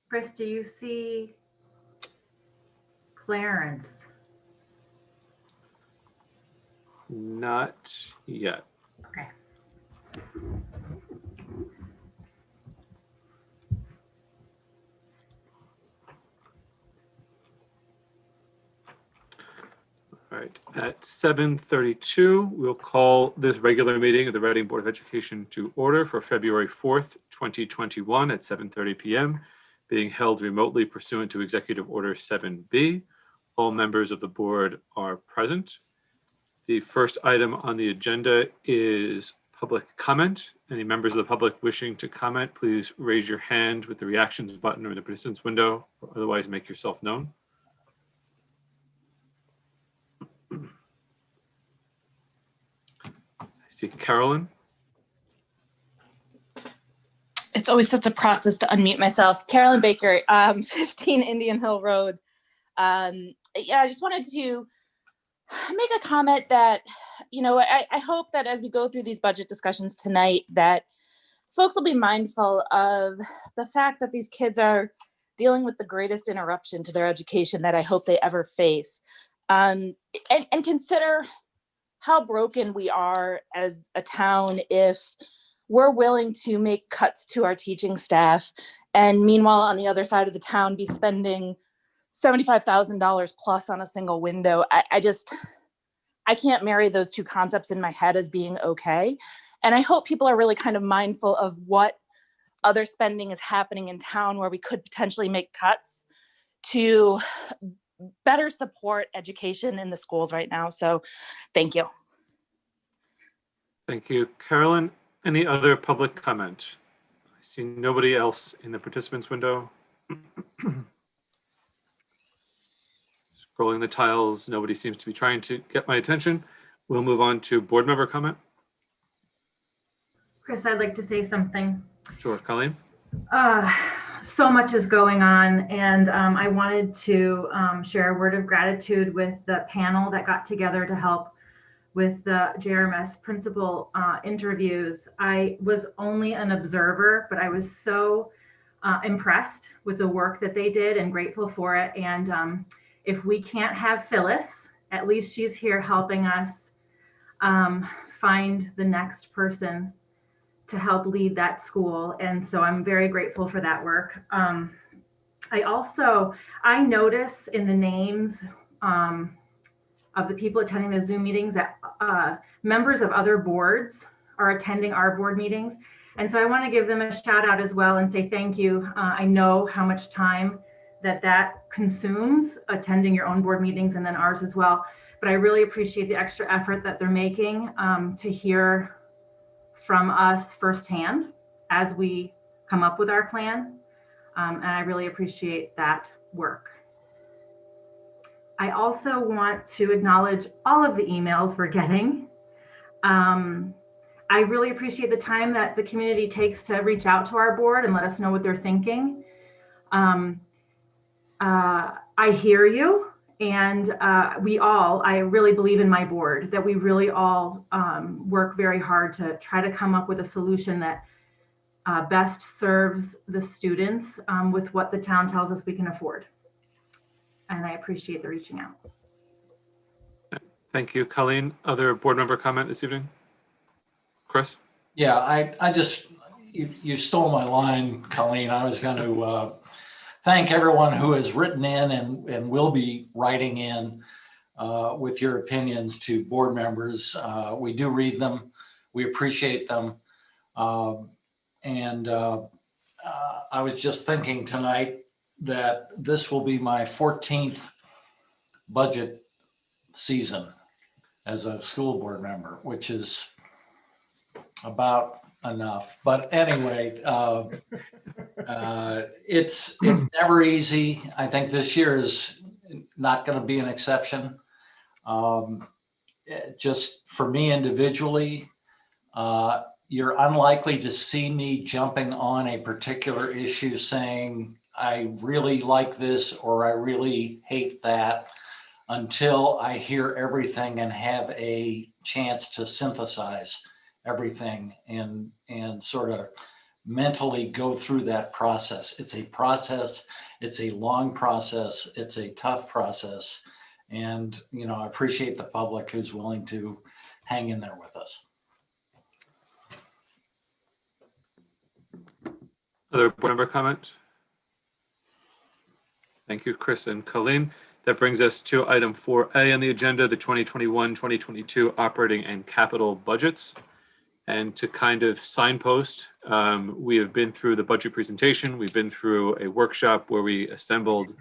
Chris, do you see Clarence? Not yet. Okay. All right, at 7:32, we'll call this regular meeting of the Reading Board of Education to order for February 4th, 2021 at 7:30 p.m., being held remotely pursuant to Executive Order 7B. All members of the board are present. The first item on the agenda is public comment. Any members of the public wishing to comment, please raise your hand with the reactions button or the participants window, or otherwise make yourself known. I see Carolyn. It's always such a process to unmute myself. Carolyn Baker, 15 Indian Hill Road. Yeah, I just wanted to make a comment that, you know, I hope that as we go through these budget discussions tonight, that folks will be mindful of the fact that these kids are dealing with the greatest interruption to their education that I hope they ever face. And consider how broken we are as a town if we're willing to make cuts to our teaching staff, and meanwhile on the other side of the town be spending $75,000 plus on a single window. I can't marry those two concepts in my head as being okay. And I hope people are really kind of mindful of what other spending is happening in town where we could potentially make cuts to better support education in the schools right now. So thank you. Thank you, Carolyn. Any other public comment? I see nobody else in the participants window. Scrolling the tiles, nobody seems to be trying to get my attention. We'll move on to board member comment. Chris, I'd like to say something. Sure, Colleen. So much is going on, and I wanted to share a word of gratitude with the panel that got together to help with the JRMS principal interviews. I was only an observer, but I was so impressed with the work that they did and grateful for it. And if we can't have Phyllis, at least she's here helping us find the next person to help lead that school. And so I'm very grateful for that work. I notice in the names of the people attending the Zoom meetings that members of other boards are attending our board meetings. And so I want to give them a shout out as well and say thank you. I know how much time that consumes attending your own board meetings and then ours as well. But I really appreciate the extra effort that they're making to hear from us firsthand as we come up with our plan. And I really appreciate that work. I also want to acknowledge all of the emails we're getting. I really appreciate the time that the community takes to reach out to our board and let us know what they're thinking. I hear you, and I really believe in my board that we really all work very hard to try to come up with a solution that best serves the students with what the town tells us we can afford. And I appreciate the reaching out. Thank you, Colleen. Other board member comment this evening? Chris? Yeah, I just, you stole my line, Colleen. I was going to thank everyone who has written in and will be writing in with your opinions to board members. We do read them. We appreciate them. And I was just thinking tonight that this will be my 14th budget season as a school board member, which is about enough. But anyway, it's never easy. I think this year is not going to be an exception. Just for me individually, you're unlikely to see me jumping on a particular issue saying, I really like this or I really hate that, until I hear everything and have a chance to synthesize everything and sort of mentally go through that process. It's a process. It's a long process. It's a tough process. And, I appreciate the public who's willing to hang in there with us. Other board member comments? Thank you, Chris and Colleen. That brings us to item 4A on the agenda, the 2021-2022 operating and capital budgets. And to kind of signpost, we have been through the budget presentation. We've been through a workshop where we assembled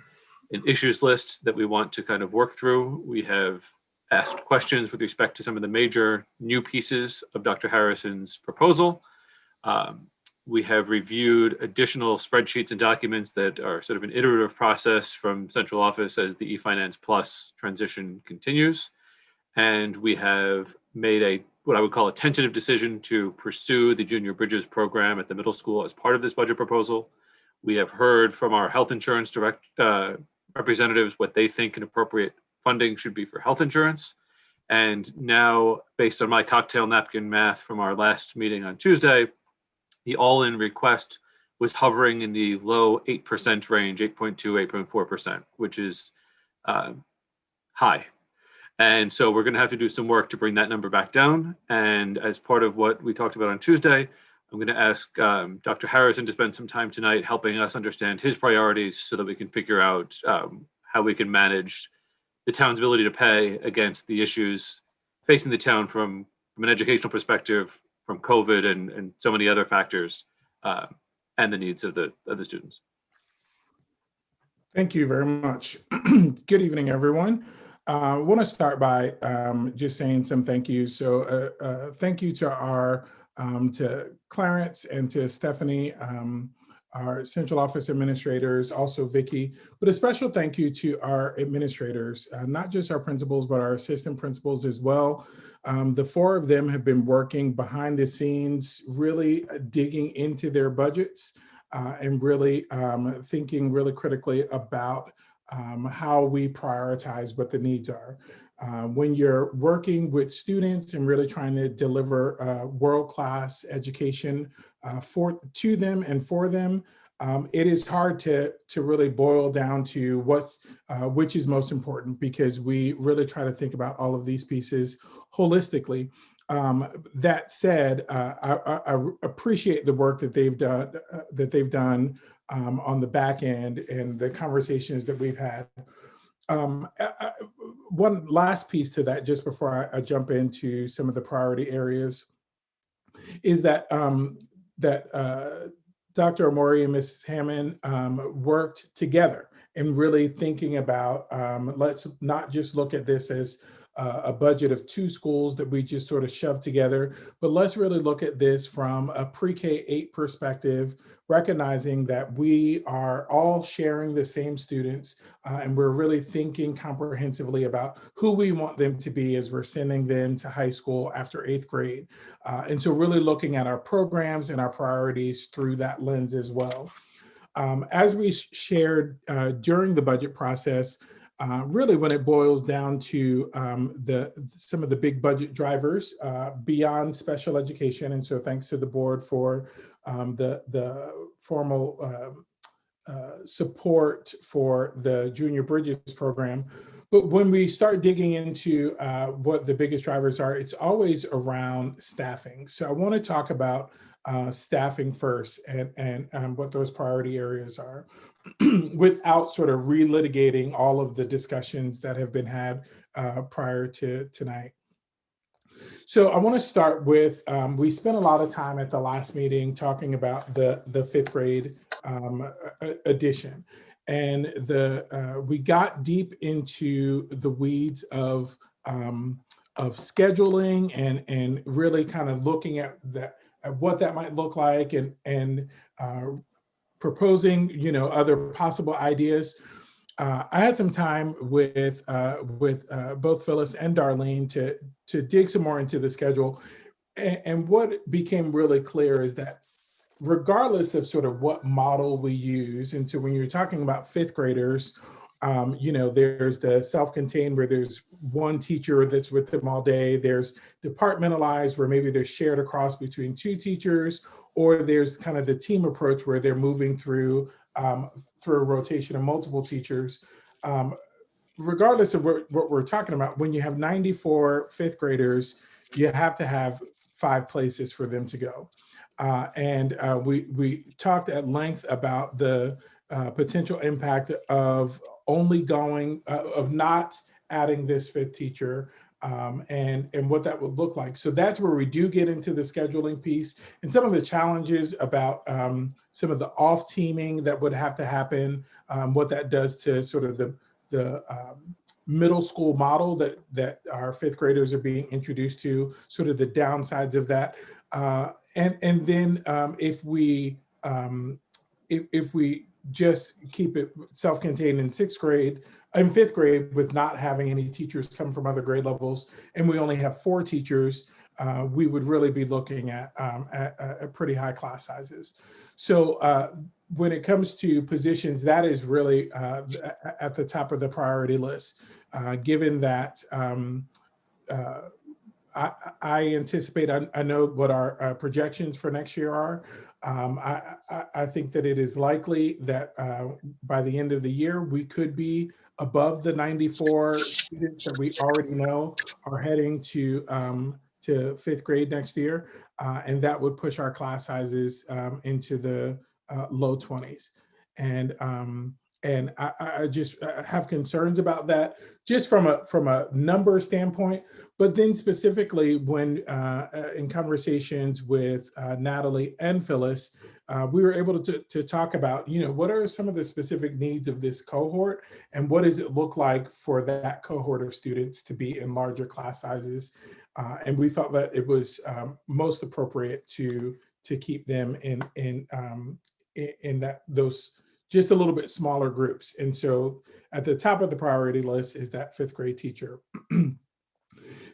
an issues list that we want to kind of work through. We have asked questions with respect to some of the major new pieces of Dr. Harrison's proposal. We have reviewed additional spreadsheets and documents that are sort of an iterative process from central office as the eFinance Plus transition continues. And we have made what I would call a tentative decision to pursue the Junior Bridges program at the middle school as part of this budget proposal. We have heard from our health insurance representatives what they think an appropriate funding should be for health insurance. And now, based on my cocktail napkin math from our last meeting on Tuesday, the all-in request was hovering in the low 8% range, 8.2, 8.4%, which is high. And so we're going to have to do some work to bring that number back down. And as part of what we talked about on Tuesday, I'm going to ask Dr. Harrison to spend some time tonight helping us understand his priorities so that we can figure out how we can manage the town's ability to pay against the issues facing the town from an educational perspective, from COVID and so many other factors, and the needs of the students. Thank you very much. Good evening, everyone. I want to start by just saying some thank yous. So thank you to to Clarence and to Stephanie, our central office administrators, also Vicky, but a special thank you to our administrators, not just our principals, but our assistant principals as well. The four of them have been working behind the scenes, really digging into their budgets and really thinking really critically about how we prioritize what the needs are. When you're working with students and really trying to deliver world-class education to them and for them, it is hard to really boil down to which is most important, because we really try to think about all of these pieces holistically. That said, I appreciate the work that they've done on the back end and the conversations that we've had. One last piece to that, just before I jump into some of the priority areas, is that Dr. Omori and Mrs. Hammond worked together and really thinking about, let's not just look at this as a budget of 2 schools that we just sort of shoved together, but let's really look at this from a pre-K 8 perspective, recognizing that we are all sharing the same students, and we're really thinking comprehensively about who we want them to be as we're sending them to high school after 8th grade. And so really looking at our programs and our priorities through that lens as well. As we shared during the budget process, really when it boils down to some of the big budget drivers beyond special education, and so thanks to the board for the formal support for the Junior Bridges program. But when we start digging into what the biggest drivers are, it's always around staffing. So I want to talk about staffing first and what those priority areas are without sort of relitigating all of the discussions that have been had prior to tonight. So I want to start with, we spent a lot of time at the last meeting talking about the 5th grade edition. And we got deep into the weeds of scheduling and really kind of looking at what that might look like and proposing, other possible ideas. I had some time with both Phyllis and Darlene to dig some more into the schedule. And what became really clear is that regardless of sort of what model we use, and so when you're talking about 5th graders, there's the self-contained where there's one teacher that's with them all day. There's departmentalized where maybe they're shared across between 2 teachers, or there's kind of the team approach where they're moving through a rotation of multiple teachers. Regardless of what we're talking about, when you have 94 fifth graders, you have to have 5 places for them to go. We talked at length about the potential impact of only going, of not adding this 5th teacher, and what that would look like. So that's where we do get into the scheduling piece and some of the challenges about some of the off teaming that would have to happen, what that does to sort of the middle school model that our 5th graders are being introduced to, sort of the downsides of that. And then if we just keep it self-contained in 6th grade, in 5th grade, with not having any teachers come from other grade levels, and we only have 4 teachers, we would really be looking at pretty high class sizes. So when it comes to positions, that is really at the top of the priority list, given that I anticipate, I know what our projections for next year are. I think that it is likely that by the end of the year, we could be above the 94 students that we already know are heading to 5th grade next year. And that would push our class sizes into the low 20s. And I just have concerns about that, just from a number standpoint, but then specifically when in conversations with Natalie and Phyllis, we were able to talk about, what are some of the specific needs of this cohort, and what does it look like for that cohort of students to be in larger class sizes. And we felt that it was most appropriate to keep them in those just a little bit smaller groups. And so at the top of the priority list is that 5th grade teacher.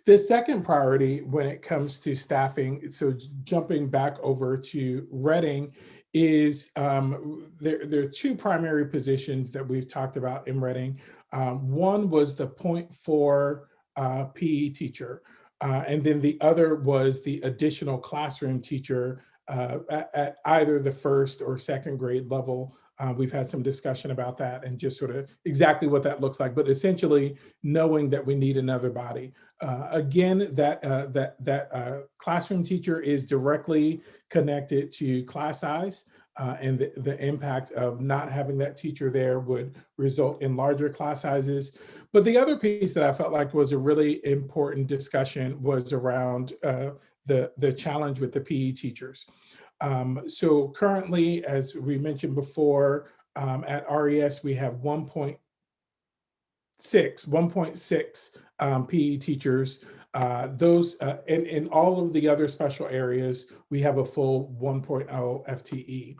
The second priority when it comes to staffing, so jumping back over to Reading, is there are 2 primary positions that we've talked about in Reading. One was the 0.4 PE teacher, and then the other was the additional classroom teacher at either the 1st or 2nd grade level. We've had some discussion about that and just sort of exactly what that looks like, but essentially knowing that we need another body. Again, that classroom teacher is directly connected to class size, and the impact of not having that teacher there would result in larger class sizes. But the other piece that I felt like was a really important discussion was around the challenge with the PE teachers. So currently, as we mentioned before, at RES, we have 1.6 PE teachers. Those in all of the other special areas, we have a full 1.0 FTE.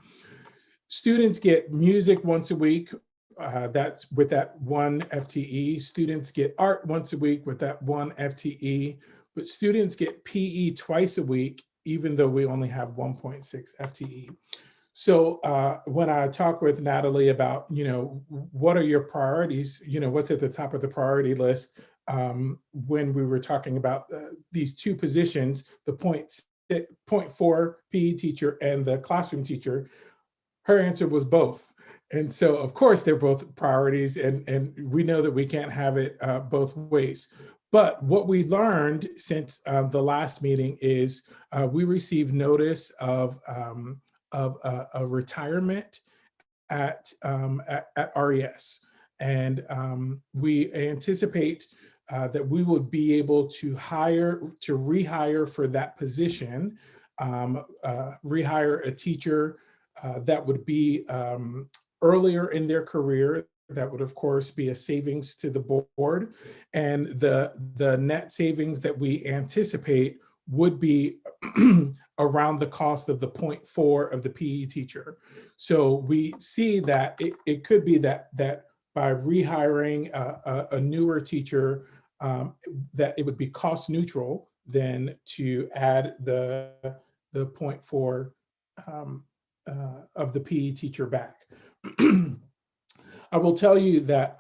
Students get music once a week. That's with that 1 FTE. Students get art once a week with that 1 FTE. But students get PE twice a week, even though we only have 1.6 FTE. So when I talk with Natalie about, what are your priorities, what's at the top of the priority list, when we were talking about these 2 positions, the 0.4 PE teacher and the classroom teacher, her answer was both. And so, of course, they're both priorities, and we know that we can't have it both ways. But what we learned since the last meeting is we received notice of a retirement at RES, and we anticipate that we would be able to rehire for that position, rehire a teacher that would be earlier in their career. That would, of course, be a savings to the board, and the net savings that we anticipate would be around the cost of the 0.4 of the PE teacher. So we see that it could be that by rehiring a newer teacher, that it would be cost neutral then to add the 0.4 of the PE teacher back. I will tell you that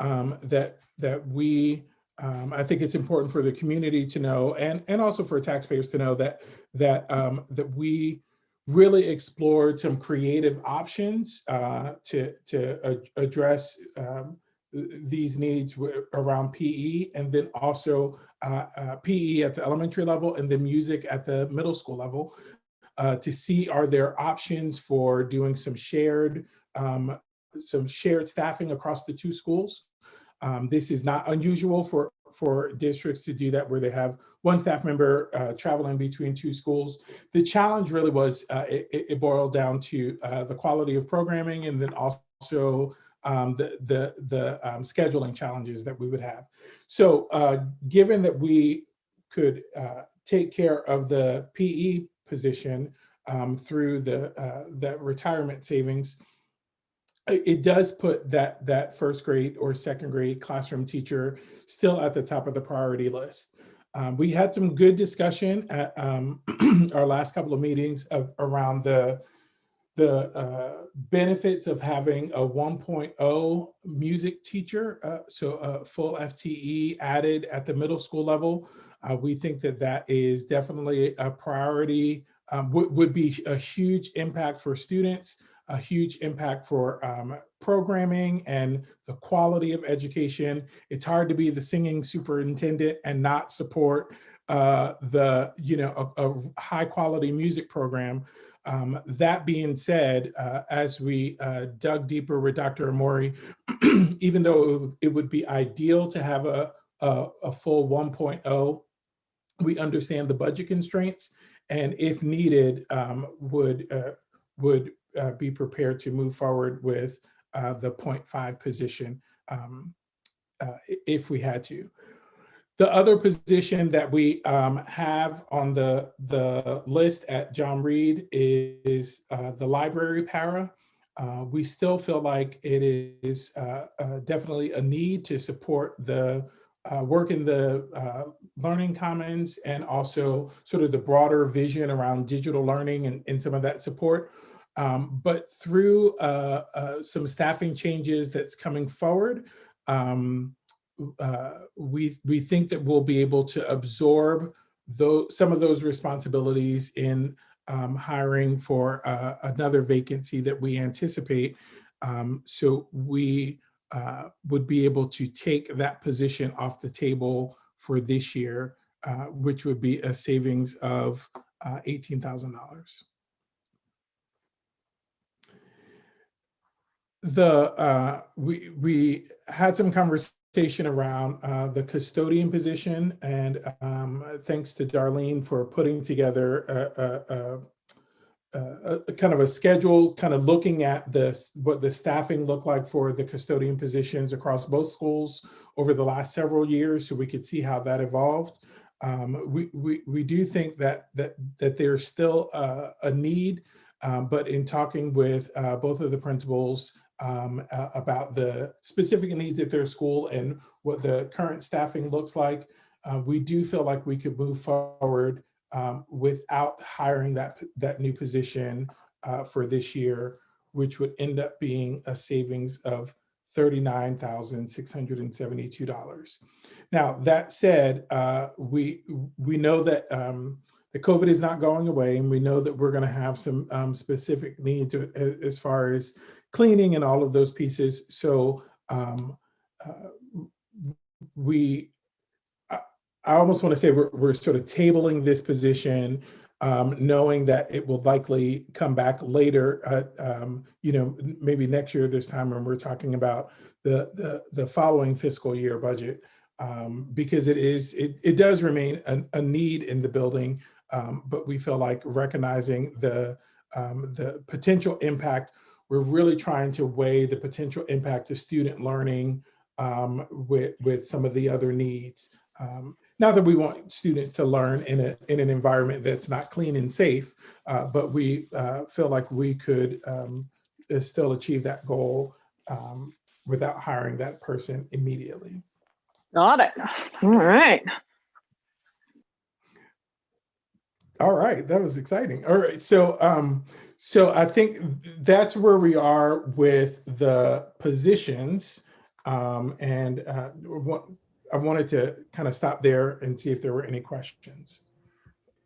that we, I think it's important for the community to know, and also for taxpayers to know that we really explored some creative options to address these needs around PE, and then also PE at the elementary level, and then music at the middle school level, to see are there options for doing some shared staffing across the two schools. This is not unusual for districts to do that, where they have one staff member traveling between two schools. The challenge really was it boiled down to the quality of programming, and then also the scheduling challenges that we would have. So given that we could take care of the PE position through the retirement savings, it does put that first grade or second grade classroom teacher still at the top of the priority list. We had some good discussion at our last couple of meetings around the benefits of having a 1.0 music teacher, so a full FTE added at the middle school level. We think that is definitely a priority, would be a huge impact for students, a huge impact for programming and the quality of education. It's hard to be the singing superintendent and not support a high quality music program. That being said, as we dug deeper with Dr. Amori, even though it would be ideal to have a full 1.0, we understand the budget constraints, and if needed, would be prepared to move forward with the 0.5 position if we had to. The other position that we have on the list at John Reed is the library para. We still feel like it is definitely a need to support the work in the Learning Commons, and also sort of the broader vision around digital learning and some of that support. But through some staffing changes that's coming forward, we think that we'll be able to absorb some of those responsibilities in hiring for another vacancy that we anticipate. So we would be able to take that position off the table for this year, which would be a savings of $18,000. We had some conversation around the custodian position, and thanks to Darlene for putting together a kind of a schedule, kind of looking at what the staffing looked like for the custodian positions across both schools over the last several years, so we could see how that evolved. We do think that there's still a need, but in talking with both of the principals about the specific needs at their school and what the current staffing looks like, we do feel like we could move forward without hiring that new position for this year, which would end up being a savings of $39,672. Now, that said, we know that the COVID is not going away, and we know that we're going to have some specific needs as far as cleaning and all of those pieces. So I almost want to say we're sort of tabling this position, knowing that it will likely come back later, maybe next year this time when we're talking about the following fiscal year budget, because it does remain a need in the building, but we feel like recognizing the potential impact, we're really trying to weigh the potential impact to student learning with some of the other needs. Not that we want students to learn in an environment that's not clean and safe, but we feel like we could still achieve that goal without hiring that person immediately. Got it. All right. All right, that was exciting. All right, so I think that's where we are with the positions, and I wanted to kind of stop there and see if there were any questions.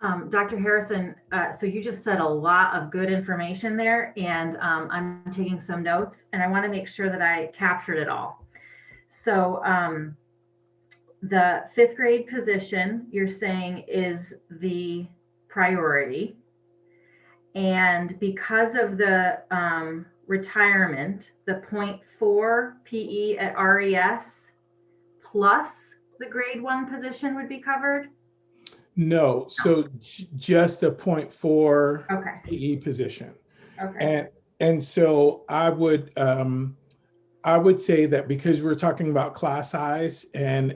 Dr. Harrison, so you just said a lot of good information there, and I'm taking some notes, and I want to make sure that I captured it all. So the 5th grade position you're saying is the priority. And because of the retirement, the 0.4 PE at RES plus the grade 1 position would be covered? No, so just the 0.4 Okay. PE position. Okay. And so I would say that because we're talking about class size and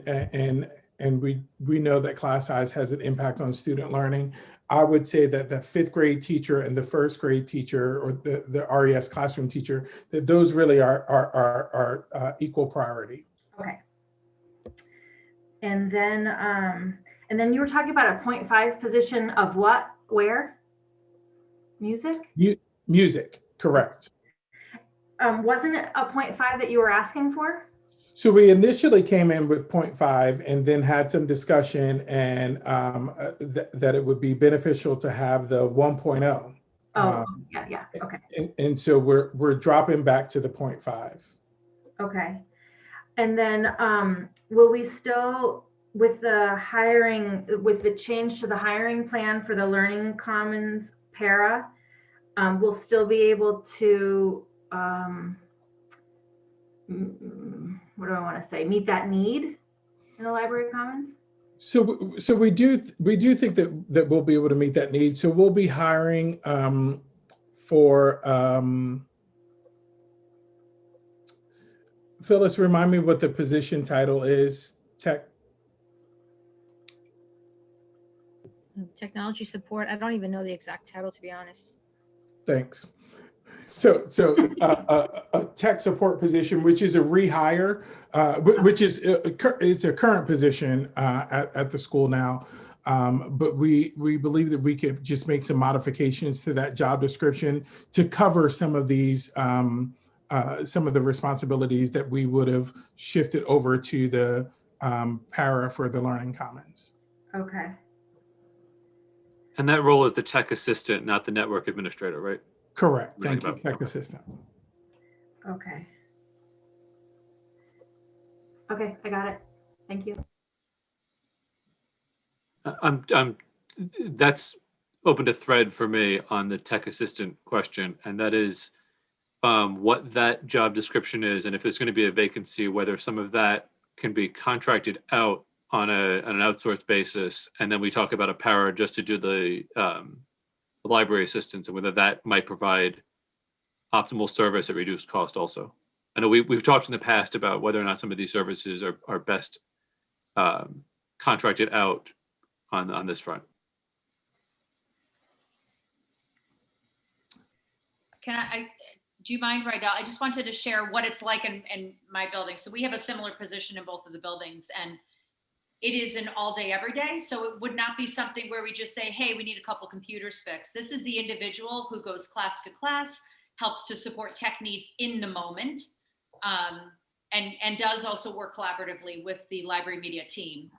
we know that class size has an impact on student learning, I would say that the 5th grade teacher and the 1st grade teacher, or the RES classroom teacher, that those really are equal priority. Okay. And then you were talking about a 0.5 position of what? Where? Music? Music, correct. Wasn't it a 0.5 that you were asking for? So we initially came in with 0.5 and then had some discussion and that it would be beneficial to have the 1.0. Yeah, okay. And so we're dropping back to the 0.5. Okay. And then will we still, with the hiring, with the change to the hiring plan for the Learning Commons para, we'll still be able to, what do I want to say, meet that need in the Library Commons? So we do think that we'll be able to meet that need. So we'll be hiring for Phyllis, remind me what the position title is. Technology support. I don't even know the exact title, to be honest. Thanks. So a tech support position, which is a rehire, which is it's a current position at the school now. But we believe that we could just make some modifications to that job description to cover some of these some of the responsibilities that we would have shifted over to the para for the Learning Commons. Okay. And that role is the tech assistant, not the network administrator, right? Correct. Thank you, tech Okay. assistant. Okay. Okay, I got it. Thank you. That's opened a thread for me on the tech assistant question, and that is what that job description is, and if there's going to be a vacancy, whether some of that can be contracted out on an outsourced basis, and then we talk about a para just to do the library assistance, and whether that might provide optimal service at reduced cost also. I know we've talked in the past about whether or not some of these services are best contracted out on this front. Do you mind, Rydell? I just wanted to share what it's like in my building. So we have a similar position in both of the buildings, and it is an all day, every day. So it would not be something where we just say, hey, we need a couple computers fixed. This is the individual who goes class to class, helps to support tech needs in the moment, and does also work collaboratively with the library media team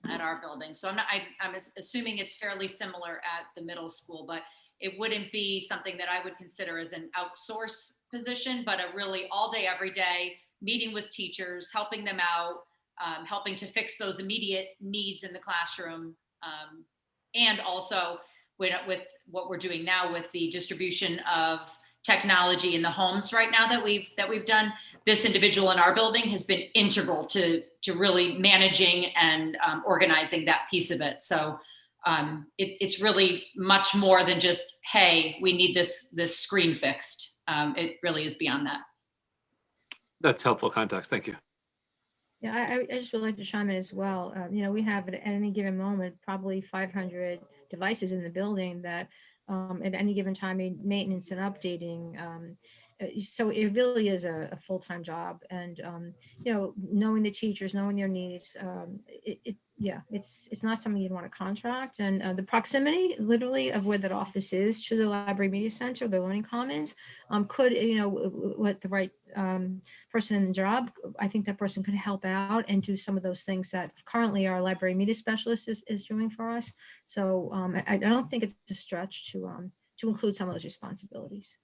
at our building. So I'm assuming it's fairly similar at the middle school, but it wouldn't be something that I would consider as an outsource position, but a really all day, every day, meeting with teachers, helping them out, helping to fix those immediate needs in the classroom. And also with what we're doing now with the distribution of technology in the homes right now that we've done, this individual in our building has been integral to really managing and organizing that piece of it. So it's really much more than just, hey, we need this screen fixed. It really is beyond that. That's helpful context. Thank you. Yeah, I just would like to chime in as well. We have at any given moment probably 500 devices in the building that at any given time need maintenance and updating. So it really is a full-time job, and knowing the teachers, knowing their needs, it's not something you'd want to contract. And the proximity, literally, of where that office is to the Library Media Center, the Learning Commons, could, with the right person in the job, I think that person could help out and do some of those things that currently our library media specialist is doing for us. So I don't think it's a stretch to include some of those responsibilities.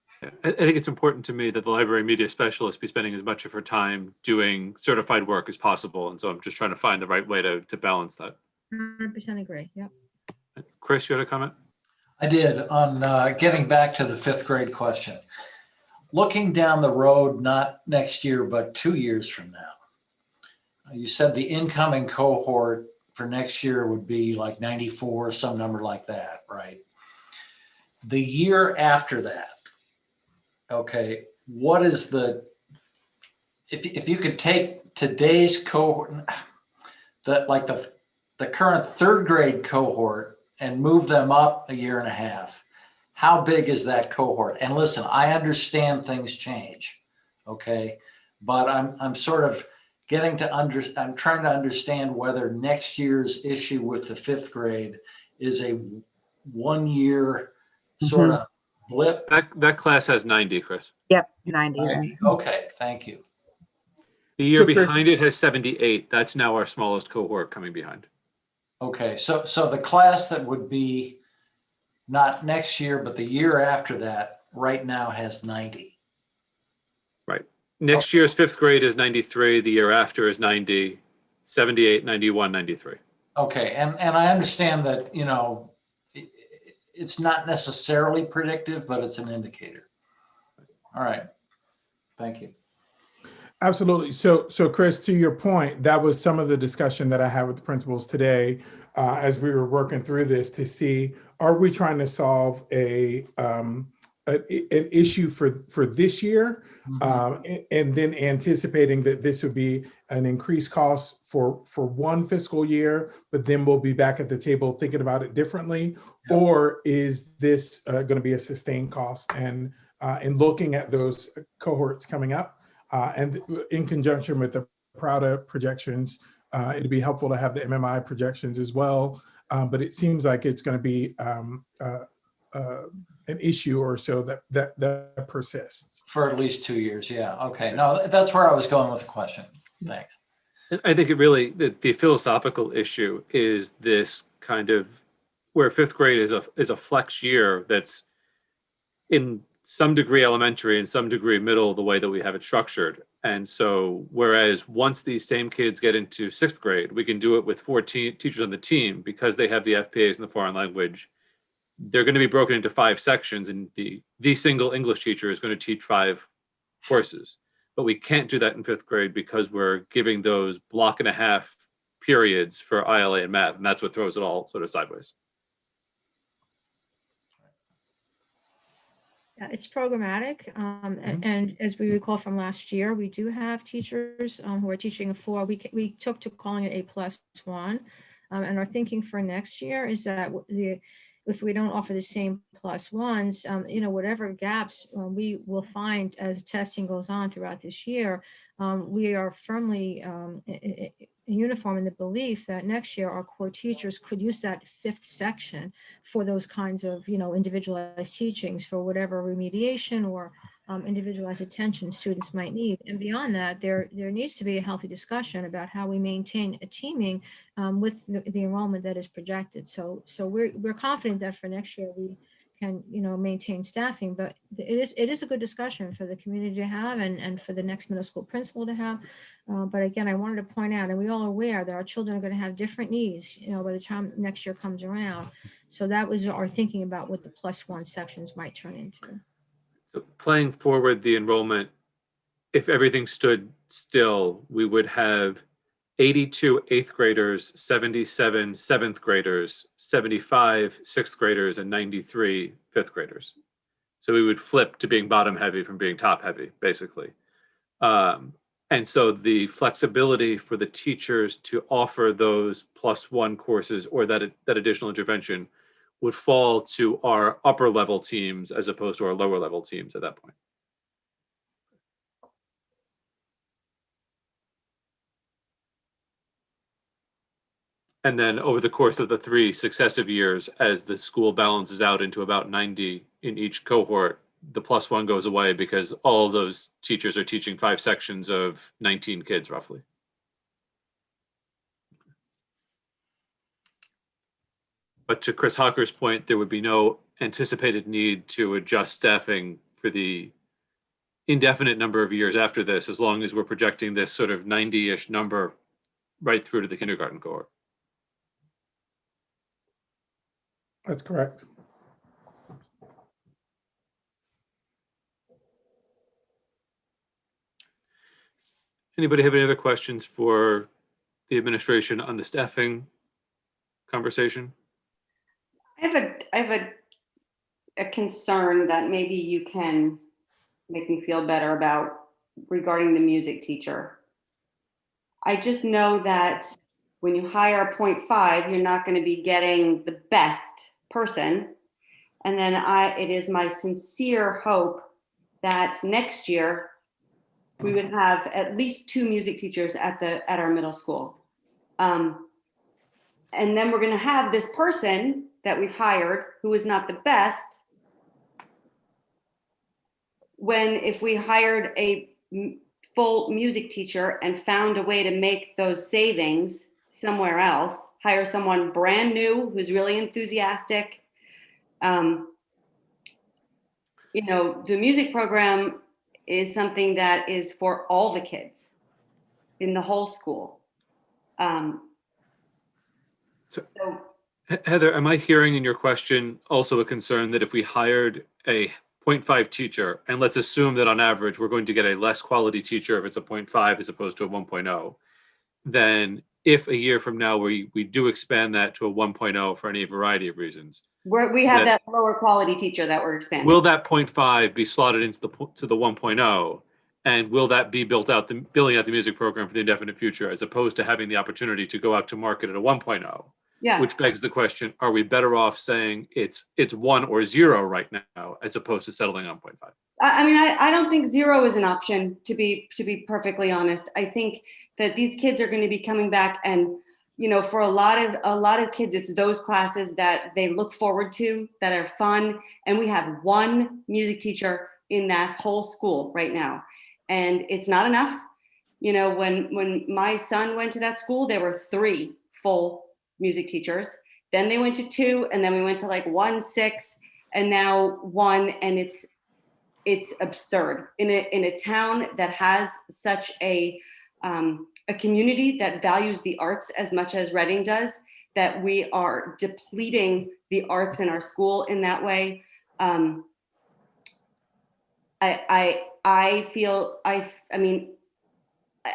I think it's important to me that the library media specialist be spending as much of her time doing certified work as possible. And so I'm just trying to find the right way to balance that. 100% agree. Yep. Chris, you had a comment? I did on getting back to the 5th grade question. Looking down the road, not next year, but 2 years from now, you said the incoming cohort for next year would be like 94, some number like that, right? The year after that, okay, what is if you could take today's cohort, the current 3rd grade cohort and move them up a year and a half, how big is that cohort? And listen, I understand things change, okay? But I'm sort of I'm trying to understand whether next year's issue with the 5th grade is a 1 year sort of blip. That class has 90, Chris. Yep, 90. Okay, thank you. The year So, Chris- behind it has 78. That's now our smallest cohort coming behind. Okay, so the class that would be not next year, but the year after that, right now has 90. Right. Next year's 5th grade is 93. The year after is 90, 78, 91, 93. Okay, and I understand that, you know, it's not necessarily predictive, but it's an indicator. All right, thank you. Absolutely. So Chris, to your point, that was some of the discussion that I had with the principals today as we were working through this to see, are we trying to solve an issue for this year? And then anticipating that this would be an increased cost for one fiscal year, but then we'll be back at the table thinking about it differently. Yeah. Or is this going to be a sustained cost? And in looking at those cohorts coming up, and in conjunction with the Prouda projections, it'd be helpful to have the MMI projections as well. But it seems like it's going to be an issue or so that persists. For at least 2 years, yeah. Okay, no, that's where I was going with the question. Thanks. I think it really, the philosophical issue is this kind of where 5th grade is a flex year that's in some degree elementary and some degree middle, the way that we have it structured. And so, whereas once these same kids get into 6th grade, we can do it with 14 teachers on the team because they have the FPAs and the foreign language. They're going to be broken into 5 sections, and the single English teacher is going to teach 5 courses. But we can't do that in 5th grade because we're giving those block and a half periods for ILA and math, and that's what throws it all sort of sideways. Yeah, it's programmatic. And as we recall from last year, we do have teachers who are teaching a 4. We took to calling it a +1. And our thinking for next year is that if we don't offer the same +1s, you know, whatever gaps we will find as testing goes on throughout this year, we are firmly uniform in the belief that next year our core teachers could use that 5th section for those kinds of, you know, individualized teachings for whatever remediation or individualized attention students might need. And beyond that, there needs to be a healthy discussion about how we maintain a teaming with the enrollment that is projected. So we're confident that for next year we can, you know, maintain staffing, but it is a good discussion for the community to have and for the next middle school principal to have. But again, I wanted to point out, and we all are aware that our children are going to have different needs, you know, by the time next year comes around. So that was our thinking about what the +1 sections might turn into. So playing forward the enrollment, if everything stood still, we would have 82 8th graders, 77 7th graders, 75 6th graders, and 93 5th graders. So we would flip to being bottom heavy from being top heavy, basically. And so the flexibility for the teachers to offer those +1 courses or that additional intervention would fall to our upper level teams as opposed to our lower level teams at that point. And then over the course of the 3 successive years, as the school balances out into about 90 in each cohort, the +1 goes away because all of those teachers are teaching 5 sections of 19 kids roughly. But to Chris Hocker's point, there would be no anticipated need to adjust staffing for the indefinite number of years after this, as long as we're projecting this sort of 90-ish number right through to the kindergarten cohort. That's correct. Anybody have any other questions for the administration on the staffing conversation? I have a concern that maybe you can make me feel better about regarding the music teacher. I just know that when you hire a 0.5, you're not going to be getting the best person. And then it is my sincere hope that next year we would have at least 2 music teachers at our middle school. And then we're going to have this person that we've hired who is not the best. If we hired a full music teacher and found a way to make those savings somewhere else, hire someone brand new who's really enthusiastic. The music program is something that is for all the kids in the whole school. So Heather, am I hearing in your question also a concern that if we hired a 0.5 teacher, and let's assume that on average we're going to get a less quality teacher if it's a 0.5 as opposed to a 1.0, then if a year from now we do expand that to a 1.0 for any variety of reasons, we have that lower quality teacher that we're expanding. will that 0.5 be slotted into the 1.0? And will that be billing out the music program for the indefinite future, as opposed to having the opportunity to go out to market at a 1.0? Yeah. Which begs the question, are we better off saying it's 1 or 0 right now, as opposed to settling on 0.5? I mean, I don't think 0 is an option, to be perfectly honest. I think that these kids are going to be coming back, and for a lot of kids, it's those classes that they look forward to, that are fun. And we have 1 music teacher in that whole school right now, and it's not enough. When my son went to that school, there were 3 full music teachers. Then they went to 2, and then we went to like 1, 6, and now 1, and it's absurd in a town that has such a community that values the arts as much as Reading does, that we are depleting the arts in our school in that way.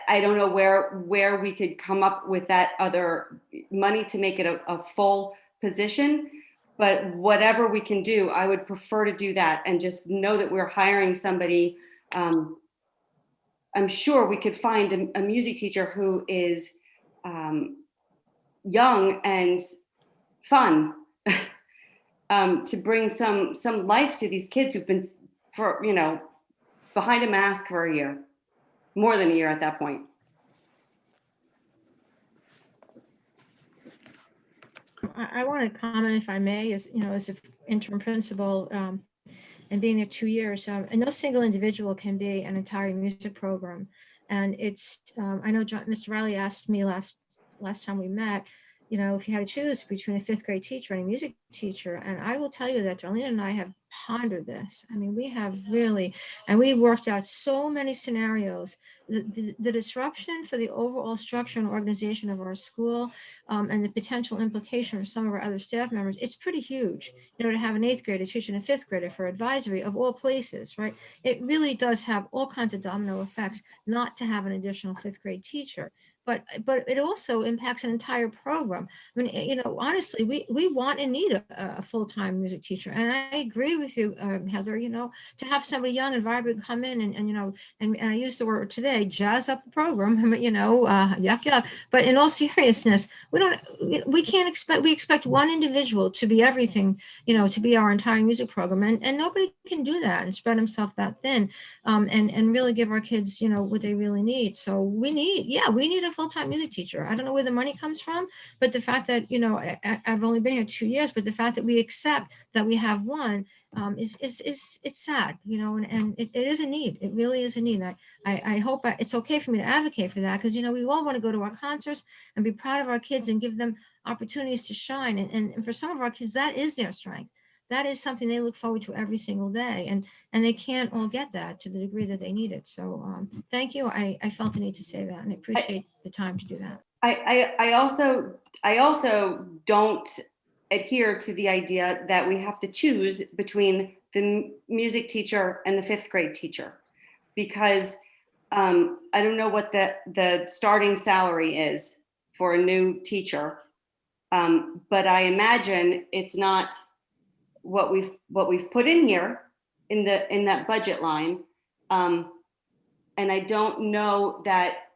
I don't know where we could come up with that other money to make it a full position, but whatever we can do, I would prefer to do that and just know that we're hiring somebody. I'm sure we could find a music teacher who is young and fun to bring some life to these kids who've been behind a mask for a year. More than a year at that point. I want to comment, if I may, as an interim principal, and being there 2 years, and no single individual can be an entire music program. And it's, I know Mr. Riley asked me last time we met, if you had to choose between a 5th grade teacher and a music teacher. And I will tell you that Darlene and I have pondered this. I mean, we have really, and we worked out so many scenarios. The disruption for the overall structure and organization of our school, and the potential implication for some of our other staff members, it's pretty huge. To have an 8th grader teaching a 5th grader for advisory, of all places, right? It really does have all kinds of domino effects not to have an additional 5th grade teacher. But it also impacts an entire program. I mean, honestly, we want and need a full-time music teacher. And I agree with you, Heather, to have somebody young and vibrant come in and I used the word today, jazz up the program, yuck. But in all seriousness, we expect one individual to be everything, to be our entire music program. And nobody can do that and spread himself that thin, and really give our kids, what they really need. So we need a full-time music teacher. I don't know where the money comes from, but the fact that, I've only been here 2 years, but the fact that we accept that we have one, it's sad, you know, and it is a need. It really is a need. I hope it's okay for me to advocate for that, because, you know, we all want to go to our concerts and be proud of our kids and give them opportunities to shine. And for some of our kids, that is their strength. That is something they look forward to every single day. And they can't all get that to the degree that they need it. So thank you. I felt the need to say that, and I appreciate the time to do that. I also don't adhere to the idea that we have to choose between the music teacher and the fifth grade teacher, because I don't know what the starting salary is for a new teacher, but I imagine it's not what we've put in here in that budget line, and I don't know that.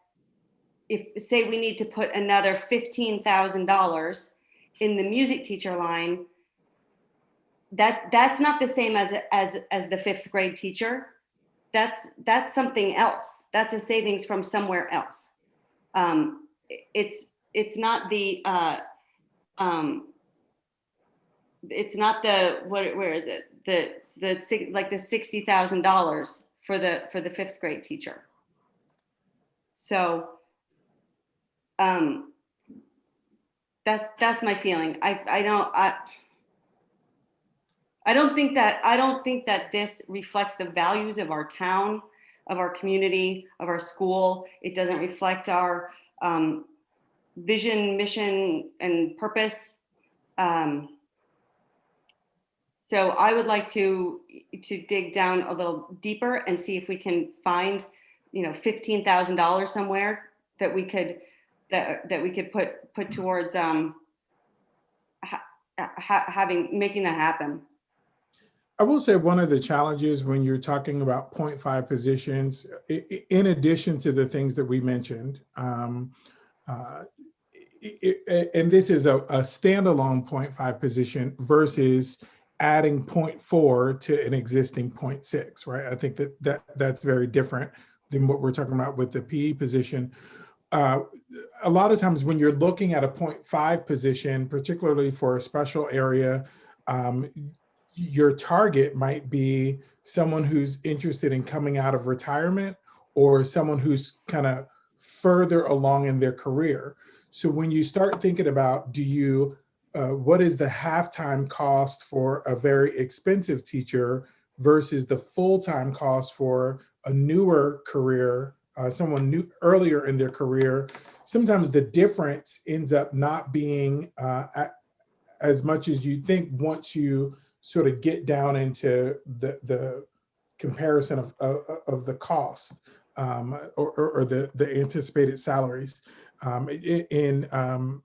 If, say, we need to put another $15,000 in the music teacher line, that's not the same as the fifth grade teacher. That's something else. That's a savings from somewhere else. It's not the where is it, the like the $60,000 for the fifth grade teacher. So that's my feeling. I don't think that this reflects the values of our town, of our community, of our school. It doesn't reflect our vision, mission, and purpose. So I would like to dig down a little deeper and see if we can find, you know, $15,000 somewhere that we could put towards making that happen. I will say one of the challenges when you're talking about 0.5 positions, in addition to the things that we mentioned, and this is a standalone 0.5 position versus adding 0.4 to an existing 0.6, right? I think that's very different than what we're talking about with the PE position. A lot of times when you're looking at a 0.5 position, particularly for a special area, your target might be someone who's interested in coming out of retirement or someone who's kind of further along in their career. So when you start thinking about, what is the halftime cost for a very expensive teacher versus the full-time cost for a newer career, someone new earlier in their career, sometimes the difference ends up not being as much as you think once you sort of get down into the comparison of the cost or the anticipated salaries. In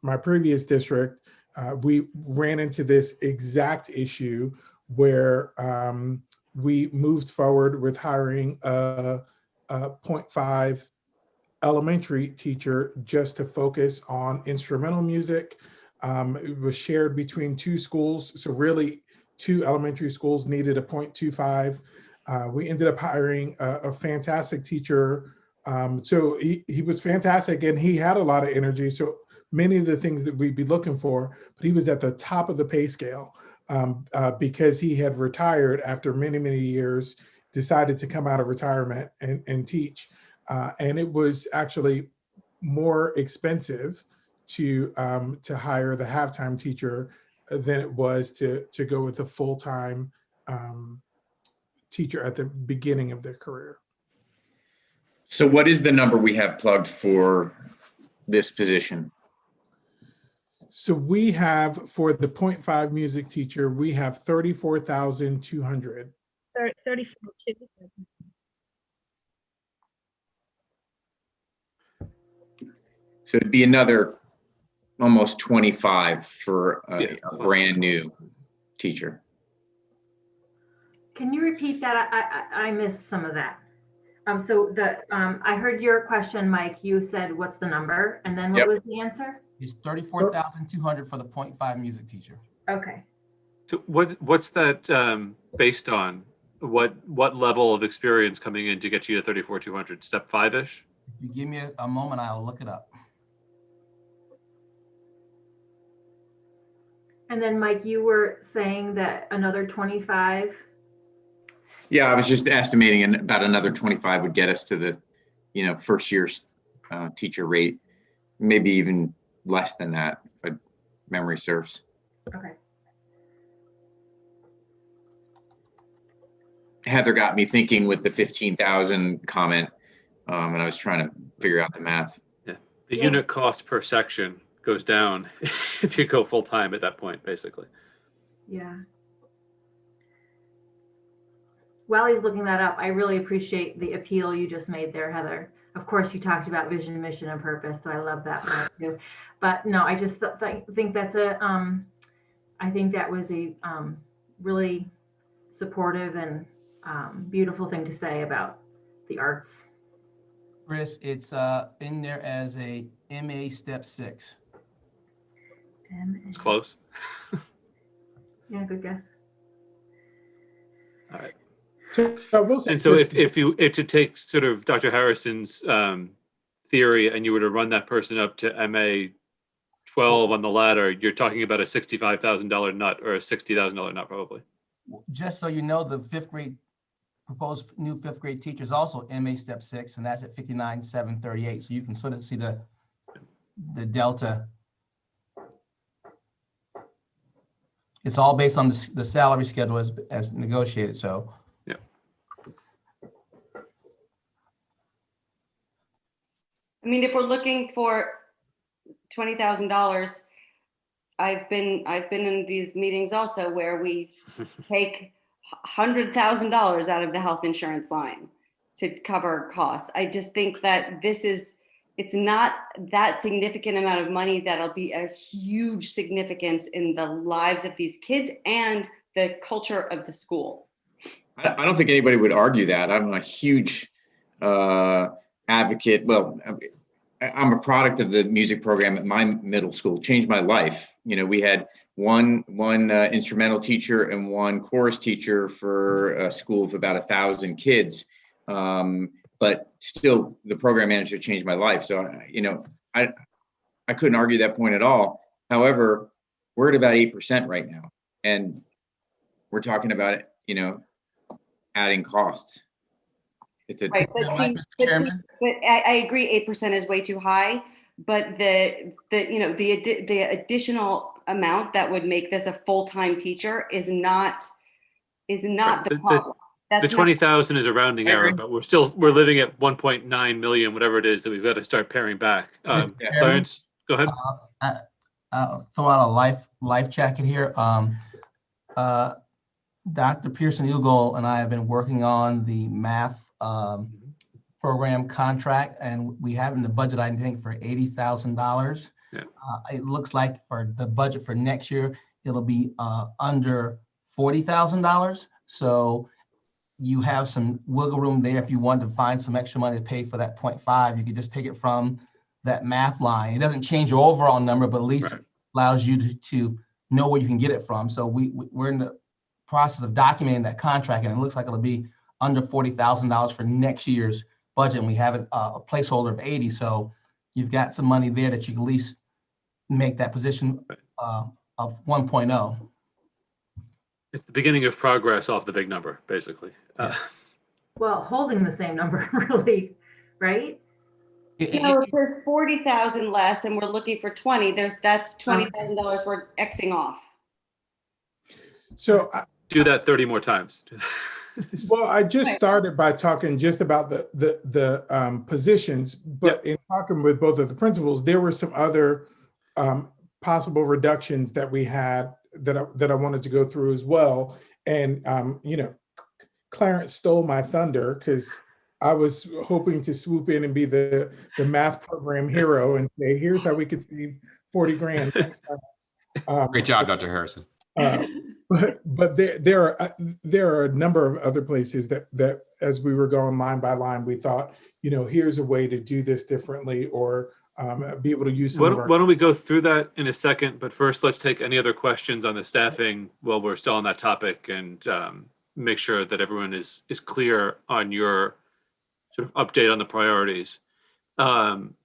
my previous district, we ran into this exact issue where we moved forward with hiring a 0.5 elementary teacher just to focus on instrumental music. It was shared between two schools. So really 2 elementary schools needed a 0.25. We ended up hiring a fantastic teacher. So he was fantastic and he had a lot of energy. So many of the things that we'd be looking for, but he was at the top of the pay scale because he had retired after many, many years, decided to come out of retirement and teach. And it was actually more expensive to hire the halftime teacher than it was to go with a full-time teacher at the beginning of their career. So what is the number we have plugged for this position? So we have, for the 0.5 music teacher, we have 34,200. 34. So it'd be another almost 25 for a brand new teacher. Can you repeat that? I missed some of that. So I heard your question, Mike. You said, what's the number? And then what was the answer? It's 34,200 for the 0.5 music teacher. Okay. So what's that based on? What level of experience coming in to get you to 34,200? Step 5-ish? If you give me a moment, I'll look it up. And then Mike, you were saying that another 25. Yeah, I was just estimating about another 25 would get us to the, first year's teacher rate, maybe even less than that, but memory serves. Okay. Heather got me thinking with the 15,000 comment, and I was trying to figure out the math. Yeah. The unit cost per section goes down if you go full time at that point, basically. Yeah. While he's looking that up, I really appreciate the appeal you just made there, Heather. Of course, you talked about vision, mission, and purpose, so I love that part too. But no, I just think that's I think that was a really supportive and beautiful thing to say about the arts. Chris, it's in there as a MA Step 6. It's close. Yeah, good guess. All right. So I will say And so this- if to take sort of Dr. Harrison's theory and you were to run that person up to MA 12 on the ladder, you're talking about a $65,000 nut or a $60,000 nut probably. Just so you know, the proposed new fifth grade teacher is also MA Step 6, and that's at 59,738. So you can sort of see the delta. It's all based on the salary schedule as negotiated. So. Yeah. I mean, if we're looking for $20,000, I've been in these meetings also where we take $100,000 out of the health insurance line to cover costs. I just think that it's not that significant amount of money that'll be a huge significance in the lives of these kids and the culture of the school. I don't think anybody would argue that. I'm a huge advocate. Well, I'm a product of the music program at my middle school. It changed my life. We had one instrumental teacher and one chorus teacher for a school of about 1,000 kids. But still, the program manager changed my life. So, I couldn't argue that point at all. However, we're at about 8% right now, and we're talking about adding costs. It's Right, but I agree 8% is way too high, but the additional amount that would make this a full-time teacher is not the problem. The 20,000 is a rounding error, but we're living at 1.9 million, whatever it is that we've got to start paring back. Clarence, go ahead. I'll throw out a life jacket here. Dr. Pearson Eagle and I have been working on the math program contract, and we have in the budget, I think, for $80,000. Yeah. It looks like for the budget for next year, it'll be under $40,000. So you have some wiggle room there. If you want to find some extra money to pay for that 0.5, you could just take it from that math line. It doesn't change your overall number, but at least allows you to know where you can get it from. So we're in the process of documenting that contract, and it looks like it'll be under $40,000 for next year's budget. And we have a placeholder of 80. So you've got some money there that you can at least make that position of 1.0. It's the beginning of progress off the big number, basically. Well, holding the same number, really, right? If there's 40,000 less and we're looking for 20, that's $20,000 we're Xing off. So do that 30 more times. Well, I just started by talking just about the positions, but in talking with both of the principals, there were some other possible reductions that we had that I wanted to go through as well. And Clarence stole my thunder because I was hoping to swoop in and be the math program hero and say, here's how we could save 40 grand. Thanks, great job, Dr. Harrison. But there are a number of other places that as we were going line by line, we thought, here's a way to do this differently, or be able to use some of our. Why don't we go through that in a second? But first, let's take any other questions on the staffing while we're still on that topic, and make sure that everyone is clear on your sort of update on the priorities. On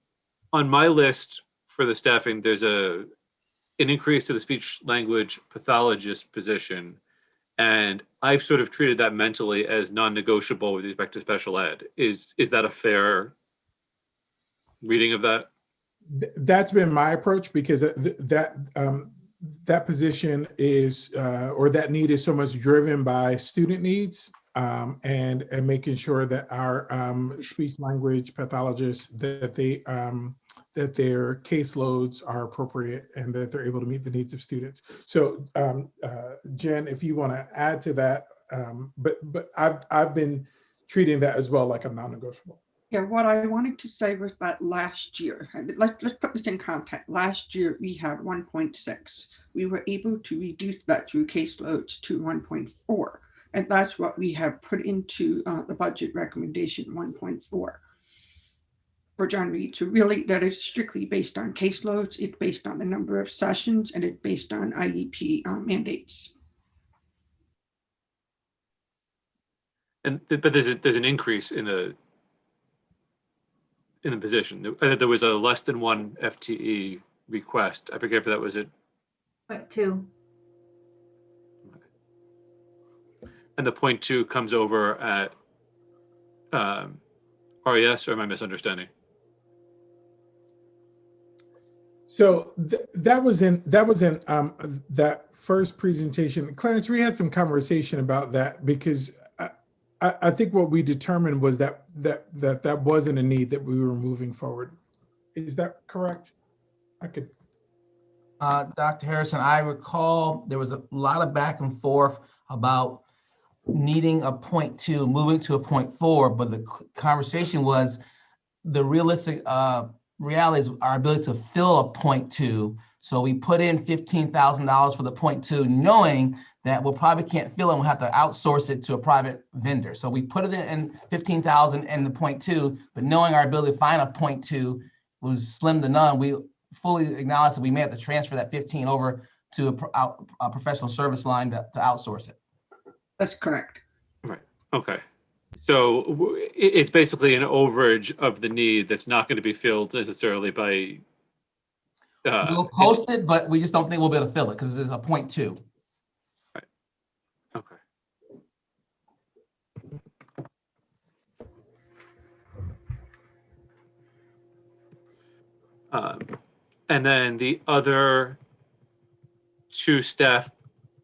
my list for the staffing, there's a an increase to the speech language pathologist position. And I've sort of treated that mentally as non-negotiable with respect to special ed. Is that a fair reading of that? That's been my approach, because that position is, or that need is so much driven by student needs, and making sure that our speech language pathologists, that their caseloads are appropriate and that they're able to meet the needs of students. So Jen, if you want to add to that, but I've been treating that as well, like a non-negotiable. Yeah, what I wanted to say was that last year, and let's put this in context. Last year we had 1.6. We were able to reduce that through caseloads to 1.4. And that's what we have put into the budget recommendation, 1.4 for John Reed. So really that is strictly based on caseloads. It's based on the number of sessions, and it's based on IEP mandates. But there's an increase in the position. There was a less than 1 FTE request. I forget if that was it. 0.2. And the 0.2 comes over at RES, or am I misunderstanding? So that was in that first presentation. Clarence, we had some conversation about that, because I think what we determined was that wasn't a need that we were moving forward. Is that correct? I could. Dr. Harrison, I recall there was a lot of back and forth about needing a 0.2, moving to a 0.4, but the conversation was the realistic reality is our ability to fill a 0.2. So we put in $15,000 for the 0.2, knowing that we'll probably can't fill it and we'll have to outsource it to a private vendor. So we put it in 15,000 and the 0.2, but knowing our ability to find a 0.2 was slim to none, we fully acknowledge that we may have to transfer that 15 over to a professional service line to outsource it. That's correct. Right. Okay. So it's basically an overage of the need that's not going to be filled necessarily by. We'll post it, but we just don't think we'll be able to fill it because it's a 0.2. Right. Okay. And then the other 2 staff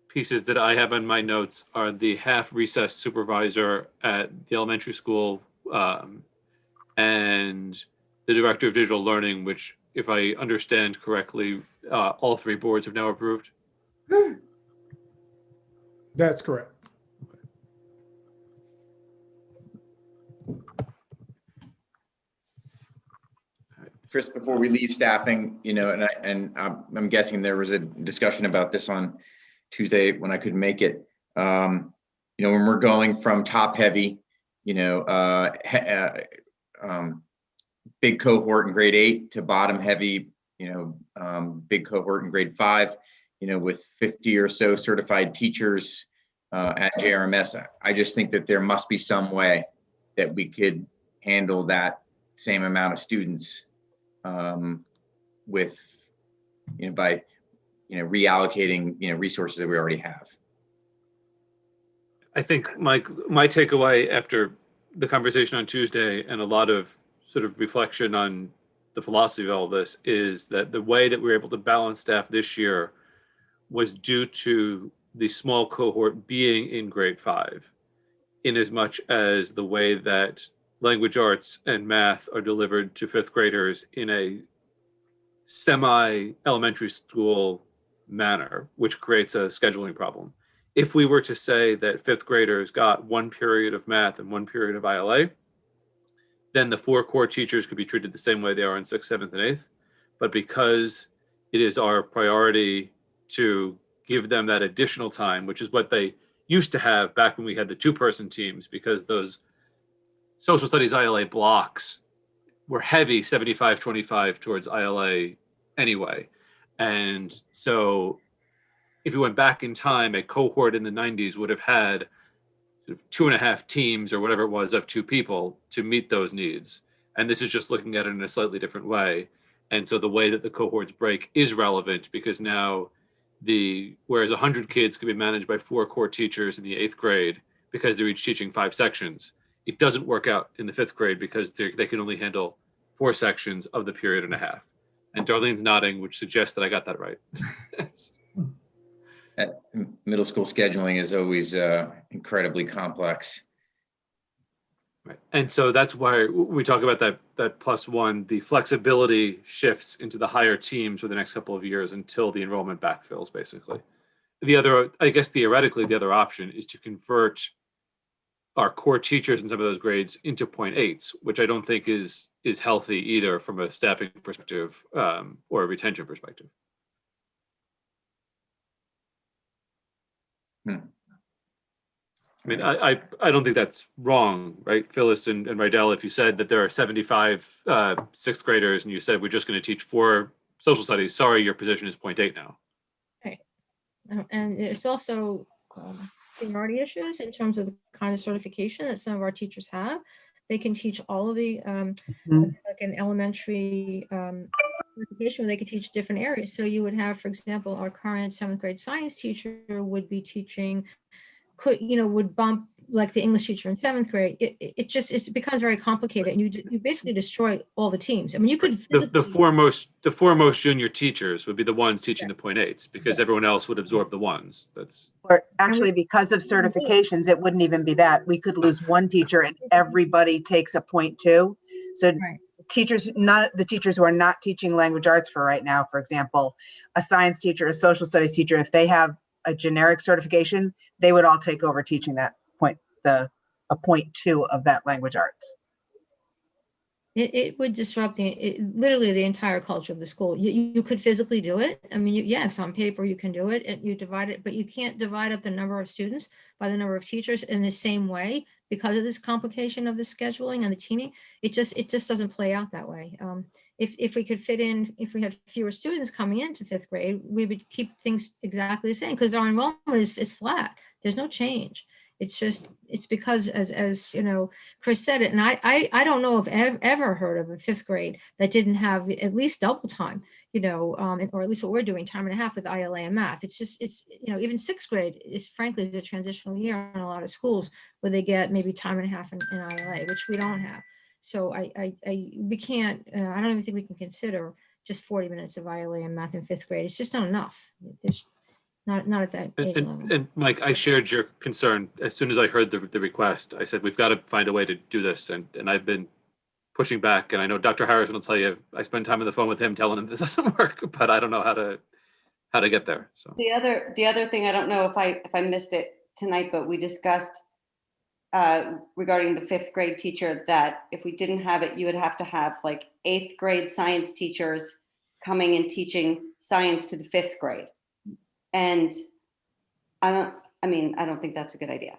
pieces that I have in my notes are the half recess supervisor at the elementary school and the director of digital learning, which, if I understand correctly, all 3 boards have now approved. That's correct. Chris, before we leave staffing, and I'm guessing there was a discussion about this on Tuesday when I couldn't make it. When we're going from top heavy, big cohort in grade 8 to bottom heavy, big cohort in grade 5, with 50 or so certified teachers at JRMS. I just think that there must be some way that we could handle that same amount of students with, by, reallocating, resources that we already have. I think my takeaway after the conversation on Tuesday and a lot of sort of reflection on the philosophy of all this is that the way that we were able to balance staff this year was due to the small cohort being in grade 5, in as much as the way that language arts and math are delivered to 5th graders in a semi-elementary school manner, which creates a scheduling problem. If we were to say that 5th graders got 1 period of math and 1 period of ILA, then the 4 core teachers could be treated the same way they are in 6th, 7th, and 8th. But because it is our priority to give them that additional time, which is what they used to have back when we had the 2-person teams, because those social studies ILA blocks were heavy 75-25 towards ILA anyway. And so if you went back in time, a cohort in the 90s would have had sort of 2.5 teams or whatever it was of 2 people to meet those needs. And this is just looking at it in a slightly different way. And so the way that the cohorts break is relevant because now whereas 100 kids could be managed by 4 core teachers in the 8th grade because they're each teaching 5 sections, it doesn't work out in the 5th grade because they can only handle 4 sections of the period and a half. And Darlene's nodding, which suggests that I got that right. Middle school scheduling is always incredibly complex. Right. And so that's why we talk about that +1, the flexibility shifts into the higher teams for the next couple of years until the enrollment backfills, basically. The other, I guess theoretically, the other option is to convert our core teachers in some of those grades into 0.8s, which I don't think is healthy either from a staffing perspective or a retention perspective. I mean, I don't think that's wrong, right? Phyllis and Rydell, if you said that there are 75 6th graders and you said we're just going to teach 4 social studies, sorry, your position is 0.8 now. Right. And there's also seniority issues in terms of the kind of certification that some of our teachers have. They can teach all of the, like an elementary certification where they could teach different areas. So you would have, for example, our current 7th grade science teacher would be teaching, would bump like the English teacher in 7th grade. It becomes very complicated, and you basically destroy all the teams. I mean, you could the foremost junior teachers would be the ones teaching the 0.8s because everyone else would absorb the ones. Or actually, because of certifications, it wouldn't even be that. We could lose one teacher and everybody takes a 0.2. So teachers, not the teachers who are not teaching language arts for right now, for example, a science teacher, a social studies teacher, if they have a generic certification, they would all take over teaching that a 0.2 of that language arts. It would disrupt literally the entire culture of the school. You could physically do it. I mean, yes, on paper you can do it and you divide it, but you can't divide up the number of students by the number of teachers in the same way because of this complication of the scheduling and the teaming. It just doesn't play out that way. If we could fit in, if we had fewer students coming into 5th grade, we would keep things exactly the same because our enrollment is flat. There's no change. It's because as Chris said it, and I don't know if I've ever heard of a 5th grade that didn't have at least double time, or at least what we're doing, time and a half with ILA and math. It's even 6th grade is frankly the transitional year in a lot of schools where they get maybe time and a half in ILA, which we don't have. So we can't, I don't even think we can consider just 40 minutes of ILA and math in 5th grade. It's just not enough. There's not at that age level. And Mike, I shared your concern as soon as I heard the request. I said, we've got to find a way to do this. And I've been pushing back. And I know Dr. Harrison will tell you, I spend time on the phone with him telling him this doesn't work, but I don't know how to get there. So the other thing, I don't know if I missed it tonight, but we discussed regarding the 5th grade teacher that if we didn't have it, you would have to have like 8th grade science teachers coming and teaching science to the 5th grade. And I don't think that's a good idea.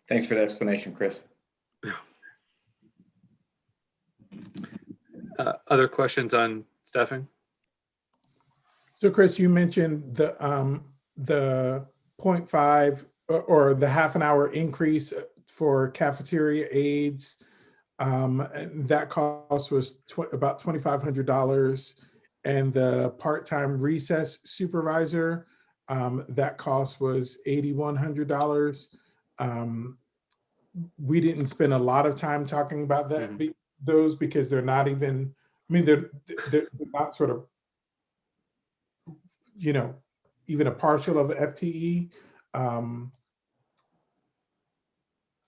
Thanks for the explanation, Chris. Other questions on staffing? So Chris, you mentioned the 0.5 or the half an hour increase for cafeteria aides. That cost was about $2,500, and the part-time recess supervisor, that cost was $8,100. We didn't spend a lot of time talking about that, those because they're not even, they're not sort of, even a partial of FTE.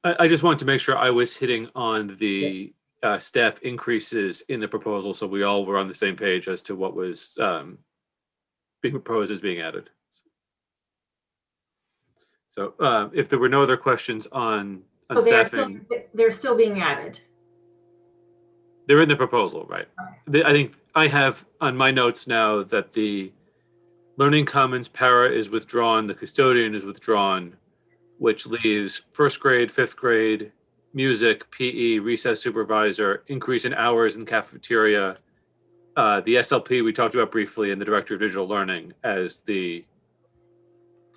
I just wanted to make sure I was hitting on the staff increases in the proposal, so we all were on the same page as to what was being proposed as being added. So if there were no other questions on staffing. They're still being added. They're in the proposal, right? I think I have on my notes now that the Learning Commons para is withdrawn, the custodian is withdrawn, which leaves 1st grade, 5th grade, music, PE, recess supervisor, increase in hours in cafeteria, the SLP we talked about briefly, and the director of digital learning as the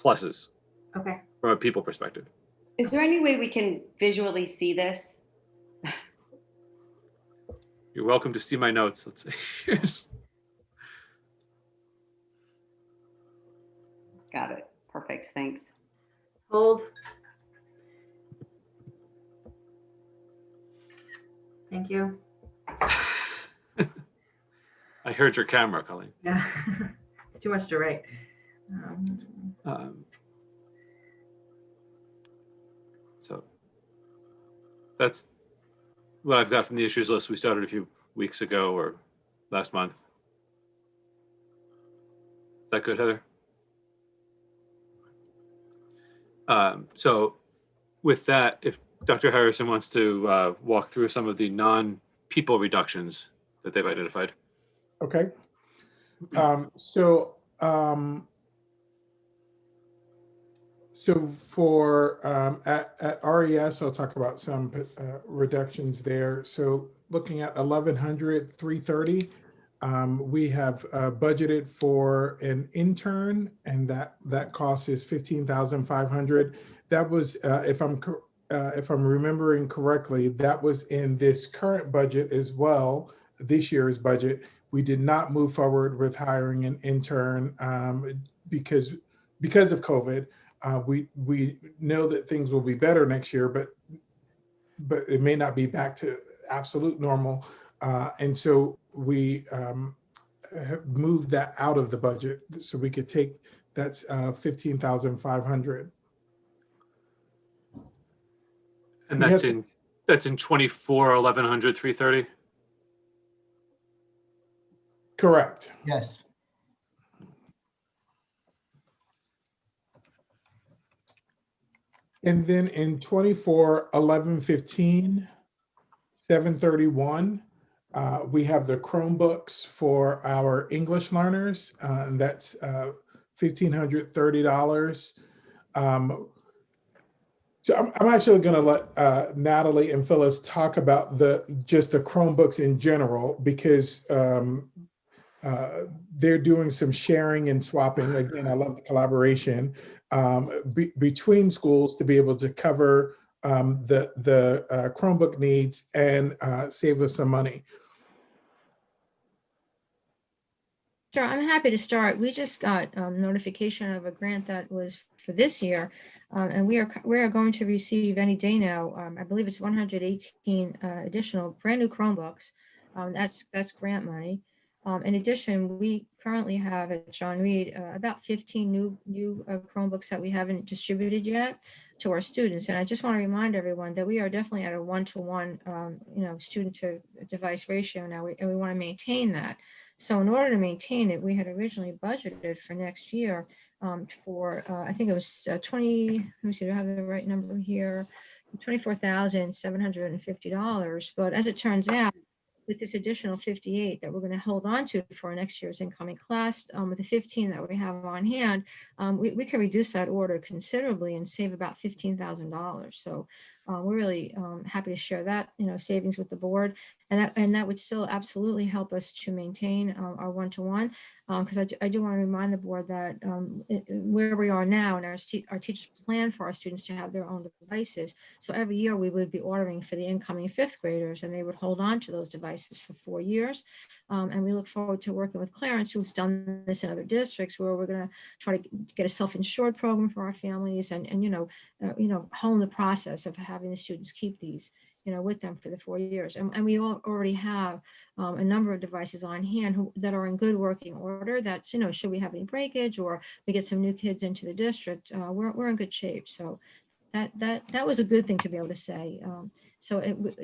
pluses. Okay. From a people perspective. Is there any way we can visually see this? You're welcome to see my notes. Let's see. Got it. Perfect. Thanks. Hold. Thank you. I heard your camera, Colleen. Yeah, it's too much to write. So that's what I've got from the issues list we started a few weeks ago or last month. Is that good, Heather? So with that, if Dr. Harrison wants to walk through some of the non-people reductions that they've identified. Okay. So for at RES, I'll talk about some reductions there. So looking at 1100, 330, we have budgeted for an intern, and that cost is 15,500. That was, if I'm remembering correctly, that was in this current budget as well, this year's budget. We did not move forward with hiring an intern because of COVID. We know that things will be better next year, but it may not be back to absolute normal. And so we have moved that out of the budget so we could take that's 15,500. And that's in 24, 1100, 330? Correct. Yes. And then in 24, 11, 15, 731, we have the Chromebooks for our English learners, and that's $1,530. So I'm actually going to let Natalie and Phyllis talk about just the Chromebooks in general, because they're doing some sharing and swapping. Again, I love the collaboration between schools to be able to cover the Chromebook needs and save us some money. Sure, I'm happy to start. We just got notification of a grant that was for this year, and we are going to receive any day now. I believe it's 118 additional brand new Chromebooks. That's grant money. In addition, we currently have at John Reed about 15 new Chromebooks that we haven't distributed yet to our students. And I just want to remind everyone that we are definitely at a 1-to-1, student to device ratio now, and we want to maintain that. So in order to maintain it, we had originally budgeted for next year for, I think it was 20, let me see, do I have the right number here? $24,750. But as it turns out, with this additional 58 that we're going to hold on to for next year's incoming class, with the 15 that we have on hand, we can reduce that order considerably and save about $15,000. So we're really happy to share that, savings with the board, and that would still absolutely help us to maintain our 1-to-1. Because I do want to remind the board that where we are now, and our teachers plan for our students to have their own devices. So every year we would be ordering for the incoming 5th graders, and they would hold on to those devices for 4 years. And we look forward to working with Clarence, who's done this in other districts, where we're going to try to get a self-insured program for our families, and hone the process of having the students keep these with them for the 4 years. And we already have a number of devices on hand that are in good working order. That's, should we have any breakage or we get some new kids into the district, we're in good shape. So that was a good thing to be able to say.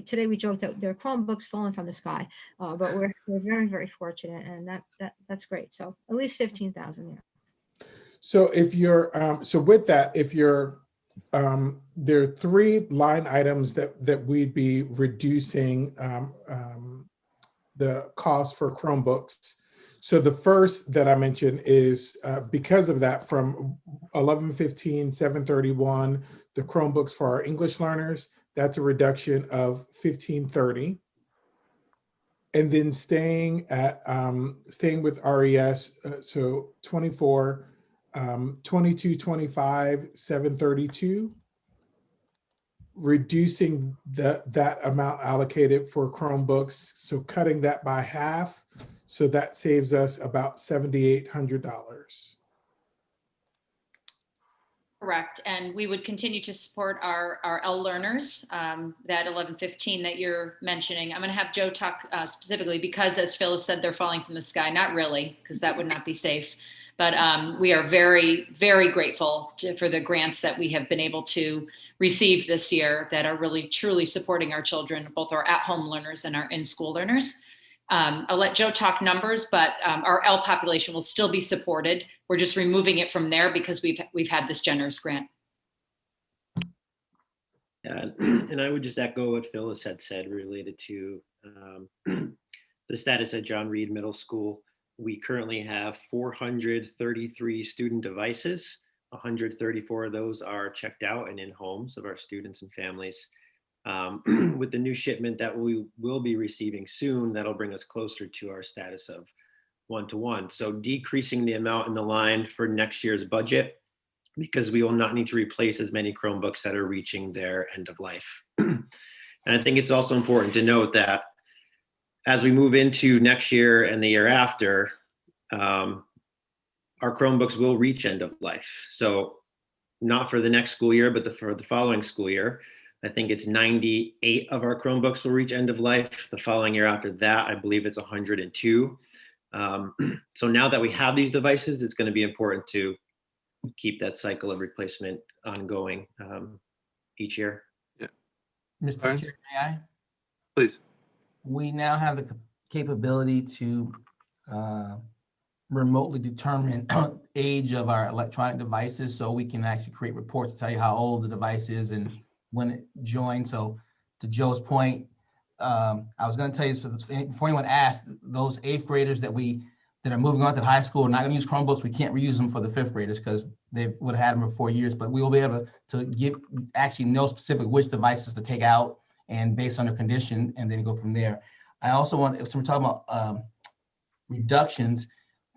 Today we joked that there are Chromebooks falling from the sky, but we're very, very fortunate, and that's great. So at least 15,000 there. So if you're, with that, if you're, there are 3 line items that we'd be reducing the cost for Chromebooks. So the first that I mentioned is because of that, from 1115, 731, the Chromebooks for our English learners, that's a reduction of 1530. And then staying with RES, so 24, 2225, 732. reducing that amount allocated for Chromebooks, so cutting that by half. So that saves us about $7,800. Correct. And we would continue to support our L learners, that 1115 that you're mentioning. I'm going to have Joe talk specifically because, as Phyllis said, they're falling from the sky. Not really, because that would not be safe. But we are very, very grateful for the grants that we have been able to receive this year that are really, truly supporting our children, both our at-home learners and our in-school learners. I'll let Joe talk numbers, but our L population will still be supported. We're just removing it from there because we've had this generous grant. And I would just echo what Phyllis had said related to the status at John Reed Middle School. We currently have 433 student devices. 134 of those are checked out and in homes of our students and families. With the new shipment that we will be receiving soon, that'll bring us closer to our status of 1-to-1. So decreasing the amount in the line for next year's budget, because we will not need to replace as many Chromebooks that are reaching their end of life. And I think it's also important to note that as we move into next year and the year after, our Chromebooks will reach end of life. So not for the next school year, but for the following school year. I think it's 98 of our Chromebooks will reach end of life. The following year after that, I believe it's 102. So now that we have these devices, it's going to be important to keep that cycle of replacement ongoing each year. Yeah. Mr. Chair, may I? Please. We now have the capability to remotely determine age of our electronic devices, so we can actually create reports to tell you how old the device is and when it joined. So to Joe's point, I was going to tell you, so before anyone asked, those 8th graders that are moving on to high school are not going to use Chromebooks. We can't reuse them for the 5th graders because they would have had them for 4 years, but we will be able to actually know specific which devices to take out and based on their condition, and then go from there. I also want, if we're talking about reductions,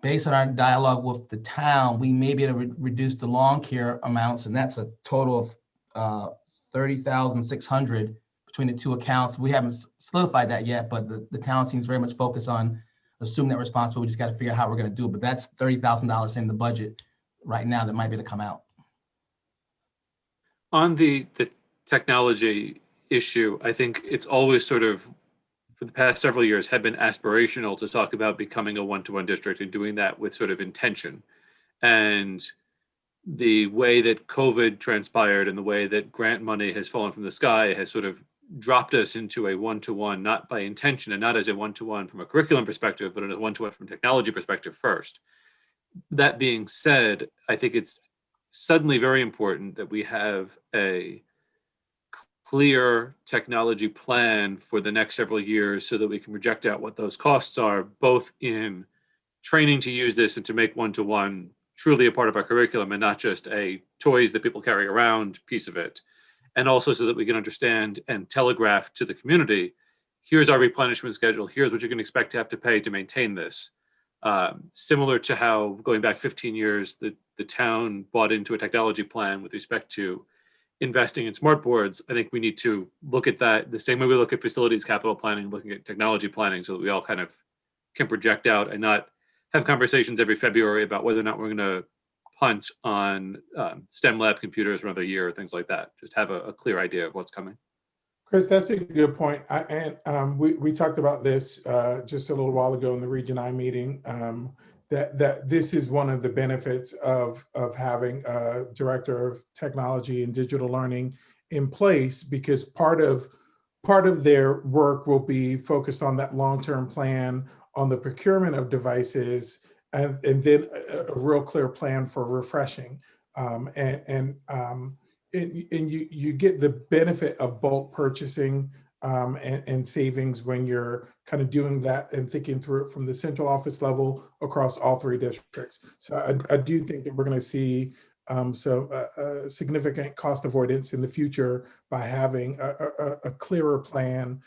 based on our dialogue with the town, we may be able to reduce the lawn care amounts, and that's a total of $30,600 between the two accounts. We haven't solidified that yet, but the town seems very much focused on assuming that responsibility. We just got to figure out how we're going to do it. But that's $30,000 in the budget right now that might be able to come out. On the technology issue, I think it's always sort of, for the past several years, had been aspirational to talk about becoming a one-to-one district and doing that with sort of intention. And the way that COVID transpired and the way that grant money has fallen from the sky has sort of dropped us into a one-to-one, not by intention and not as a one-to-one from a curriculum perspective, but as a one-to-one from a technology perspective first. That being said, I think it's suddenly very important that we have a clear technology plan for the next several years so that we can project out what those costs are, both in training to use this and to make one-to-one truly a part of our curriculum and not just a toys that people carry around piece of it. And also so that we can understand and telegraph to the community, here's our replenishment schedule, here's what you can expect to have to pay to maintain this. Similar to how, going back 15 years, the town bought into a technology plan with respect to investing in smart boards. I think we need to look at that the same way we look at facilities capital planning, looking at technology planning, so that we all kind of can project out and not have conversations every February about whether or not we're going to punt on STEM lab computers for another year or things like that. Just have a clear idea of what's coming. Chris, that's a good point. We talked about this just a little while ago in the Region I meeting, that this is one of the benefits of having a director of technology and digital learning in place, because part of their work will be focused on that long-term plan, on the procurement of devices, and then a real clear plan for refreshing. And you get the benefit of bulk purchasing and savings when you're kind of doing that and thinking through it from the central office level across all 3 districts. So I do think that we're going to see some significant cost avoidance in the future by having a clearer plan.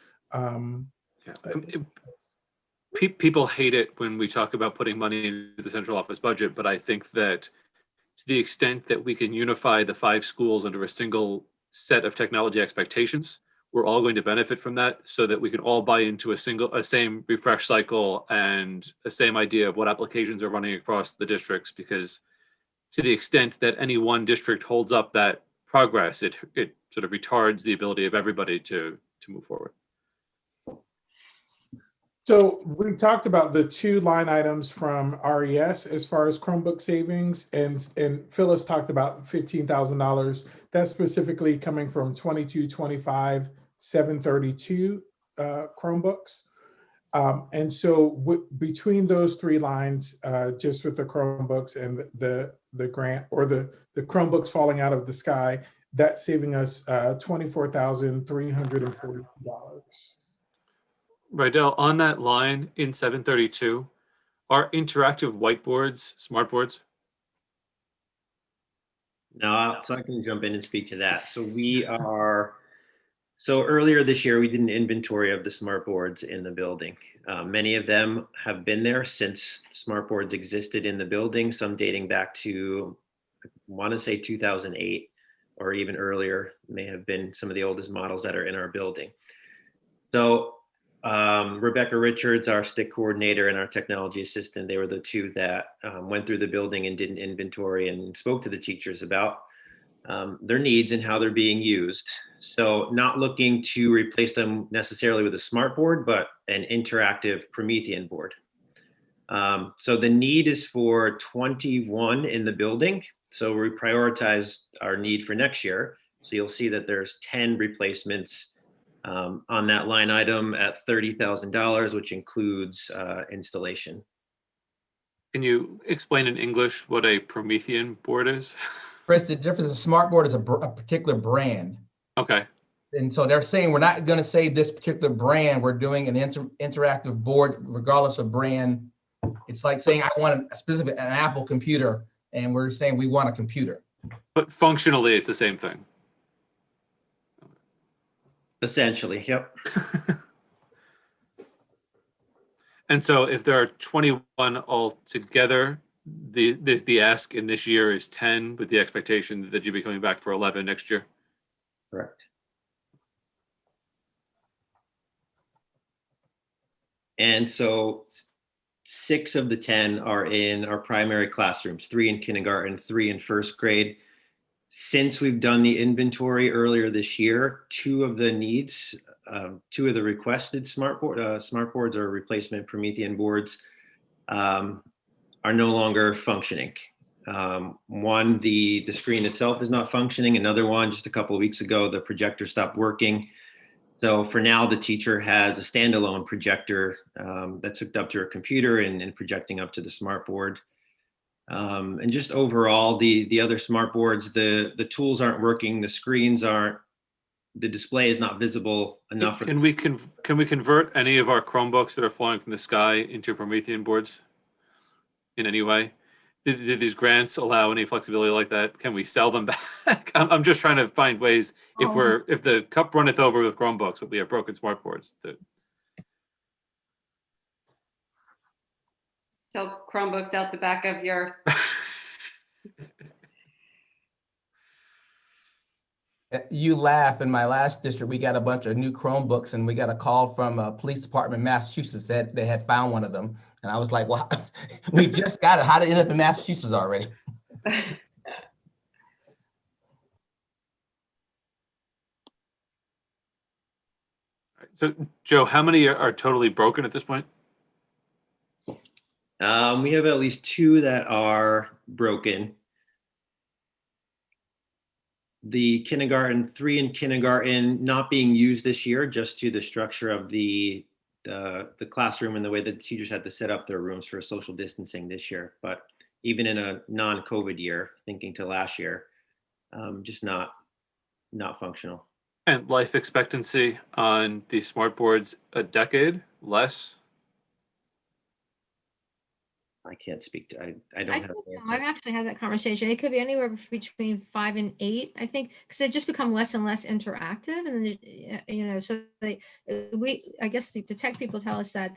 People hate it when we talk about putting money into the central office budget, but I think that to the extent that we can unify the 5 schools under a single set of technology expectations. We're all going to benefit from that so that we can all buy into a same refresh cycle and a same idea of what applications are running across the districts, because to the extent that any one district holds up that progress, it sort of retards the ability of everybody to move forward. So we talked about the 2 line items from RES as far as Chromebook savings, and Phyllis talked about $15,000. That's specifically coming from 22-25 732 Chromebooks. And so between those 3 lines, just with the Chromebooks and the grant, or the Chromebooks falling out of the sky, that's saving us $24,340. Rydell, on that line in 732, are interactive whiteboards smartboards? No, so I can jump in and speak to that. So earlier this year, we did an inventory of the smart boards in the building. Many of them have been there since smart boards existed in the building, some dating back to, I want to say 2008 or even earlier, may have been some of the oldest models that are in our building. So Rebecca Richards, our stick coordinator, and our technology assistant, they were the 2 that went through the building and did an inventory and spoke to the teachers about their needs and how they're being used. So not looking to replace them necessarily with a smart board, but an interactive Promethean board. So the need is for 21 in the building. So we prioritized our need for next year. So you'll see that there's 10 replacements on that line item at $30,000, which includes installation. Can you explain in English what a Promethean board is? Chris, the difference, a smart board is a particular brand. Okay. And so they're saying we're not going to say this particular brand. We're doing an interactive board regardless of brand. It's like saying I want an Apple computer, and we're saying we want a computer. But functionally, it's the same thing. Essentially, yep. And so if there are 21 altogether, the ask in this year is 10 with the expectation that you'll be coming back for 11 next year. Correct. And so 6 of the 10 are in our primary classrooms, 3 in kindergarten, 3 in first grade. Since we've done the inventory earlier this year, 2 of the needs, 2 of the requested smart boards or replacement Promethean boards are no longer functioning. One, the screen itself is not functioning. Another one, just a couple of weeks ago, the projector stopped working. So for now, the teacher has a standalone projector that's hooked up to her computer and projecting up to the smart board. And just overall, the other smart boards, the tools aren't working, the screens aren't, the display is not visible enough. Can we convert any of our Chromebooks that are flying from the sky into Promethean boards in any way? Did these grants allow any flexibility like that? Can we sell them back? I'm just trying to find ways, if the cup runneth over with Chromebooks, but we have broken smart boards. So Chromebooks out the back of your. You laugh. In my last district, we got a bunch of new Chromebooks, and we got a call from a police department in Massachusetts that they had found one of them. And I was like, well, we just got it. How did it end up in Massachusetts already? So, Joe, how many are totally broken at this point? We have at least 2 that are broken. The kindergarten, 3 in kindergarten, not being used this year, just to the structure of the classroom and the way that the teachers had to set up their rooms for social distancing this year. But even in a non-COVID year, thinking to last year, just not functional. And life expectancy on these smart boards, a decade, less? I can't speak to, I don't have. I've actually had that conversation. It could be anywhere between 5 and 8, I think, because they just become less and less interactive. And then, so I guess the tech people tell us that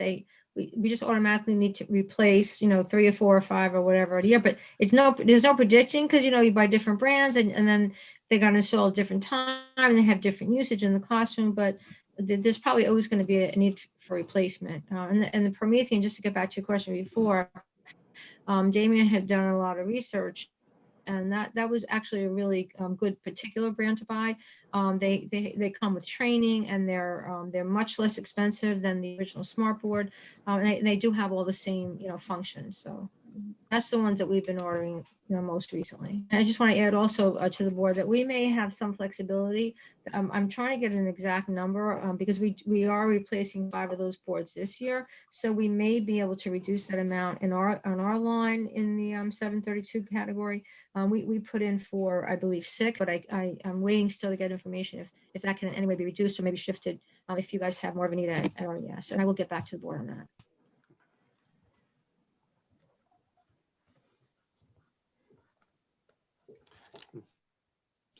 we just automatically need to replace, 3 or 4 or 5 or whatever a year, but there's no predicting, because, you buy different brands and then they got installed at different time and they have different usage in the classroom, but there's probably always going to be a need for replacement. And the Promethean, just to get back to your question before, Damien had done a lot of research, and that was actually a really good particular brand to buy. They come with training, and they're much less expensive than the original smartboard, and they do have all the same functions. So that's the ones that we've been ordering most recently. And I just want to add also to the board that we may have some flexibility. I'm trying to get an exact number because we are replacing 5 of those boards this year, so we may be able to reduce that amount on our line in the 732 category. We put in for, I believe, 6, but I'm waiting still to get information if that can in any way be reduced or maybe shifted if you guys have more of a need at RES, and I will get back to the board on that.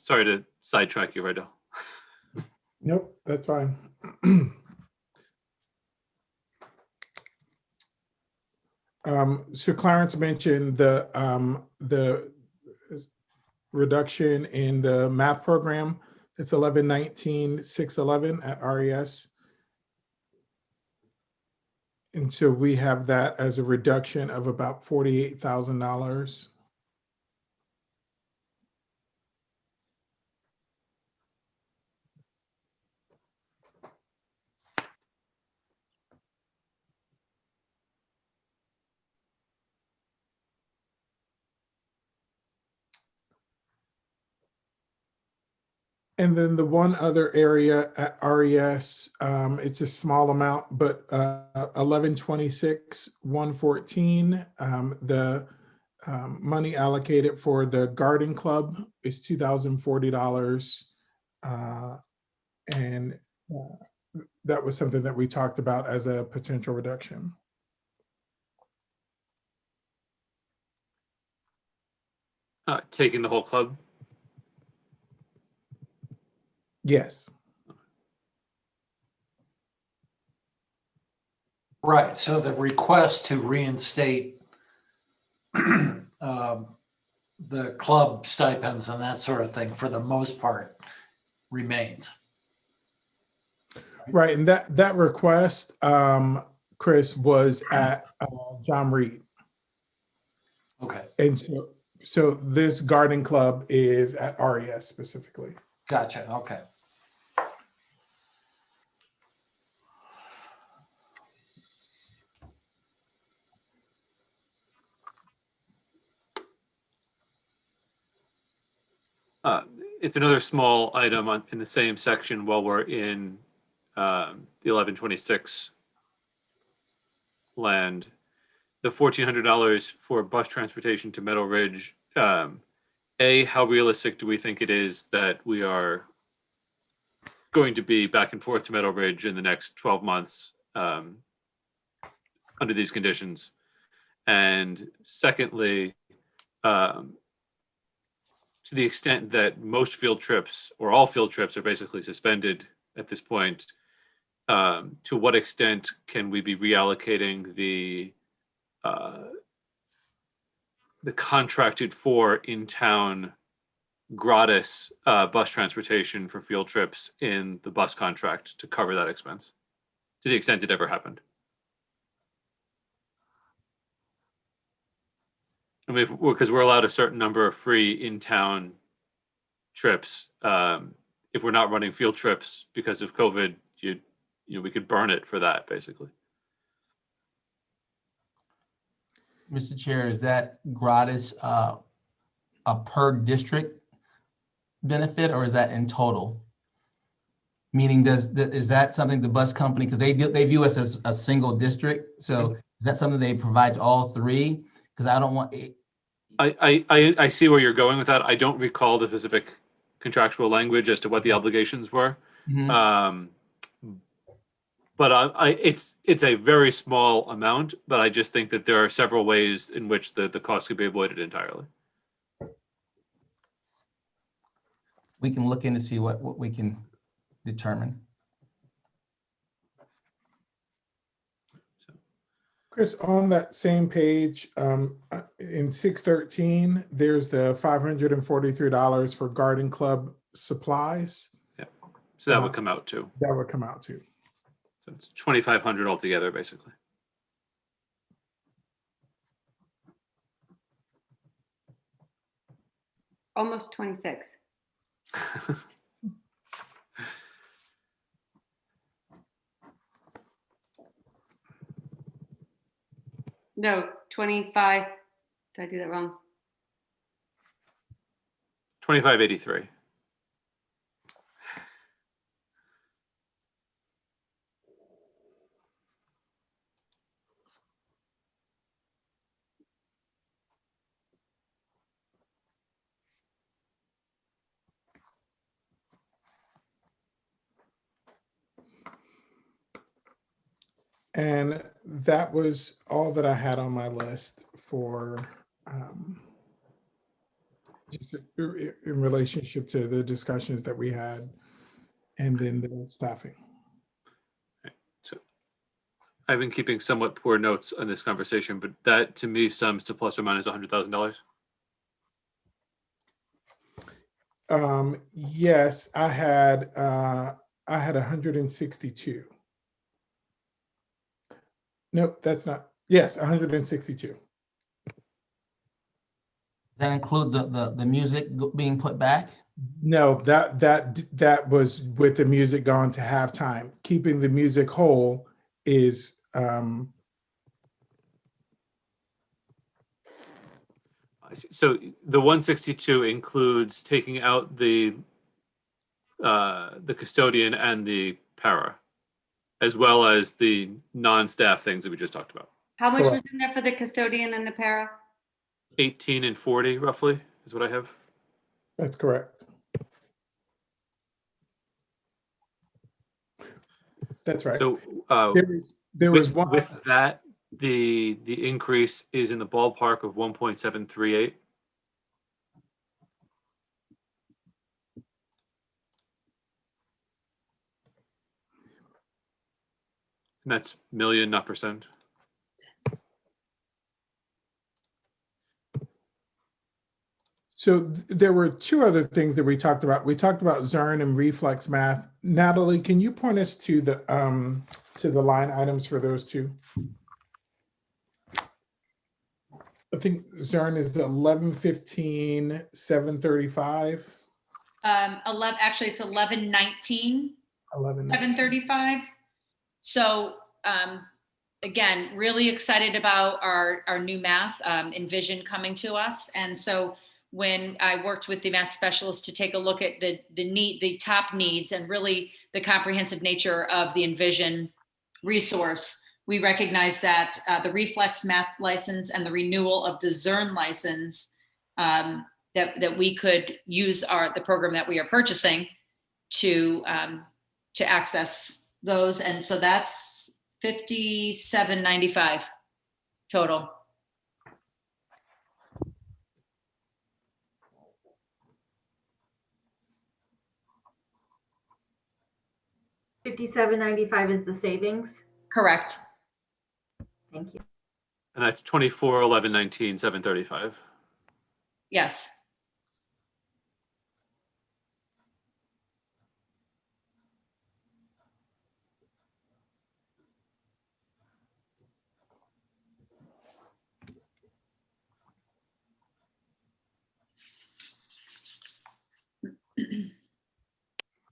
Sorry to sidetrack you, Rydell. Nope, that's fine. So Clarence mentioned the reduction in the math program. It's 1119,611 at RES. And so we have that as a reduction of about $48,000. And then the one other area at RES, it's a small amount, but 1126,114, the money allocated for the garden club is $2,040. And that was something that we talked about as a potential reduction. Taking the whole club? Yes. Right, so the request to reinstate the club stipends and that sort of thing, for the most part, remains. Right, and that request, Chris, was at John Reed. Okay, And so this garden club is at RES specifically. gotcha, okay. It's another small item in the same section while we're in the 1126 land. The $1,400 for bus transportation to Meadow Ridge. A, how realistic do we think it is that we are going to be back and forth to Meadow Ridge in the next 12 months under these conditions? And secondly, to the extent that most field trips or all field trips are basically suspended at this point, to what extent can we be reallocating the contracted for in-town gratis bus transportation for field trips in the bus contract to cover that expense, to the extent it ever happened? I mean, because we're allowed a certain number of free in-town trips. If we're not running field trips because of COVID, you know, we could burn it for that, basically. Mr. Chair, is that gratis a per district benefit, or is that in total? Meaning, is that something the bus company, because they view us as a single district, so is that something they provide to all 3? Because I don't want. I see where you're going with that. I don't recall the specific contractual language as to what the obligations were. Mm-hmm. But it's a very small amount, but I just think that there are several ways in which the cost could be avoided entirely. We can look in to see what we can determine. Chris, on that same page, in 613, there's the $543 for garden club supplies. Yeah. So that would come out too. That would come out too. So it's 2,500 altogether, basically. Almost 26. No, 25. Did I do that wrong? 2,583. And that was all that I had on my list for just in relationship to the discussions that we had and then the staffing. So I've been keeping somewhat poor notes on this conversation, but that to me sums to plus or minus $100,000. Yes, I had 162. Nope, that's not. Yes, 162. That include the music being put back? No, that was with the music gone to halftime. Keeping the music whole is I see. So the 162 includes taking out the custodian and the para, as well as the non-staff things that we just talked about. How much was in there for the custodian and the para? 18 and 40 roughly is what I have. That's correct. That's right. So there was one with that, the increase is in the ballpark of 1.738. And that's million, not percent. So there were two other things that we talked about. We talked about Zern and reflex math. Natalie, can you point us to the line items for those two? I think Zern is 1115, 735. 11, actually it's 1119, 735. So again, really excited about our new math Envision coming to us. And so when I worked with the math specialist to take a look at the top needs and really the comprehensive nature of the Envision resource, we recognize that the reflex math license and the renewal of the Zern license, that we could use the program that we are purchasing to access those. And so that's $57.95 total. $57.95 is the savings. Correct. Thank you. And that's 24, 11, 19, 735. Yes.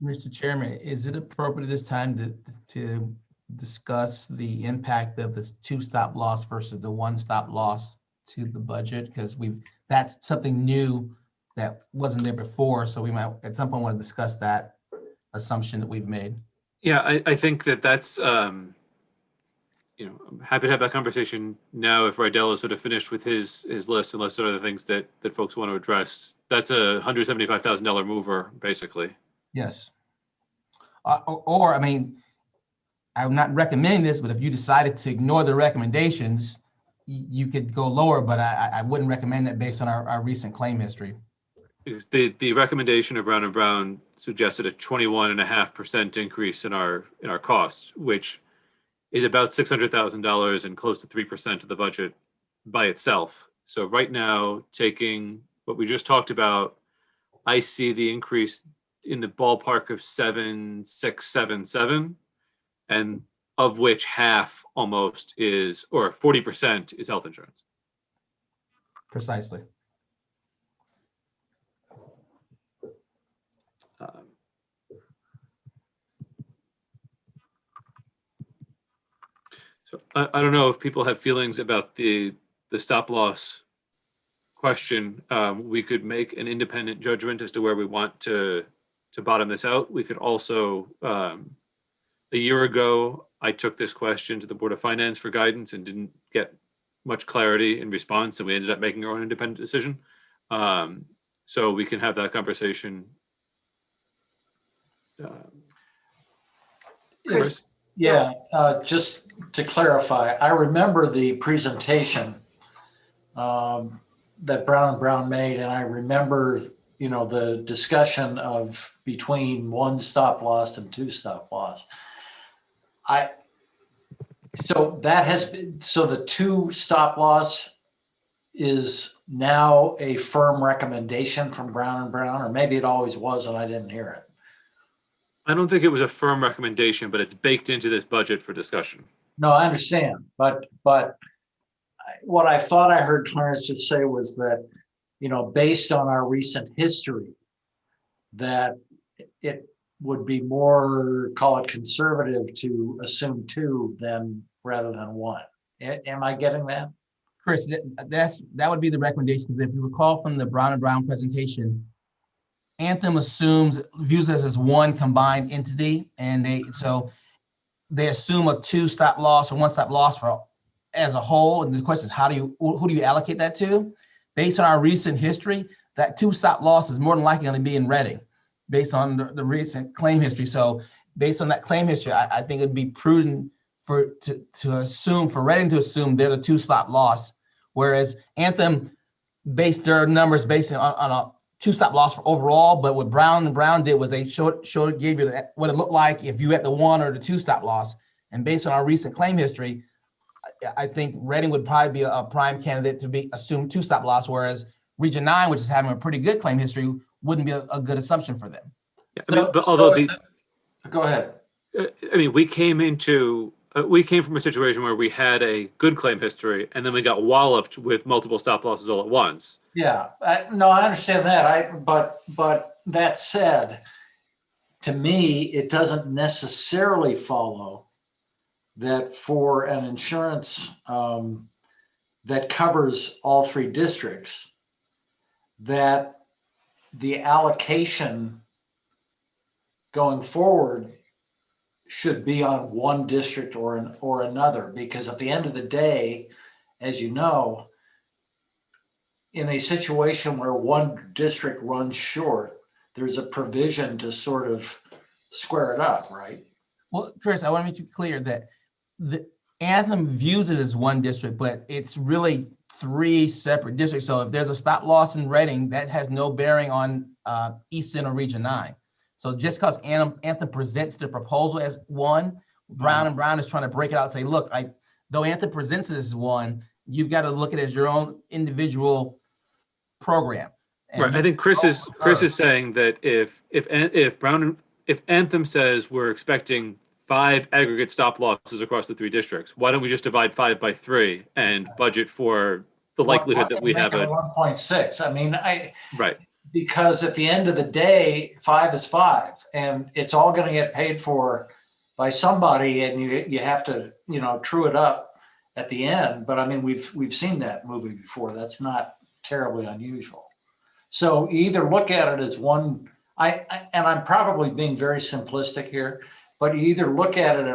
Mr. Chairman, is it appropriate this time to discuss the impact of the two stop loss versus the one stop loss to the budget? Because that's something new that wasn't there before. So we might at some point want to discuss that assumption that we've made. Yeah, I think that's, I'm happy to have that conversation now if Rydell is sort of finished with his list, unless there are other things that folks want to address. That's a $175,000 mover, basically. Yes. Or, I mean, I'm not recommending this, but if you decided to ignore the recommendations, you could go lower, but I wouldn't recommend it based on our recent claim history. Because the recommendation of Brown & Brown suggested a 21.5% increase in our costs, which is about $600,000 and close to 3% of the budget by itself. So right now, taking what we just talked about, I see the increase in the ballpark of 7,677, and of which half almost is, or 40% is health insurance. Precisely. So I don't know if people have feelings about the stop loss question. We could make an independent judgment as to where we want to bottom this out. We could also, a year ago, I took this question to the Board of Finance for guidance and didn't get much clarity in response, and we ended up making our own independent decision. So we can have that conversation. Chris? Yeah, just to clarify, I remember the presentation that Brown and Brown made, and I remember, the discussion of between one stop loss and two stop loss. So the two stop loss is now a firm recommendation from Brown and Brown, or maybe it always was and I didn't hear it. I don't think it was a firm recommendation, but it's baked into this budget for discussion. No, I understand, but what I thought I heard Clarence just say was that, based on our recent history, that it would be more, call it conservative, to assume two rather than one. Am I getting that? Chris, that would be the recommendation. Because if you recall from the Brown and Brown presentation, Anthem views us as one combined entity, and they assume a two stop loss or one stop loss as a whole. And the question is, who do you allocate that to? Based on our recent history, that two stop loss is more than likely going to be in Reading, based on the recent claim history. So based on that claim history, I think it'd be prudent to assume, for Reading to assume they're the two stop loss, whereas Anthem based their numbers based on a two stop loss for overall. But what Brown and Brown did was they gave you what it looked like if you had the one or the two stop loss. And based on our recent claim history, I think Reading would probably be a prime candidate to be assumed two stop loss, whereas Region 9, which is having a pretty good claim history, wouldn't be a good assumption for them. Yeah, go ahead. I mean, we came from a situation where we had a good claim history, and then we got walloped with multiple stop losses all at once. Yeah, I understand that. But that said, to me, it doesn't necessarily follow that for an insurance that covers all three districts, that the allocation going forward should be on one district or another, because at the end of the day, as you know, in a situation where one district runs short, there's a provision to sort of square it up, right? Well, Chris, I want to make it clear that the Anthem views it as one district, but it's really three separate districts. So if there's a stop loss in Reading, that has no bearing on Easton or Region 9. So just because Anthem presents the proposal as one, Brown and Brown is trying to break it out and say, look, though Anthem presents it as one, you've got to look at it as your own individual program. And right. I think Chris is saying that if Anthem says we're expecting 5 aggregate stop losses across the 3 districts, why don't we just divide 5 by 3 and budget for the likelihood that we have a 1.6? I mean, right. Because at the end of the day, 5 is 5, and it's all going to get paid for by somebody, and you have to, true it up at the end. But I mean, we've seen that movie before. That's not terribly unusual. So you either look at it as one, and I'm probably being very simplistic here, but you either look at it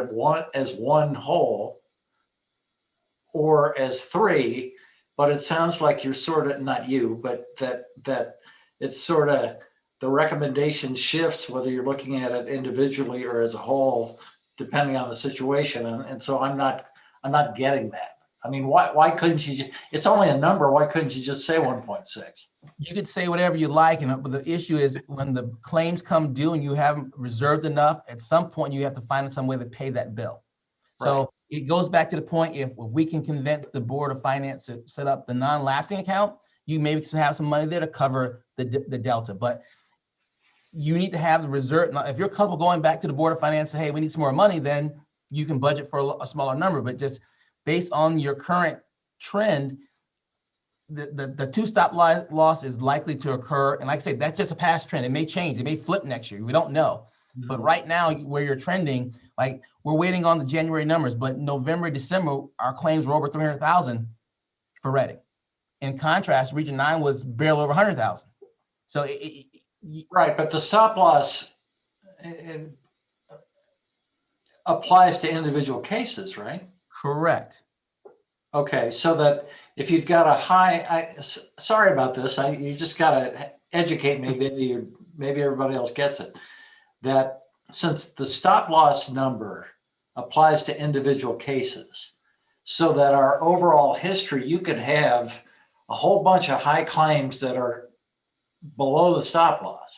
as one whole or as 3. But it sounds like you're sort of, not you, but that it's sort of, the recommendation shifts whether you're looking at it individually or as a whole, depending on the situation. And so I'm not getting that. I mean, why couldn't you? It's only a number. Why couldn't you just say 1.6? You could say whatever you like, but the issue is when the claims come due and you haven't reserved enough, at some point you have to find some way to pay that bill. So it goes back to the point, if we can convince the Board of Finance to set up the non-lapsing account, you maybe can have some money there to cover the delta. But you need to have the reserve. Now, if you're comfortable going back to the Board of Finance, say, hey, we need some more money, then you can budget for a smaller number. But just based on your current trend, the two-stop loss is likely to occur. And like I said, that's just a past trend. It may change. It may flip next year. We don't know. But right now, where you're trending, like we're waiting on the January numbers, but November, December, our claims were over 300,000 for Reading. In contrast, Region 9 was barely over 100,000. So right, but the stop loss applies to individual cases, right? Correct. Okay, so that if you've got a high, sorry about this, you just got to educate me. Maybe everybody else gets it. That since the stop loss number applies to individual cases, so that our overall history, you could have a whole bunch of high claims that are below the stop loss,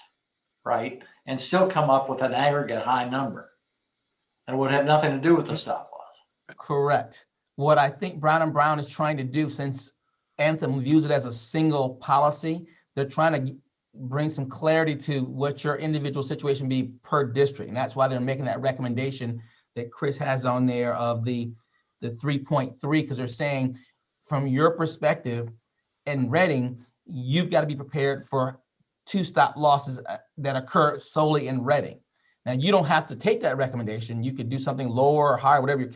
right? And still come up with an aggregate high number. And it would have nothing to do with the stop loss. Correct. What I think Brown & Brown is trying to do, since Anthem views it as a single policy, they're trying to bring some clarity to what your individual situation be per district. And that's why they're making that recommendation that Chris has on there of the 3.3, because they're saying from your perspective in Reading, you've got to be prepared for two stop losses that occur solely in Reading. Now, you don't have to take that recommendation. You could do something lower or higher, whatever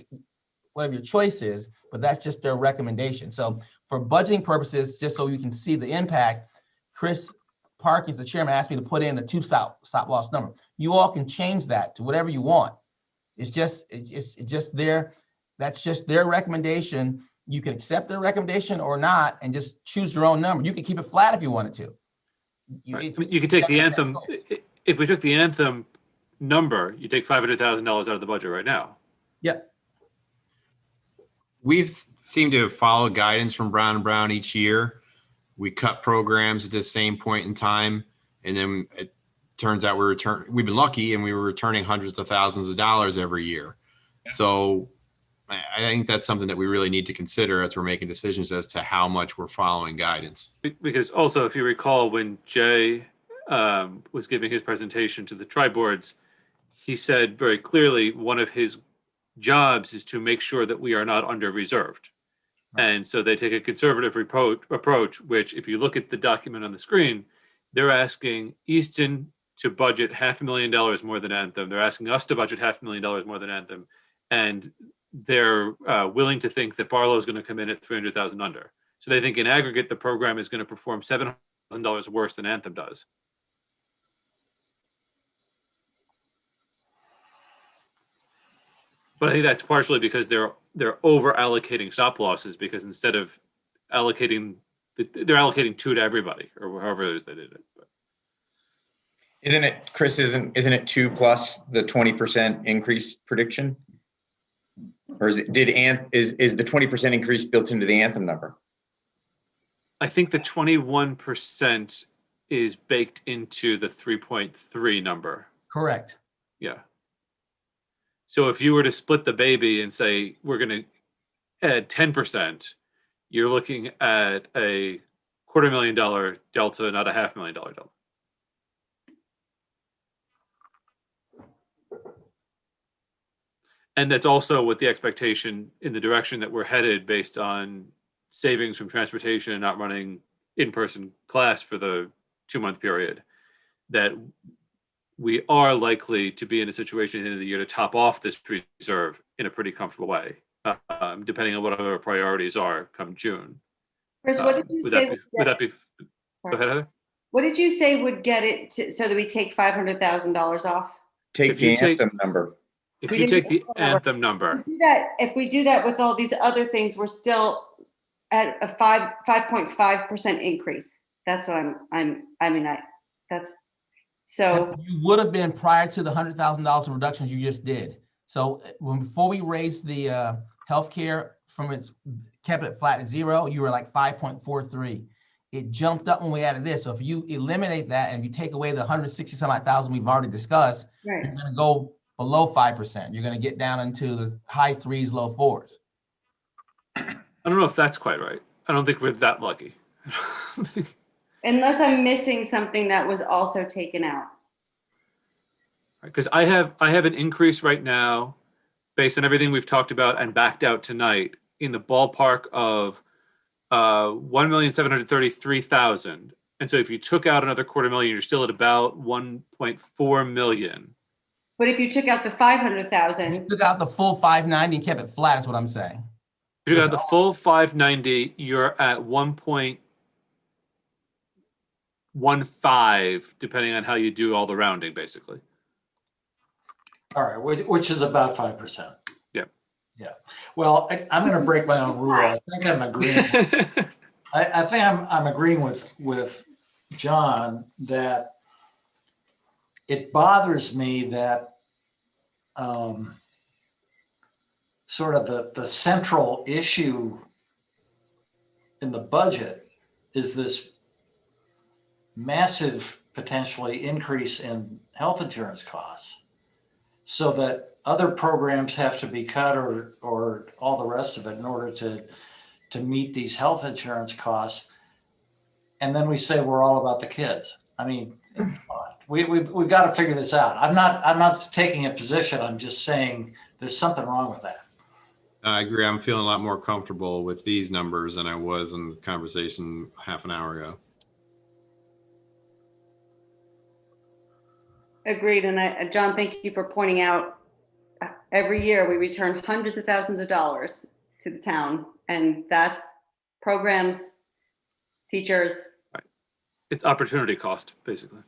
your choice is, but that's just their recommendation. So for budgeting purposes, just so you can see the impact, Chris Parkins, the chairman, asked me to put in the two stop loss number. You all can change that to whatever you want. It's just that's just their recommendation. You can accept their recommendation or not, and just choose your own number. You can keep it flat if you wanted to. You could take the Anthem. If we took the Anthem number, you take $500,000 out of the budget right now. Yep. We've seemed to follow guidance from Brown & Brown each year. We cut programs at the same point in time, and then it turns out we've been lucky, and we were returning hundreds of thousands of dollars every year. Yeah. So I think that's something that we really need to consider as we're making decisions as to how much we're following guidance. Because also, if you recall, when Jay was giving his presentation to the tri-boards, he said very clearly one of his jobs is to make sure that we are not under-reserved. Right. And so they take a conservative approach, which if you look at the document on the screen, they're asking Easton to budget $500,000 more than Anthem. They're asking us to budget $500,000 more than Anthem. And they're willing to think that Barlow is going to come in at $300,000 under. So they think in aggregate, the program is going to perform $700,000 worse than Anthem does. But I think that's partially because they're over allocating stop losses, because instead of allocating, they're allocating two to everybody, or however it is they did it. But. Isn't it, Chris? Isn't it 2 plus the 20% increase prediction? Or is the 20% increase built into the Anthem number? I think the 21% is baked into the 3.3 number. Correct. Yeah. So if you were to split the baby and say, we're going to add 10%, you're looking at a $250,000 delta, not a $500,000 delta. And that's also with the expectation in the direction that we're headed based on savings from transportation and not running in-person class for the 2-month period, that we are likely to be in a situation at the end of the year to top off this reserve in a pretty comfortable way, depending on what our priorities are come June. Chris, what did you say? Would that be? Go ahead, Heather. What did you say would get it so that we take $500,000 off? Take the Anthem number. If you take the Anthem number. If we do that with all these other things, we're still at a 5.5% increase. That's what so. You would have been prior to the $100,000 in reductions you just did. So before we raised the healthcare from its kept it flat at 0, you were like 5.43. It jumped up when we added this. So if you eliminate that and you take away the 160 some odd thousand we've already discussed, right, you're going to go below 5%. You're going to get down into the high 3s, low 4s. I don't know if that's quite right. I don't think we're that lucky. Unless I'm missing something that was also taken out. Because I have an increase right now based on everything we've talked about and backed out tonight in the ballpark of 1,733,000. And so if you took out another $250,000, you're still at about 1.4 million. But if you took out the 500,000, You took out the full 590 and kept it flat, is what I'm saying. If you got the full 590, you're at 1.15, depending on how you do all the rounding, basically. All right, which is about 5%. Yeah. Yeah. Well, I'm going to break my own rule. I think I'm agreeing. I think I'm agreeing with John that it bothers me that sort of the central issue in the budget is this massive potentially increase in health insurance costs, so that other programs have to be cut or all the rest of it in order to meet these health insurance costs. And then we say we're all about the kids. I mean, we've got to figure this out. I'm not taking a position. I'm just saying there's something wrong with that. I agree. I'm feeling a lot more comfortable with these numbers than I was in the conversation half an hour ago. agreed. And John, thank you for pointing out every year we return hundreds of thousands of dollars to the town, and that's programs, teachers. Right. It's opportunity cost, basically.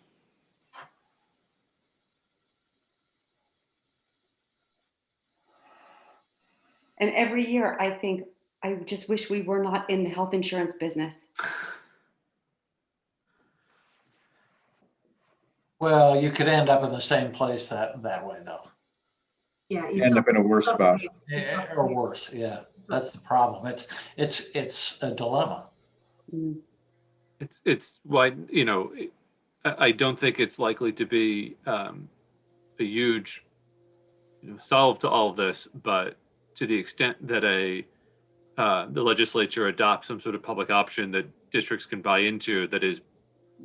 And every year I think, I just wish we were not in the health insurance business. Well, you could end up in the same place that way, though. Yeah. You end up in a worse spot. Yeah, or worse. Yeah, that's the problem. It's a dilemma. It's why, you know, I don't think it's likely to be a huge, solve to all of this, but to the extent that the legislature adopts some sort of public option that districts can buy into that is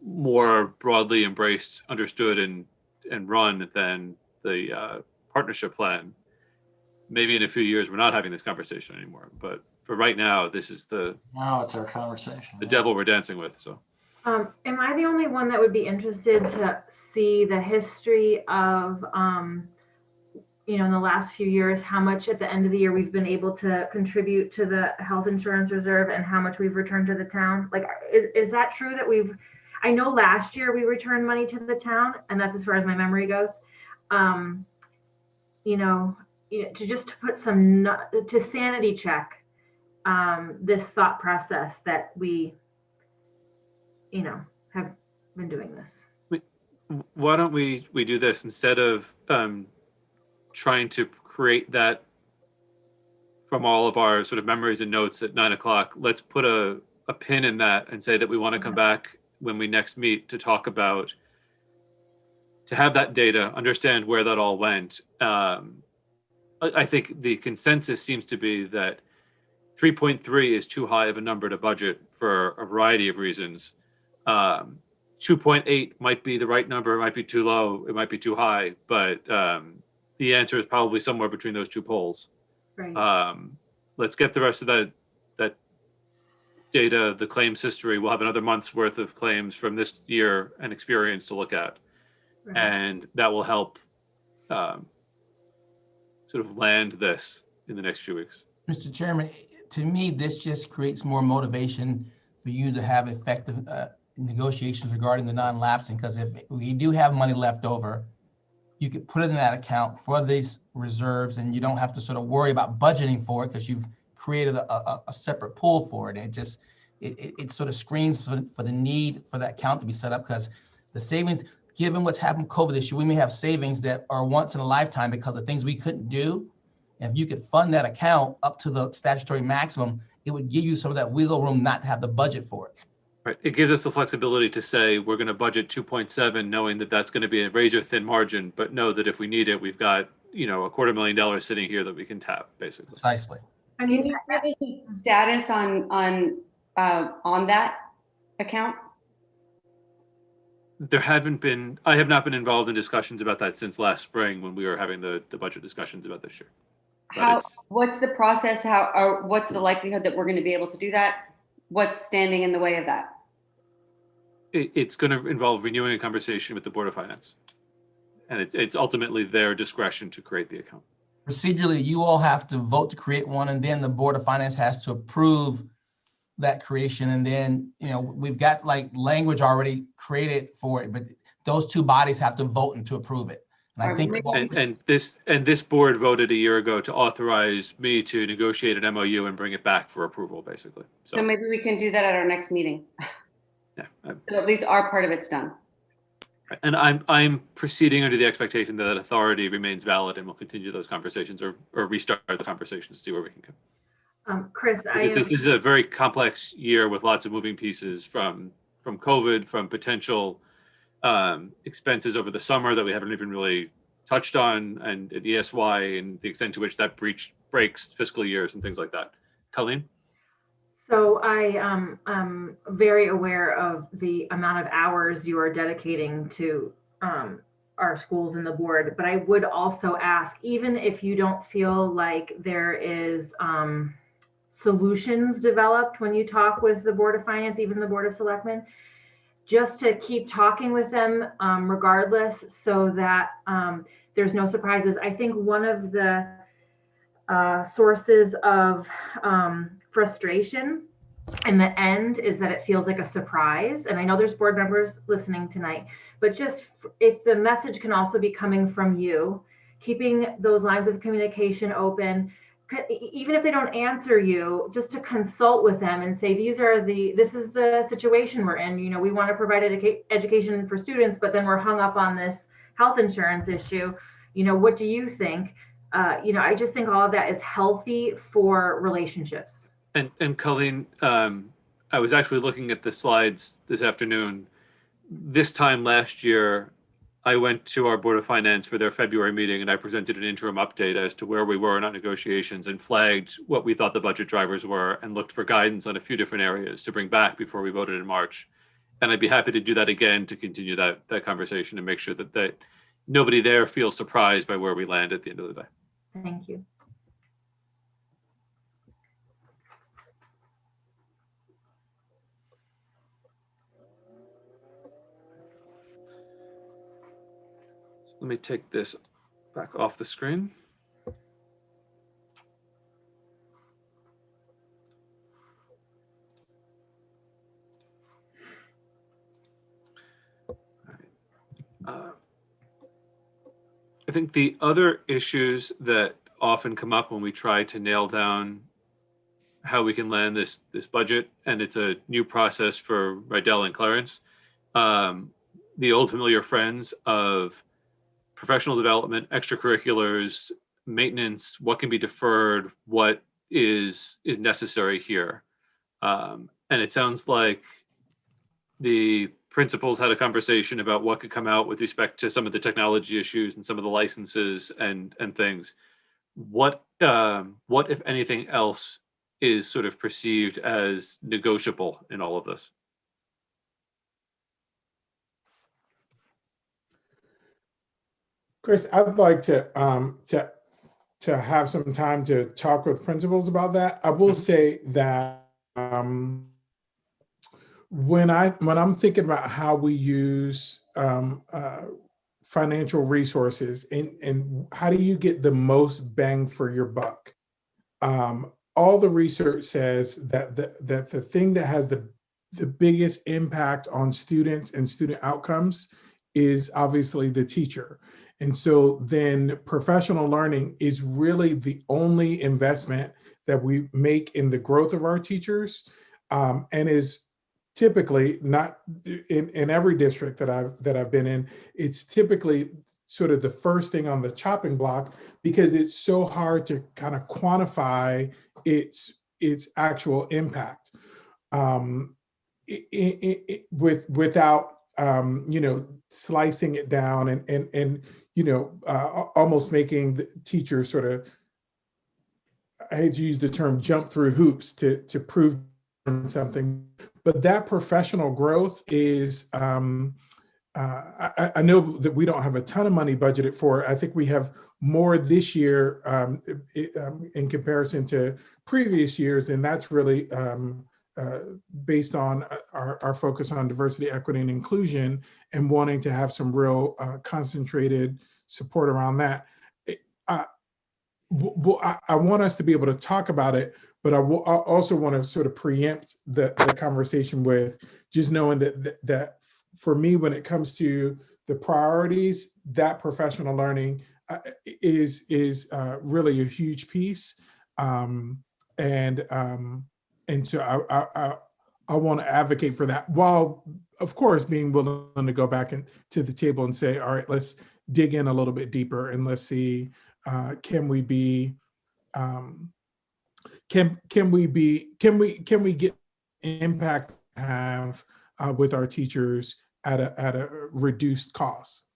more broadly embraced, understood, and run than the partnership plan, maybe in a few years we're not having this conversation anymore. But for right now, this is now it's our conversation. The devil we're dancing with. So, am I the only one that would be interested to see the history of, in the last few years, how much at the end of the year we've been able to contribute to the health insurance reserve and how much we've returned to the town? Like, is that true that I know last year we returned money to the town, and that's as far as my memory goes. To just put to sanity check this thought process that we, have been doing this. Why don't we do this instead of trying to create that from all of our sort of memories and notes at 9 o'clock? Let's put a pin in that and say that we want to come back when we next meet to talk about, to have that data, understand where that all went. I think the consensus seems to be that 3.3 is too high of a number to budget for a variety of reasons. 2.8 might be the right number. It might be too low. It might be too high. But the answer is probably somewhere between those two poles. Right. Let's get the rest of that data, the claims history. We'll have another month's worth of claims from this year and experience to look at. Right. And that will help sort of land this in the next few weeks. Mr. Chairman, to me, this just creates more motivation for you to have effective negotiations regarding the non-lapsing, because if we do have money left over, you could put it in that account for these reserves, and you don't have to sort of worry about budgeting for it because you've created a separate pool for it. It sort of screens for the need for that account to be set up, because the savings, given what's happened with COVID this year, we may have savings that are once in a lifetime because of things we couldn't do. And if you could fund that account up to the statutory maximum, it would give you some of that wiggle room not to have the budget for it. Right. It gives us the flexibility to say we're going to budget 2.7, knowing that that's going to be a razor thin margin, but know that if we need it, we've got, you know, $250,000 sitting here that we can tap, basically. Precisely. I Can mean, you give us a status on that account? There haven't been, I have not been involved in discussions about that since last spring when we were having the budget discussions about this year. But What's the process? What's the likelihood that we're going to be able to do that? What's standing in the way of that? it's going to involve renewing a conversation with the Board of Finance. And it's ultimately their discretion to create the account. Procedurally, you all have to vote to create one, and then the Board of Finance has to approve that creation. And then, you know, we've got like language already created for it, but those two bodies have to vote and to approve it. And I think and this board voted a year ago to authorize me to negotiate an MOU and bring it back for approval, basically. So maybe we can do that at our next meeting. Yeah. So at least our part of it's done. And I'm proceeding under the expectation that authority remains valid, and we'll continue those conversations or restart the conversations to see where we can go. Chris, this is a very complex year with lots of moving pieces from COVID, from potential expenses over the summer that we haven't even really touched on, and at ESY and the extent to which that breaks fiscal years and things like that. Colleen? So I am very aware of the amount of hours you are dedicating to our schools and the board, but I would also ask, even if you don't feel like there is solutions developed when you talk with the Board of Finance, even the Board of Selectmen, just to keep talking with them regardless, so that there's no surprises. I think one of the sources of frustration in the end is that it feels like a surprise. And I know there's board members listening tonight, but just if the message can also be coming from you, keeping those lines of communication open, even if they don't answer you, just to consult with them and say, this is the situation we're in. You know, we want to provide education for students, but then we're hung up on this health insurance issue. You know, what do you think? You know, I just think all of that is healthy for relationships. And Colleen, I was actually looking at the slides this afternoon. This time last year, I went to our Board of Finance for their February meeting, and I presented an interim update as to where we were in our negotiations and flagged what we thought the budget drivers were and looked for guidance on a few different areas to bring back before we voted in March. And I'd be happy to do that again to continue that conversation and make sure that nobody there feels surprised by where we land at the end of the day. Thank you. Let me take this back off the screen. I think the other issues that often come up when we try to nail down how we can land this budget, and it's a new process for Rydell and Clarence, the old familiar friends of professional development, extracurriculars, maintenance, what can be deferred, what is necessary here. And it sounds like the principals had a conversation about what could come out with respect to some of the technology issues and some of the licenses and things. What if anything else is sort of perceived as negotiable in all of this? Chris, I'd like to have some time to talk with principals about that. I will say that when I'm thinking about how we use financial resources and how do you get the most bang for your buck, all the research says that the thing that has the biggest impact on students and student outcomes is obviously the teacher. And so then professional learning is really the only investment that we make in the growth of our teachers, and is typically not in every district that I've been in. It's typically sort of the first thing on the chopping block because it's so hard to kind of quantify its actual impact. without slicing it down and almost making the teachers sort of, I hate to use the term jump through hoops to prove something, but that professional growth is, I know that we don't have a ton of money budgeted for it. I think we have more this year in comparison to previous years, and that's really based on our focus on diversity, equity, and inclusion, and wanting to have some real concentrated support around that. I want us to be able to talk about it, but I also want to sort of preempt the conversation with just knowing that for me, when it comes to the priorities, that professional learning is really a huge piece, and so I want to advocate for that, while of course being willing to go back to the table and say, all right, let's dig in a little bit deeper and let's see, can we get impact have with our teachers at a reduced cost.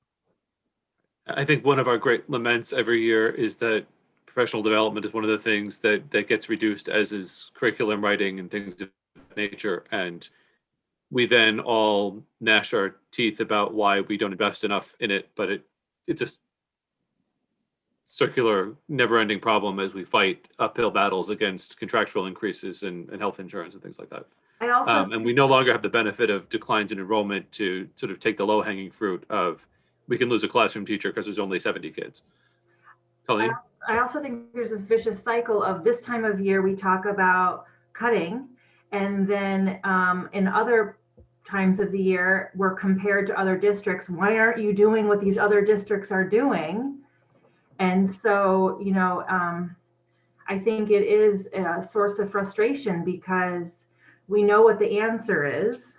I think one of our great laments every year is that professional development is one of the things that gets reduced, as is curriculum writing and things of that nature. And we then all gnash our teeth about why we don't invest enough in it, but it's a circular, never-ending problem as we fight uphill battles against contractual increases and health insurance and things like that. I also and we no longer have the benefit of declines in enrollment to sort of take the low-hanging fruit of, we can lose a classroom teacher because there's only 70 kids. Colleen? I also think there's this vicious cycle of this time of year, we talk about cutting, and then in other times of the year, we're compared to other districts. Why aren't you doing what these other districts are doing? And so, I think it is a source of frustration because we know what the answer is,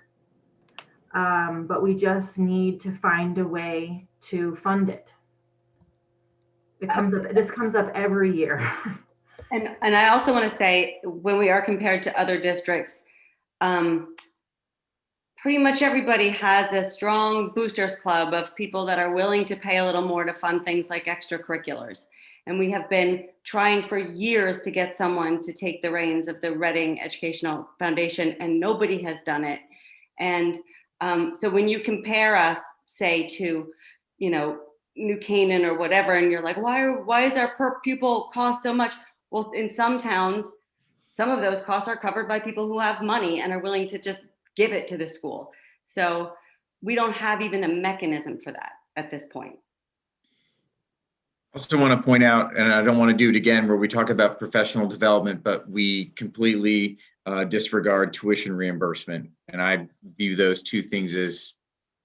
but we just need to find a way to fund it. This comes up every year. And I also want to say, when we are compared to other districts, pretty much everybody has a strong boosters club of people that are willing to pay a little more to fund things like extracurriculars. And we have been trying for years to get someone to take the reins of the Reading Educational Foundation, and nobody has done it. And so when you compare us, say, to, New Canaan or whatever, and you're like, why is our per pupil cost so much? Well, in some towns, some of those costs are covered by people who have money and are willing to just give it to the school. So we don't have even a mechanism for that at this point. I also want to point out, and I don't want to do it again, where we talk about professional development, but we completely disregard tuition reimbursement. And I view those two things as,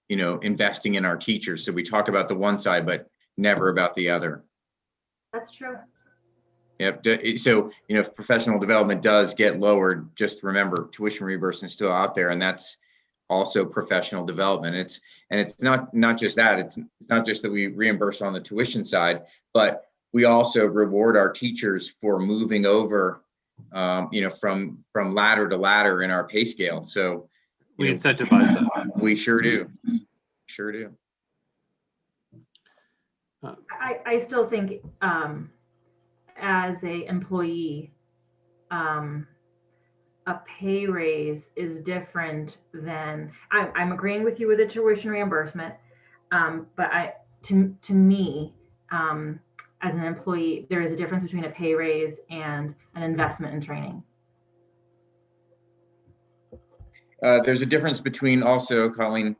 investing in our teachers. So we talk about the one side, but never about the other. That's true. Yep. So, if professional development does get lowered, just remember tuition reimbursement is still out there, and that's also professional development. It's not just that. It's not just that we reimburse on the tuition side, but we also reward our teachers for moving over, from ladder to ladder in our pay scale. So we incentivize that. We sure do. Sure do. I still think as a employee, a pay raise is different than, I'm agreeing with you with the tuition reimbursement, but to me, as an employee, there is a difference between a pay raise and an investment in training. There's a difference between also, Colleen,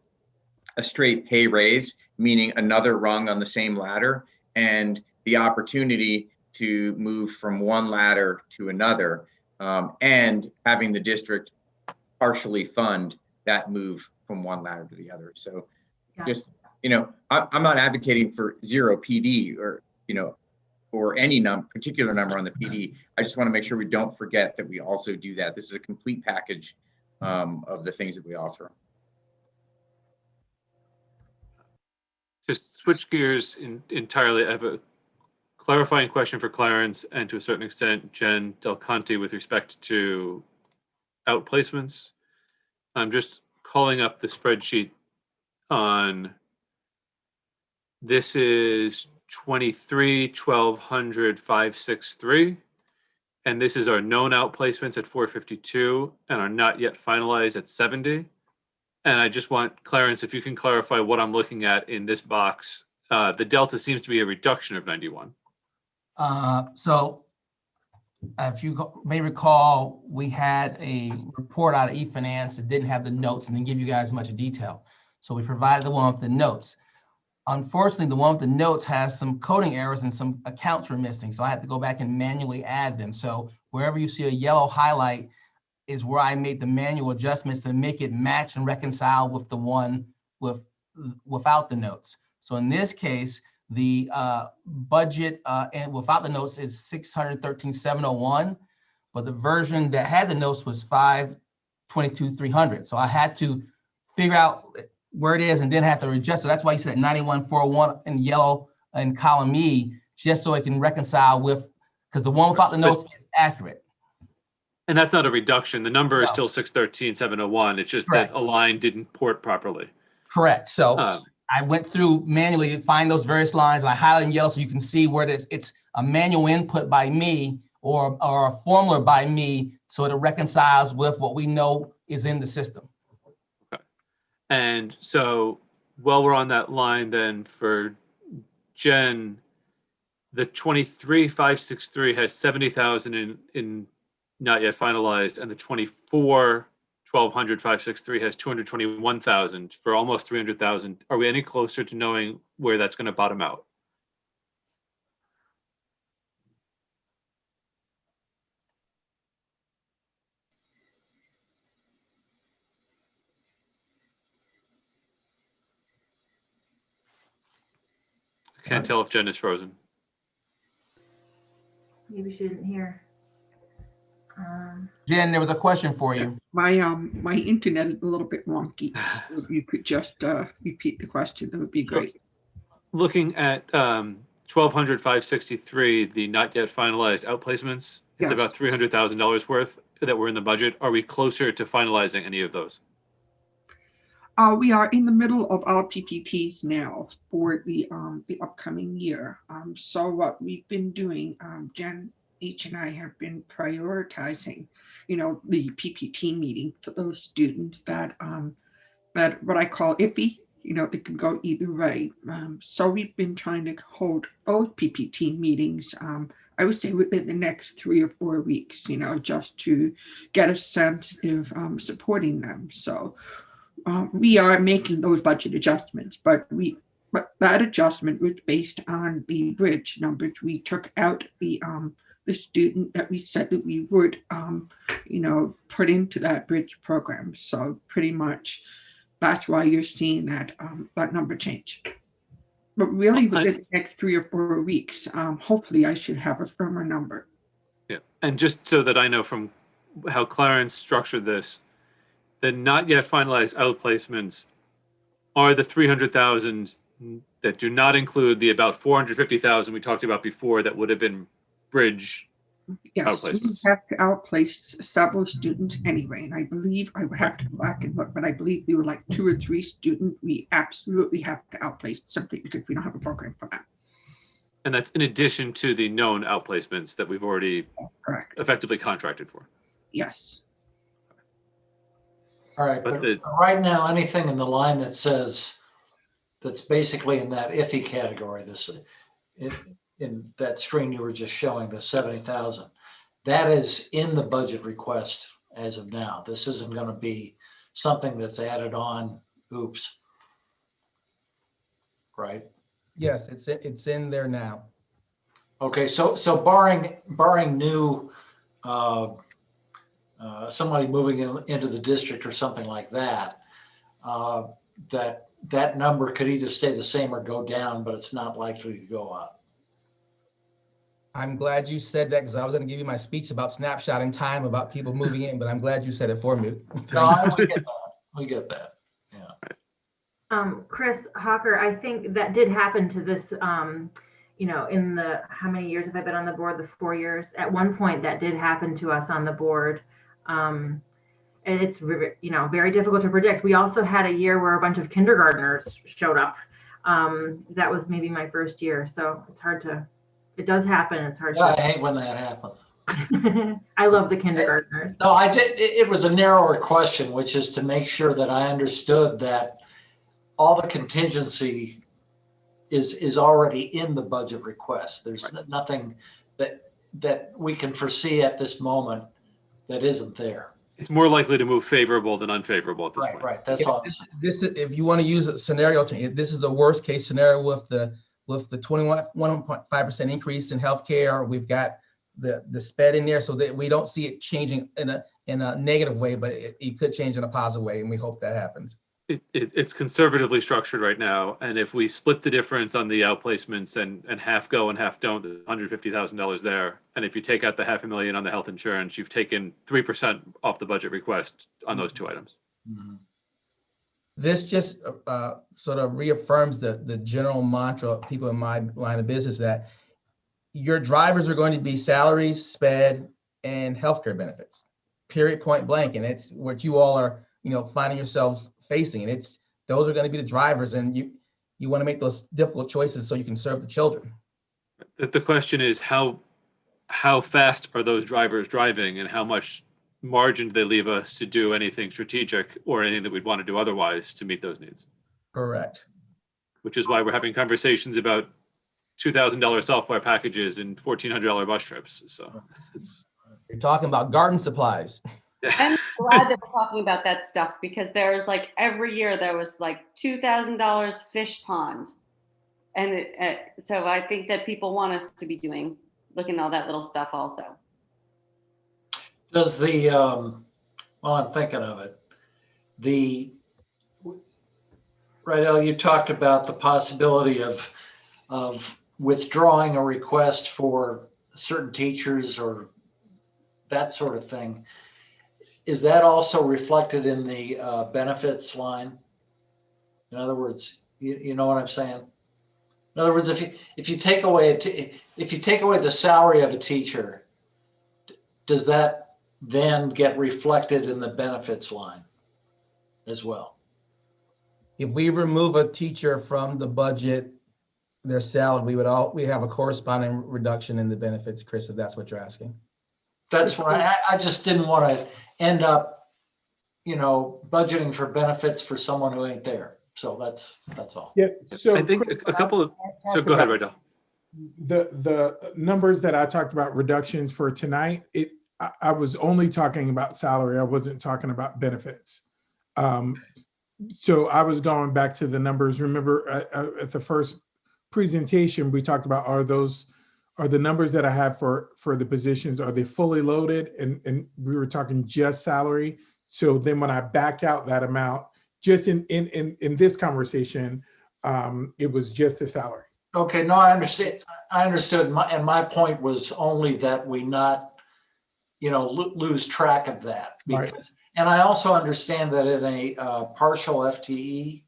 a straight pay raise, meaning another rung on the same ladder, and the opportunity to move from one ladder to another, and having the district partially fund that move from one ladder to the other. So just, I'm not advocating for zero PD or, or any particular number on the PD. I just want to make sure we don't forget that we also do that. This is a complete package of the things that we offer. Just switch gears entirely. I have a clarifying question for Clarence and to a certain extent Jen Del Conte with respect to outplacements. I'm just calling up the spreadsheet on, this is 23, 1200, 563. And this is our known outplacements at 452 and are not yet finalized at 70. And I just want Clarence, if you can clarify what I'm looking at in this box. The delta seems to be a reduction of 91. So if you may recall, we had a report out of eFinance that didn't have the notes and didn't give you guys much detail. So we provided the one with the notes. Unfortunately, the one with the notes has some coding errors and some accounts were missing. So I had to go back and manually add them. So wherever you see a yellow highlight is where I made the manual adjustments to make it match and reconcile with the one without the notes. So in this case, the budget and without the notes is 613,701, but the version that had the notes was 522,300. So I had to figure out where it is and then have to adjust. So that's why you said 91,401 in yellow in column E, just so it can reconcile with, because the one without the notes is accurate. And that's not a reduction. The number is still 613,701. It's just Correct. that a line didn't port properly. Correct. So I went through manually to find those various lines. And I highlighted in yellow so you can see where it is. It's a manual input by me or a formula by me, so it reconciles with what we know is in the system. Okay. And so while we're on that line then for Jen, the 23,563 has 70,000 in not yet finalized, and the 24,1200 563 has 221,000 for almost 300,000. Are we any closer to knowing where that's going to bottom out? I can't tell if Jen is frozen. Maybe she didn't hear. Jen, there was a question for you. My internet is a little bit wonky. So if you could just repeat the question, that would be great. Looking at 1,200 563, the not yet finalized outplacements, it's Yes. about $300,000 worth that were in the budget. Are we closer to finalizing any of those? We are in the middle of our PPTs now for the upcoming year. So what we've been doing, Jen H and I have been prioritizing, the PPT meeting for those students that what I call iffy. They can go either way. So we've been trying to hold both PPT meetings. I would say within the next 3 or 4 weeks. Just to get a sense of supporting them. So. We are making those budget adjustments, but that adjustment was based on the bridge numbers. We took out the student that we said that we would, put into that bridge program. So pretty much, that's why you're seeing that that number change. But really, within the next 3 or 4 weeks, hopefully, I should have a firmer number. Yeah, and just so that I know from how Clarence structured this, the not yet finalized outplacements are the 300,000 that do not include the about 450,000 we talked about before that would have been bridge outplacements. We have to outplace several students anyway, and I believe I would have to go back and look, but I believe there were like 2 or 3 students we absolutely have to outplace simply because we don't have a program for that. And that's in addition to the known outplacements that we've already effectively contracted for. Yes. All right, but right now, anything in the line that says, that's basically in that iffy category, in that screen you were just showing, the 70,000, that is in the budget request as of now. This isn't going to be something that's added on, oops. Right? Yes, it's in there now. Okay, so barring new somebody moving into the district or something like that, that number could either stay the same or go down, but it's not likely to go up. I'm glad you said that because I was going to give you my speech about snapshotting time about people moving in, but I'm glad you said it for me. No, we get that. We get that. Yeah. Chris Hawker, I think that did happen to this, in the, how many years have I been on the board? The 4 years. At one point that did happen to us on the board. and it's very difficult to predict. We also had a year where a bunch of kindergartners showed up. That was maybe my first year, so it's hard to. It does happen. It's hard. Yeah, I hate when that happens. I love the kindergartners. No, I did. It was a narrower question, which is to make sure that I understood that all the contingency is already in the budget request. There's nothing that we can foresee at this moment that isn't there. It's more likely to move favorable than unfavorable at this point. Right. That's all. This is, if you want to use a scenario, this is the worst case scenario with the 21.5% increase in healthcare. We've got the SPED in there, so that we don't see it changing in a negative way, but it could change in a positive way, and we hope that happens. It's conservatively structured right now, and if we split the difference on the outplacements and half go and half don't, $150,000 there, and if you take out the $500,000 on the health insurance, you've taken 3% off the budget request on those two items. Mm-hmm. This just sort of reaffirms the general mantra of people in my line of business that your drivers are going to be salaries, SPED, and healthcare benefits, period, point blank. And it's what you all are, finding yourselves facing. And those are going to be the drivers, and you want to make those difficult choices so you can serve the children. The question is how fast are those drivers driving, and how much margin do they leave us to do anything strategic or anything that we'd want to do otherwise to meet those needs? Correct. Which is why we're having conversations about $2,000 software packages and $1,400 bus trips. So you're talking about garden supplies. I'm glad that we're talking about that stuff, because there's every year there was $2,000 fish pond. And so I think that people want us to be looking at all that little stuff also. Does I'm thinking of it. Rydell, you talked about the possibility of withdrawing a request for certain teachers or that sort of thing. Is that also reflected in the benefits line? In other words, you know what I'm saying? In other words, if you take away the salary of a teacher, does that then get reflected in the benefits line as well? If we remove a teacher from the budget, their salary, we have a corresponding reduction in the benefits, Chris, if that's what you're asking. That's why I just didn't want to end up, budgeting for benefits for someone who ain't there. So that's all. Yeah. So I think Chris, a couple of. So go ahead, Rydell. The numbers that I talked about reductions for tonight, I was only talking about salary. I wasn't talking about benefits. So I was going back to the numbers. Remember at the first presentation, we talked about are the numbers that I have for the positions, are they fully loaded? And we were talking just salary. So then when I backed out that amount, just in this conversation, it was just the salary. Okay, no, I understand. I understood. My point was only that we not, lose track of that. Because, right. And I also understand that in a partial FTE,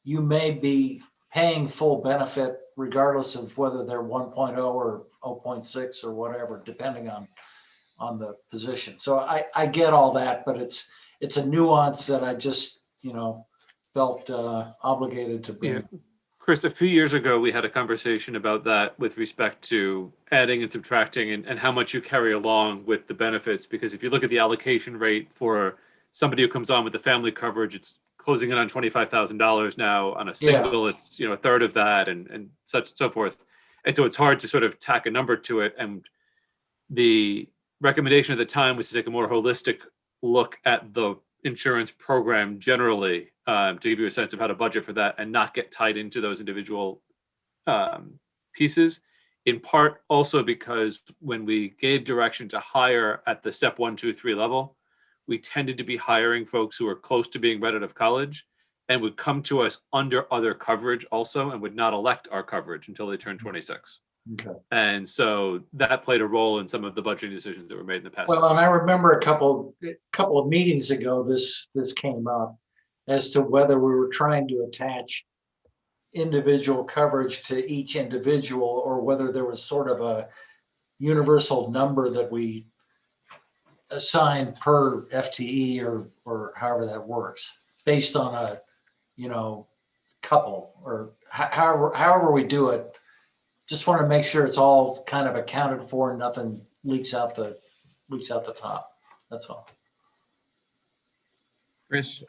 you may be paying full benefit regardless of whether they're 1.0 or 0.6 or whatever, depending on the position. So I get all that, but it's a nuance that I just, felt obligated to bring. Yeah. Chris, a few years ago, we had a conversation about that with respect to adding and subtracting and how much you carry along with the benefits. Because if you look at the allocation rate for somebody who comes on with the family coverage, it's closing in on $25,000 now. On a single, it's a third of that, and such and so forth. And so it's hard to sort of tack a number to it. And the recommendation at the time was to take a more holistic look at the insurance program generally, to give you a sense of how to budget for that and not get tied into those individual pieces. In part also because when we gave direction to hire at the step 1, 2, 3 level, we tended to be hiring folks who are close to being right out of college and would come to us under other coverage also and would not elect our coverage until they turned 26. Okay. And so that played a role in some of the budgeting decisions that were made in the past. Well, and I remember a couple of meetings ago, this came up as to whether we were trying to attach individual coverage to each individual or whether there was sort of a universal number that we assigned per FTE or however that works, based on a, couple, or however we do it. Just want to make sure it's all kind of accounted for and nothing leaks out the top. That's all. Chris,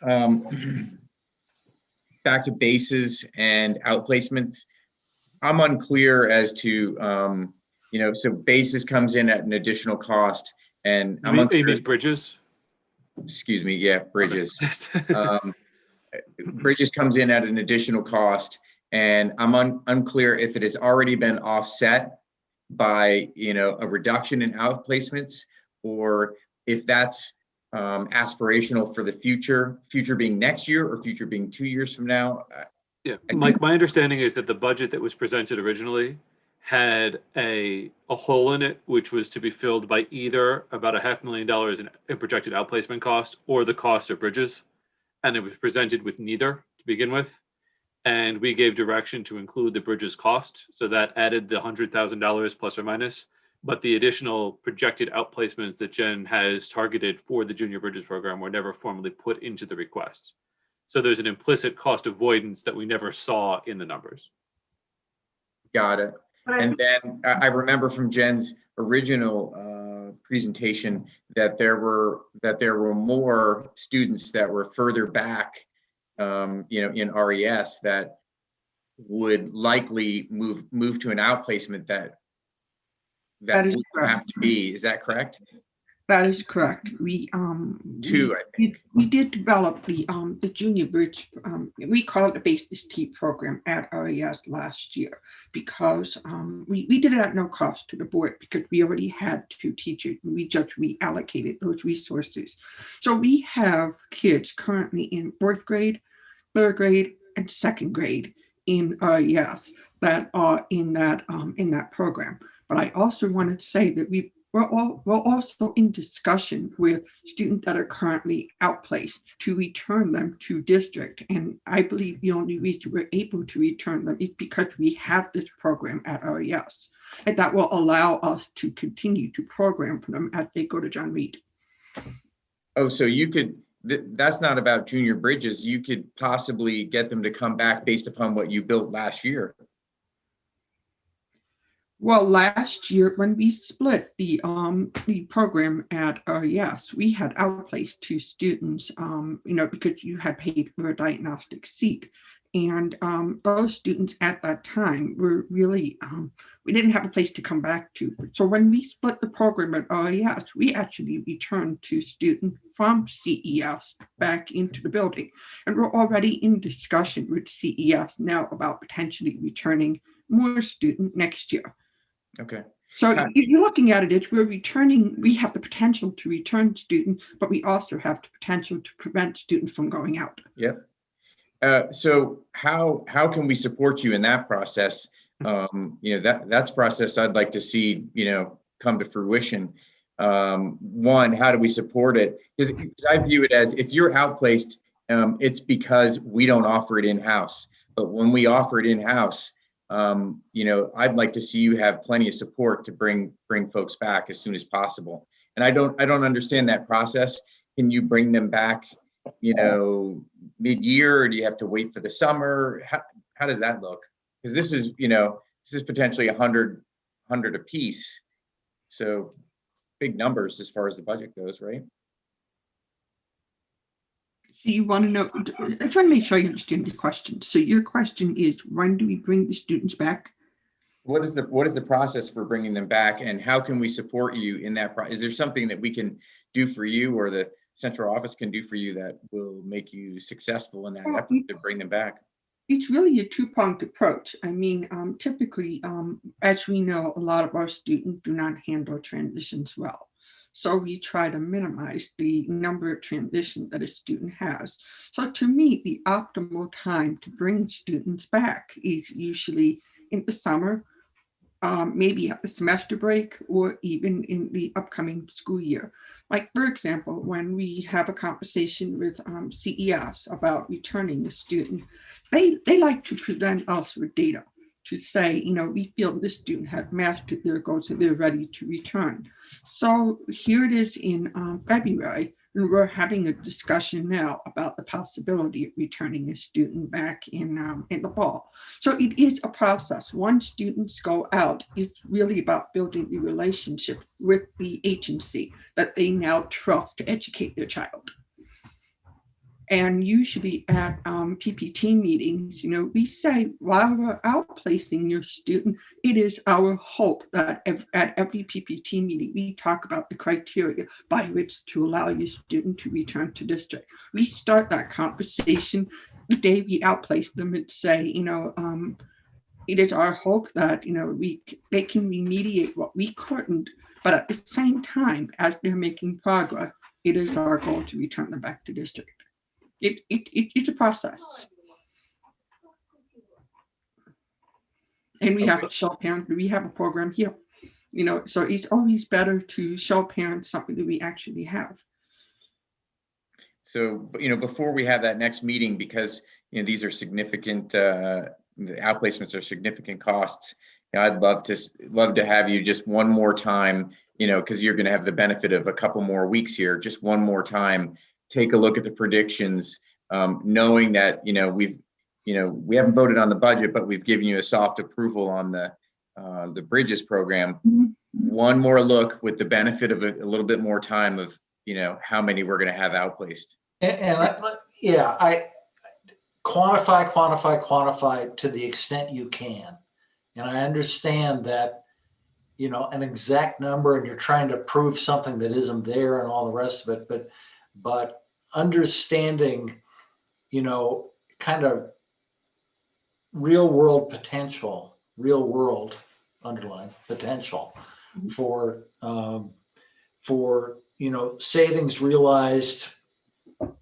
back to bases and outplacement. I'm unclear as to, so bases comes in at an additional cost, and I'm unclear. You mean bridges? Excuse me, yeah, bridges. Bridges comes in at an additional cost, and I'm unclear if it has already been offset by, a reduction in outplacements, or if that's aspirational for the future being next year or future being 2 years from now. Yeah, Mike, my understanding is that the budget that was presented originally had a hole in it, which was to be filled by either about $500,000 in projected outplacement costs or the cost of bridges. And it was presented with neither to begin with. And we gave direction to include the bridges cost. So that added the $100,000 plus or minus. But the additional projected outplacements that Jen has targeted for the junior bridges program were never formally put into the request. So there's an implicit cost avoidance that we never saw in the numbers. Got it. And then I remember from Jen's original presentation that there were more students that were further back, in RES that would likely move to an outplacement that would have to be. Is that correct? That is correct. I think we did develop the junior bridge. We call it the Basis T program at RES last year, because we did it at no cost to the board, because we already had 2 teachers. We just reallocated those resources. So we have kids currently in 4th grade, 3rd grade, and 2nd grade in RES that are in that program. But I also wanted to say that we're also in discussion with students that are currently outplaced to return them to district. And I believe the only reason we're able to return them is because we have this program at RES. And that will allow us to continue to program for them as they go to John Reed. Oh, so you could, that's not about junior bridges. You could possibly get them to come back based upon what you built last year. Well, last year when we split the program at RES, we had outplaced 2 students, because you had paid for a diagnostic seat, and those students at that time were really we didn't have a place to come back to. So when we split the program at RES, we actually returned 2 students from CES back into the building, and we're already in discussion with CES now about potentially returning more students next year. Okay. So you're looking at it, we have the potential to return students, but we also have the potential to prevent students from going out. Yep. So how can we support you in that process? That's a process I'd like to see, come to fruition. One, how do we support it? Because I view it as, if you're outplaced, it's because we don't offer it in-house. But when we offer it in-house, I'd like to see you have plenty of support to bring folks back as soon as possible. And I don't understand that process. Can you bring them back, mid-year, or do you have to wait for the summer? How does that look? Because this is potentially 100 a piece. So big numbers as far as the budget goes, right? So you want to know, I'm trying to make sure I understand the question. So your question is, when do we bring the students back? What is the process for bringing them back, and how can we support you in that process? Is there something that we can do for you, or the central office can do for you, that will make you successful in that effort to bring them back? It's really a 2-pronged approach. I mean, typically, as we know, a lot of our students do not handle transitions well. So we try to minimize the number of transitions that a student has. So to me, the optimal time to bring students back is usually in the summer, maybe at the semester break, or even in the upcoming school year. Like, for example, when we have a conversation with CES about returning a student, they like to present us with data. to say, we feel this student has mastered their goals and they're ready to return. So here it is in February, and we're having a discussion now about the possibility of returning a student back in the fall. So it is a process. Once students go out, it's really about building the relationship with the agency that they now trust to educate their child. And usually at PPT meetings, we say, while we're outplacing your student, it is our hope that at every PPT meeting, we talk about the criteria by which to allow your student to return to district. We start that conversation the day we outplace them and say, it is our hope that, they can remediate what we couldn't, but at the same time, as they're making progress, it is our goal to return them back to district. It's a process. And we have to show parents, we have a program here, so it's always better to show parents something that we actually have. So, before we have that next meeting, because, these are significant, the outplacements are significant costs. I'd love to have you just one more time, because you're going to have the benefit of a couple more weeks here, just one more time, take a look at the predictions, knowing that, we haven't voted on the budget, but we've given you a soft approval on the Bridges program. Mm-hmm. One more look with the benefit of a little bit more time of, how many we're going to have outplaced. I quantify to the extent you can. And I understand that, an exact number and you're trying to prove something that isn't there and all the rest of it, but understanding, kind of real world underlying potential for savings realized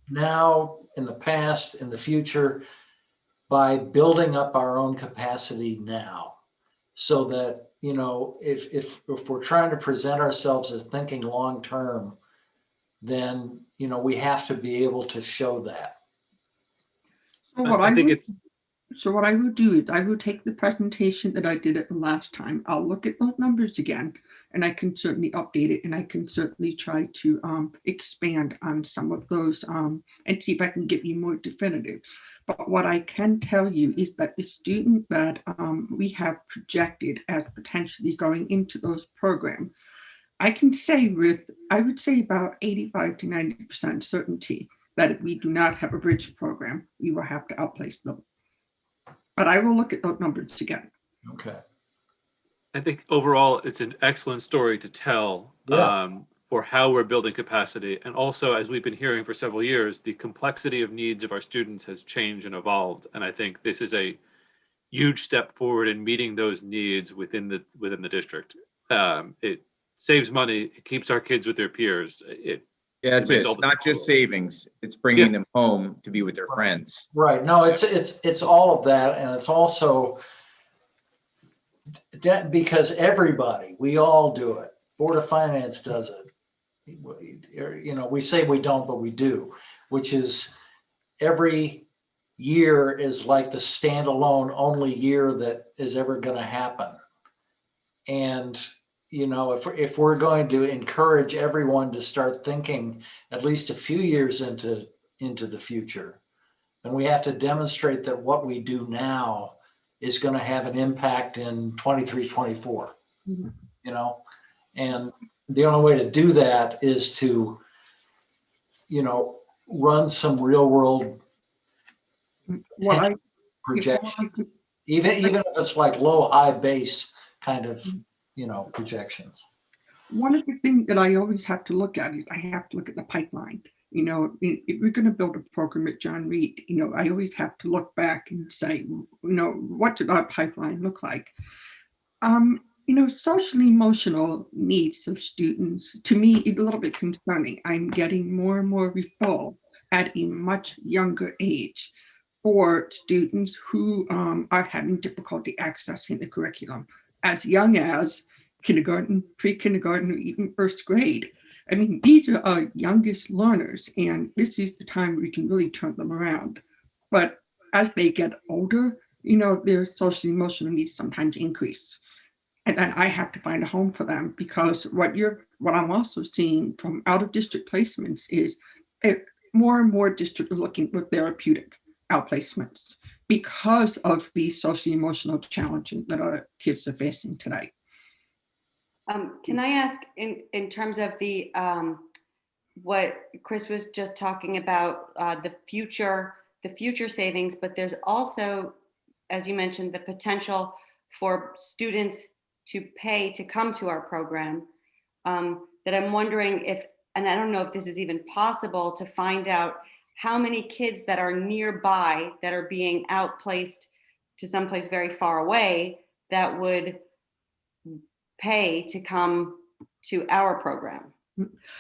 now, in the past, in the future, by building up our own capacity now, so that, if we're trying to present ourselves as thinking long term, then, we have to be able to show that. So what I would do is I would take the presentation that I did at the last time. I'll look at those numbers again, and I can certainly update it, and I can certainly try to expand on some of those and see if I can get you more definitive. But what I can tell you is that the student that we have projected as potentially going into those programs, I can say I would say about 85 to 90% certainty that if we do not have a bridge program, we will have to outplace them. But I will look at those numbers again. Okay. I think overall, it's an excellent story to tell for how we're building capacity. And also, as we've been hearing for several years, the complexity of needs of our students has changed and evolved. And I think this is a huge step forward in meeting those needs within the district. It saves money, it keeps our kids with their peers. That's it. It's not just savings, it's bringing them home to be with their friends. Right. No, it's all of that. And it's also because we all do it. Board of Finance does it. We say we don't, but we do, which is every year is like the standalone only year that is ever going to happen. And if we're going to encourage everyone to start thinking at least a few years into the future, then we have to demonstrate that what we do now is going to have an impact in 23, 24, and the only way to do that is to, run some real world projection, even if it's like low, high base kind of, projections. One of the things that I always have to look at is I have to look at the pipeline. If we're going to build a program at John Reed, I always have to look back and say, what did our pipeline look like? Social emotional needs of students, to me, is a little bit concerning. I'm getting more and more referral at a much younger age for students who are having difficulty accessing the curriculum, as young as kindergarten, pre-kindergarten, or even first grade. I mean, these are our youngest learners, and this is the time we can really turn them around. But as they get older, their social emotional needs sometimes increase. And then I have to find a home for them, because what I'm also seeing from out of district placements is more and more districts are looking for therapeutic outplacements because of these social emotional challenges that our kids are facing today. Can I ask in terms of the what Chris was just talking about, the future savings, but there's also, as you mentioned, the potential for students to pay to come to our program, that I'm wondering if, and I don't know if this is even possible, to find out how many kids that are nearby that are being outplaced to someplace very far away that would pay to come to our program.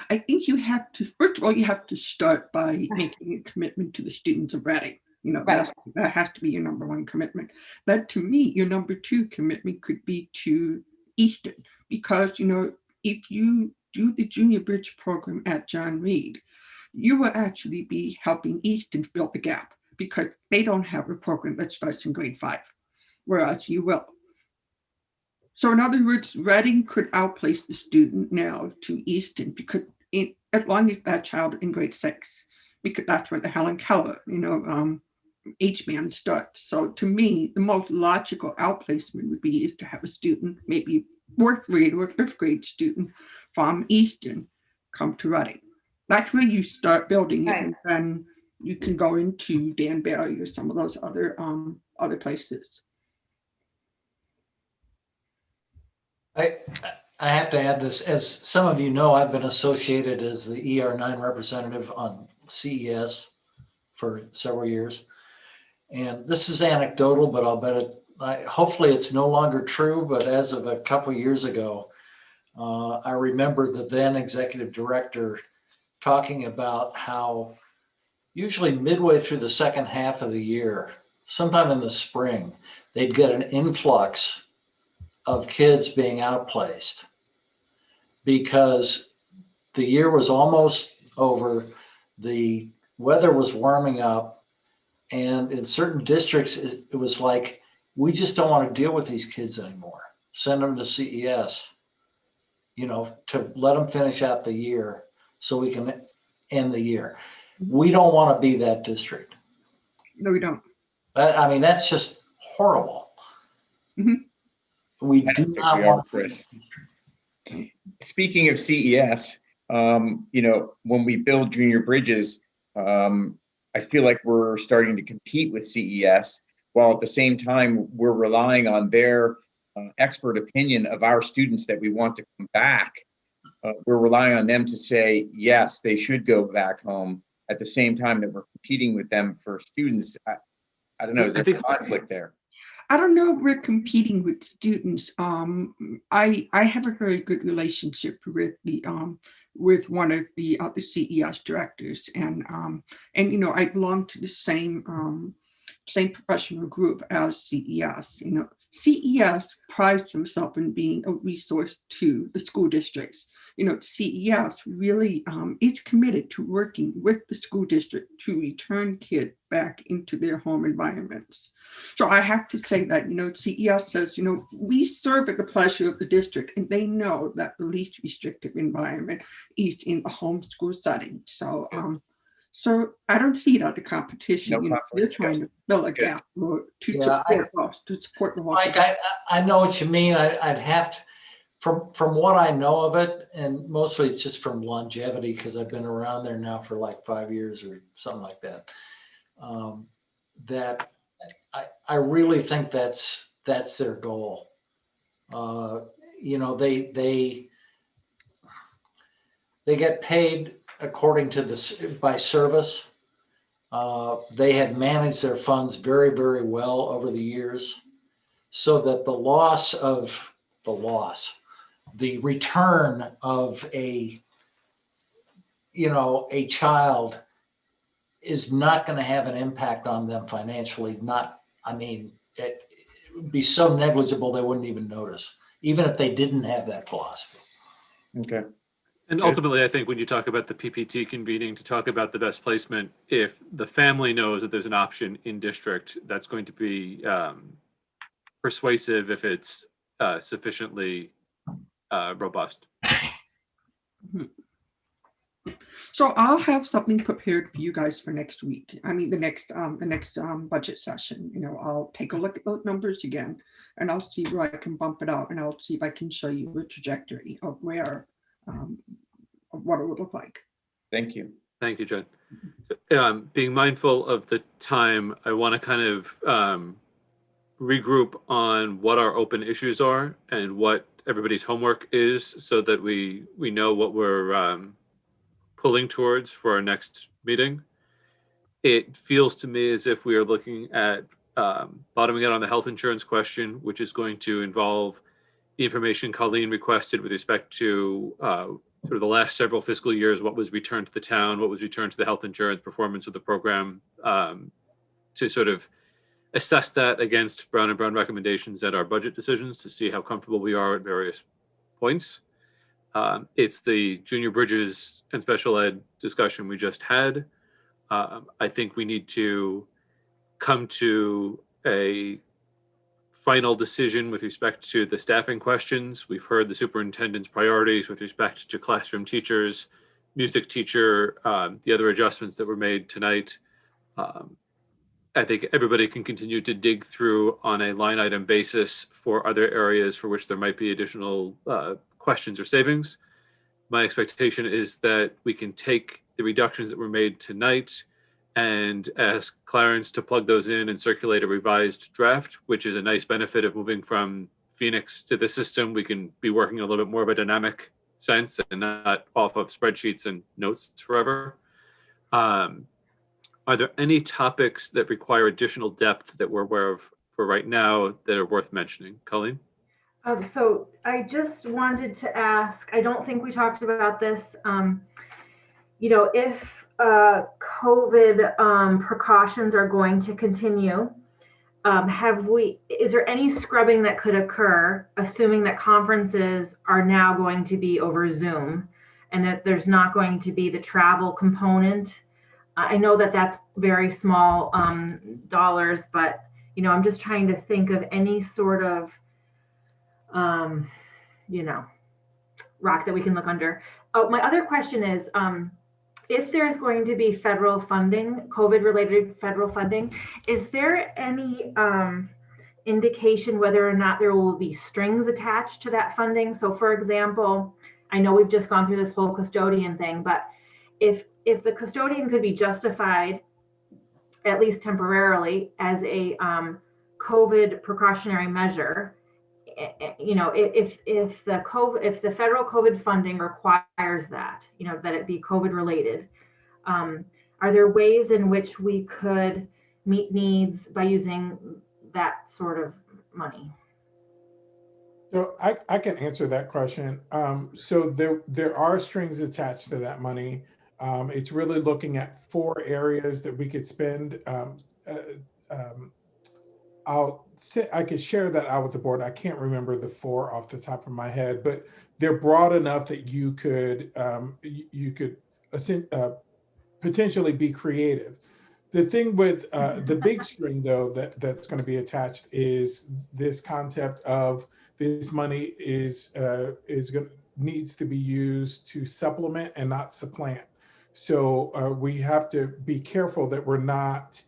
I think you have to, first of all, you have to start by making a commitment to the students of Reading. That has to be your number one commitment. But to me, your number two commitment could be to Easton, because, if you do the Junior Bridge program at John Reed, you will actually be helping Easton fill the gap, because they don't have a program that starts in grade 5, whereas you will. So in other words, Reading could outplace the student now to Easton, because as long as that child in grade 6, because that's where the Helen Keller, H-band starts. So to me, the most logical outplacement would be is to have a student, maybe 4th grade or 5th grade student from Easton come to Reading. That's where you start building it, and then you can go into Danbury or some of those other places. I have to add this. As some of you know, I've been associated as the ER9 representative on CES for several years. And this is anecdotal, but I'll bet it, hopefully it's no longer true, but as of a couple of years ago, I remember the then executive director talking about how usually midway through the second half of the year, sometime in the spring, they'd get an influx of kids being outplaced because the year was almost over, the weather was warming up, and in certain districts, it was like, we just don't want to deal with these kids anymore. Send them to CES, to let them finish out the year so we can end the year. We don't want to be that district. No, we don't. I mean, that's just horrible. We do not want to. Chris. Speaking of CES, when we build junior bridges, I feel like we're starting to compete with CES, while at the same time we're relying on their expert opinion of our students that we want to come back. We're relying on them to say, yes, they should go back home, at the same time that we're competing with them for students. I don't know, is there a conflict there? I don't know if we're competing with students. I have a very good relationship with the with one of the other CES directors, and I belong to the same professional group as CES. CES prides themselves in being a resource to the school districts. CES really is committed to working with the school district to return kids back into their home environments. So I have to say that, CES says, we serve at the pleasure of the district, and they know that the least restrictive environment is in a homeschool setting. So so I don't see it as a competition. They're trying to fill a gap to support the Mike, I know what you mean. I'd have to, from what I know of it, and mostly it's just from longevity, because I've been around there now for like 5 years or something like that. That I really think that's their goal. They get paid according to by service. They have managed their funds very, very well over the years, so that the return of a child is not going to have an impact on them financially. It would be so negligible they wouldn't even notice, even if they didn't have that philosophy. Okay. And ultimately, I think when you talk about the PPT convening to talk about the best placement, if the family knows that there's an option in district, that's going to be persuasive if it's sufficiently robust. So I'll have something prepared for you guys for next week. I mean, the next budget session. You know, I'll take a look at those numbers again, and I'll see where I can bump it out, and I'll see if I can show you the trajectory of where, of what it would look like. Thank you. Thank you, Jen. Being mindful of the time, I want to kind of regroup on what our open issues are and what everybody's homework is, so that we know what we're pulling towards for our next meeting. It feels to me as if we are looking at bottoming out on the health insurance question, which is going to involve the information Colleen requested with respect to sort of the last several fiscal years, what was returned to the town, what was returned to the health insurance performance of the program, to sort of assess that against Brown and Brown recommendations at our budget decisions to see how comfortable we are at various points. It's the junior bridges and special ed discussion we just had. I think we need to come to a final decision with respect to the staffing questions. We've heard the superintendent's priorities with respect to classroom teachers, music teacher, the other adjustments that were made tonight. I think everybody can continue to dig through on a line item basis for other areas for which there might be additional questions or savings. My expectation is that we can take the reductions that were made tonight and ask Clarence to plug those in and circulate a revised draft, which is a nice benefit of moving from Phoenix to the system. We can be working in a little bit more of a dynamic sense and not off of spreadsheets and notes forever. Are there any topics that require additional depth that we're aware of for right now that are worth mentioning? Colleen? So I just wanted to ask, I don't think we talked about this, you know, if COVID precautions are going to continue, is there any scrubbing that could occur, assuming that conferences are now going to be over Zoom and that there's not going to be the travel component? I know that that's very small dollars, but, you know, I'm just trying to think of any sort of, you know, rock that we can look under. Oh, my other question is, if there's going to be federal funding, COVID-related federal funding, is there any indication whether or not there will be strings attached to that funding? So, for example, I know we've just gone through this whole custodian thing, but if the custodian could be justified, at least temporarily, as a COVID precautionary measure, you know, if the federal COVID funding requires that, you know, that it be COVID related, are there ways in which we could meet needs by using that sort of money? So I can answer that question. So there are strings attached to that money. It's really looking at 4 areas that we could spend. I could share that out with the board. I can't remember the 4 off the top of my head, but they're broad enough that you could potentially be creative. The thing with the big string, though, that's going to be attached is this concept of this money needs to be used to supplement and not supplant. So we have to be careful that we're not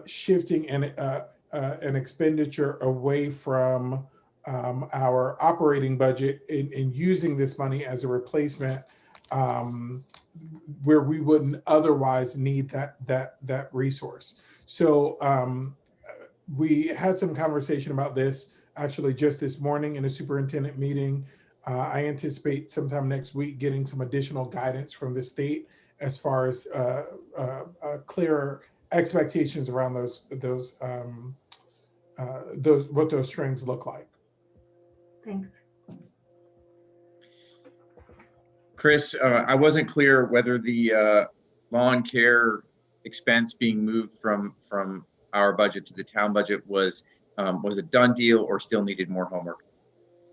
shifting an expenditure away from our operating budget and using this money as a replacement where we wouldn't otherwise need that resource. So we had some conversation about this actually just this morning in a superintendent meeting. I anticipate sometime next week getting some additional guidance from the state as far as clearer expectations around what those strings look like. Thanks. Chris, I wasn't clear whether the lawn care expense being moved from our budget to the town budget was a done deal or still needed more homework.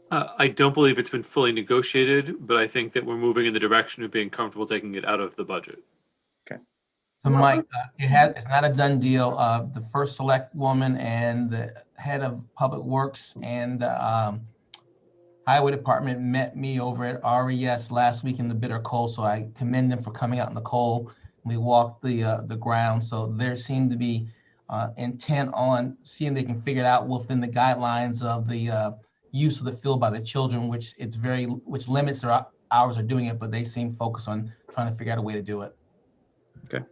I don't believe it's been fully negotiated, but I think that we're moving in the direction of being comfortable taking it out of the budget. So Mike, it's not a done deal. The first select woman and the head of public works and highway department met me over at RES last week in the bitter cold. So I commend them for coming out in the cold. We walked the ground. So there seemed to be intent on seeing they can figure it out within the guidelines of the use of the field by the children, which limits their hours of doing it, but they seem focused on trying to figure out a way to do it. Okay.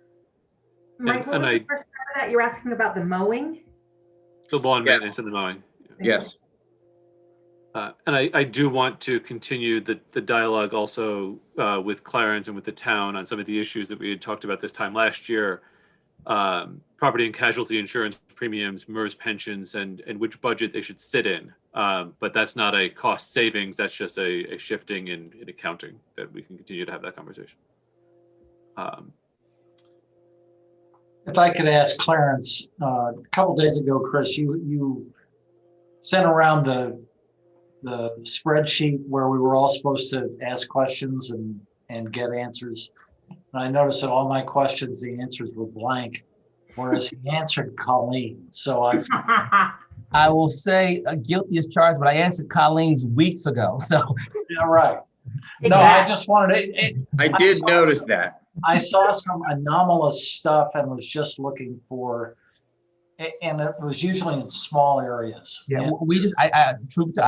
Mike, what was the first part of that? You were asking about the mowing? The lawn maintenance and the mowing. Yes. And I do want to continue the dialogue also with Clarence and with the town on some of the issues that we had talked about this time last year. Property and casualty insurance premiums, MERS pensions, and which budget they should sit in. But that's not a cost savings. That's just a shifting in accounting that we can continue to have that conversation. If I could ask Clarence, a couple days ago, Chris, you sent around the spreadsheet where we were all supposed to ask questions and get answers. And I noticed that all my questions, the answers were blank, whereas he answered Colleen. So I will say guilty as charged, but I answered Colleen's weeks ago. So yeah, right. No, I just wanted to. I did notice that. I saw some anomalous stuff and was just looking for, and it was usually in small areas. Yeah, And we just, I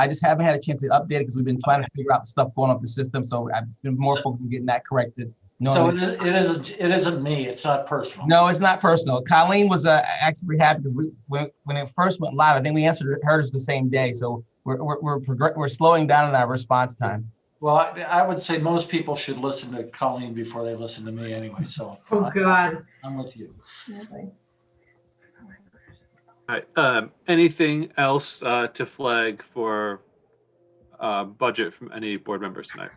just haven't had a chance to update it because we've been trying to figure out the stuff going up the system. So I've been more focused on getting that corrected. so it isn't me. It's not personal. No, it's not personal. Colleen was actually happy because when it first went live, I think we answered hers the same day. So we're slowing down in our response time. Well, I would say most people should listen to Colleen before they listen to me anyway. So Oh God. I'm with you. All right. Anything else to flag for budget from any board members tonight?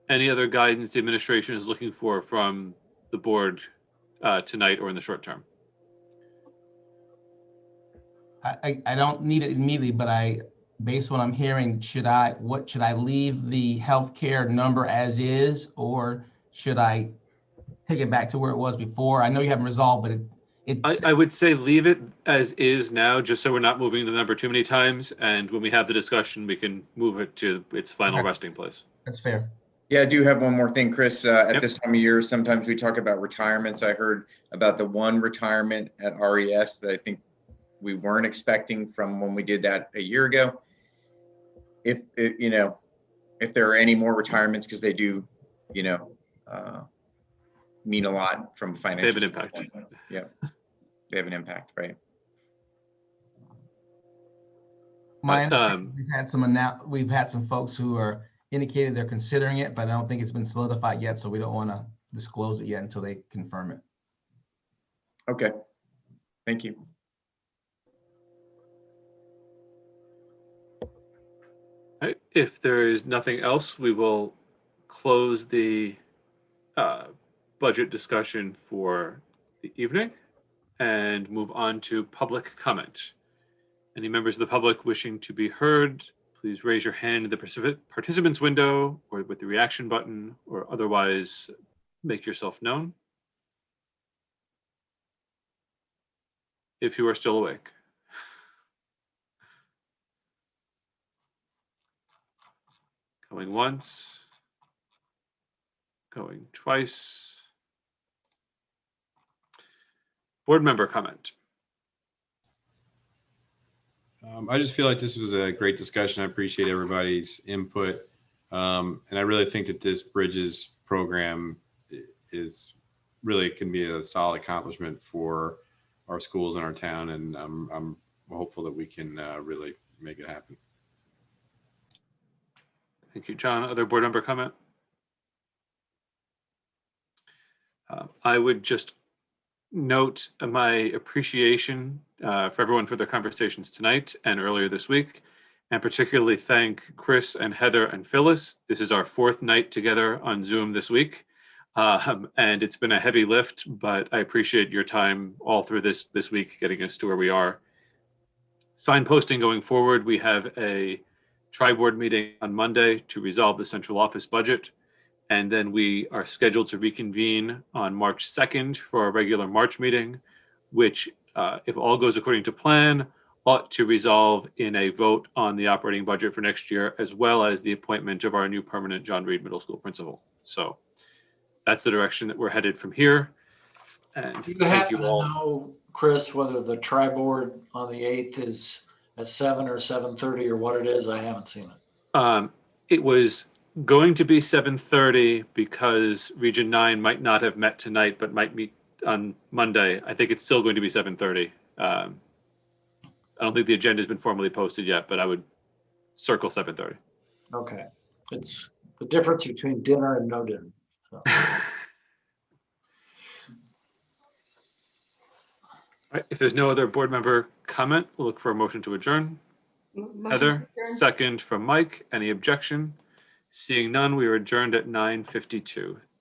Any other guidance the administration is looking for from the board tonight or in the short term? I don't need it immediately, but based on what I'm hearing, should I leave the healthcare number as is, or should I take it back to where it was before? I know you haven't resolved, but I would say leave it as is now, just so we're not moving the number too many times. And when we have the discussion, we can move it to its final resting place. That's fair. Yeah, I do have one more thing, Chris. At this time of year, sometimes we talk about retirements. I heard about the one retirement at RES that I think we weren't expecting from when we did that a year ago. If there are any more retirements, because they do, mean a lot from a financial. They have an impact. Standpoint. Yeah, they have an impact, right? We've had some folks who are indicated they're considering it, but I don't think it's been solidified yet, so we don't want to disclose it yet until they confirm it. Okay, thank you. All right. If there is nothing else, we will close the budget discussion for the evening and move on to public comment. Any members of the public wishing to be heard, please raise your hand in the participants window or with the reaction button, or otherwise make yourself known if you are still awake. Going once, going twice. Board member comment. I just feel like this was a great discussion. I appreciate everybody's input. And I really think that this Bridges program is really can be a solid accomplishment for our schools in our town. And I'm hopeful that we can really make it happen. Thank you, John. Other board member comment? I would just note my appreciation for everyone for their conversations tonight and earlier this week, and particularly thank Chris and Heather and Phyllis. This is our fourth night together on Zoom this week, and it's been a heavy lift, but I appreciate your time all through this week getting us to where we are. Signposting going forward, we have a tri-board meeting on Monday to resolve the central office budget. And then we are scheduled to reconvene on March 2nd for our regular March meeting, which, if all goes according to plan, ought to resolve in a vote on the operating budget for next year, as well as the appointment of our new permanent John Reed Middle School principal. So that's the direction that we're headed from here. And Do you thank happen you to all. know, Chris, whether the tri-board on the 8th is at 7 or 7:30 or what it is? I haven't seen it. It was going to be 7:30 because Region 9 might not have met tonight, but might meet on Monday. I think it's still going to be 7:30. I don't think the agenda has been formally posted yet, but I would circle 7:30. Okay. It's the difference between dinner and no dinner. So. All right, if there's no other board member comment, we'll look for a motion to adjourn. Motion Heather, to adjourn. second from Mike. Any objection? Seeing none, we are adjourned at 9:52.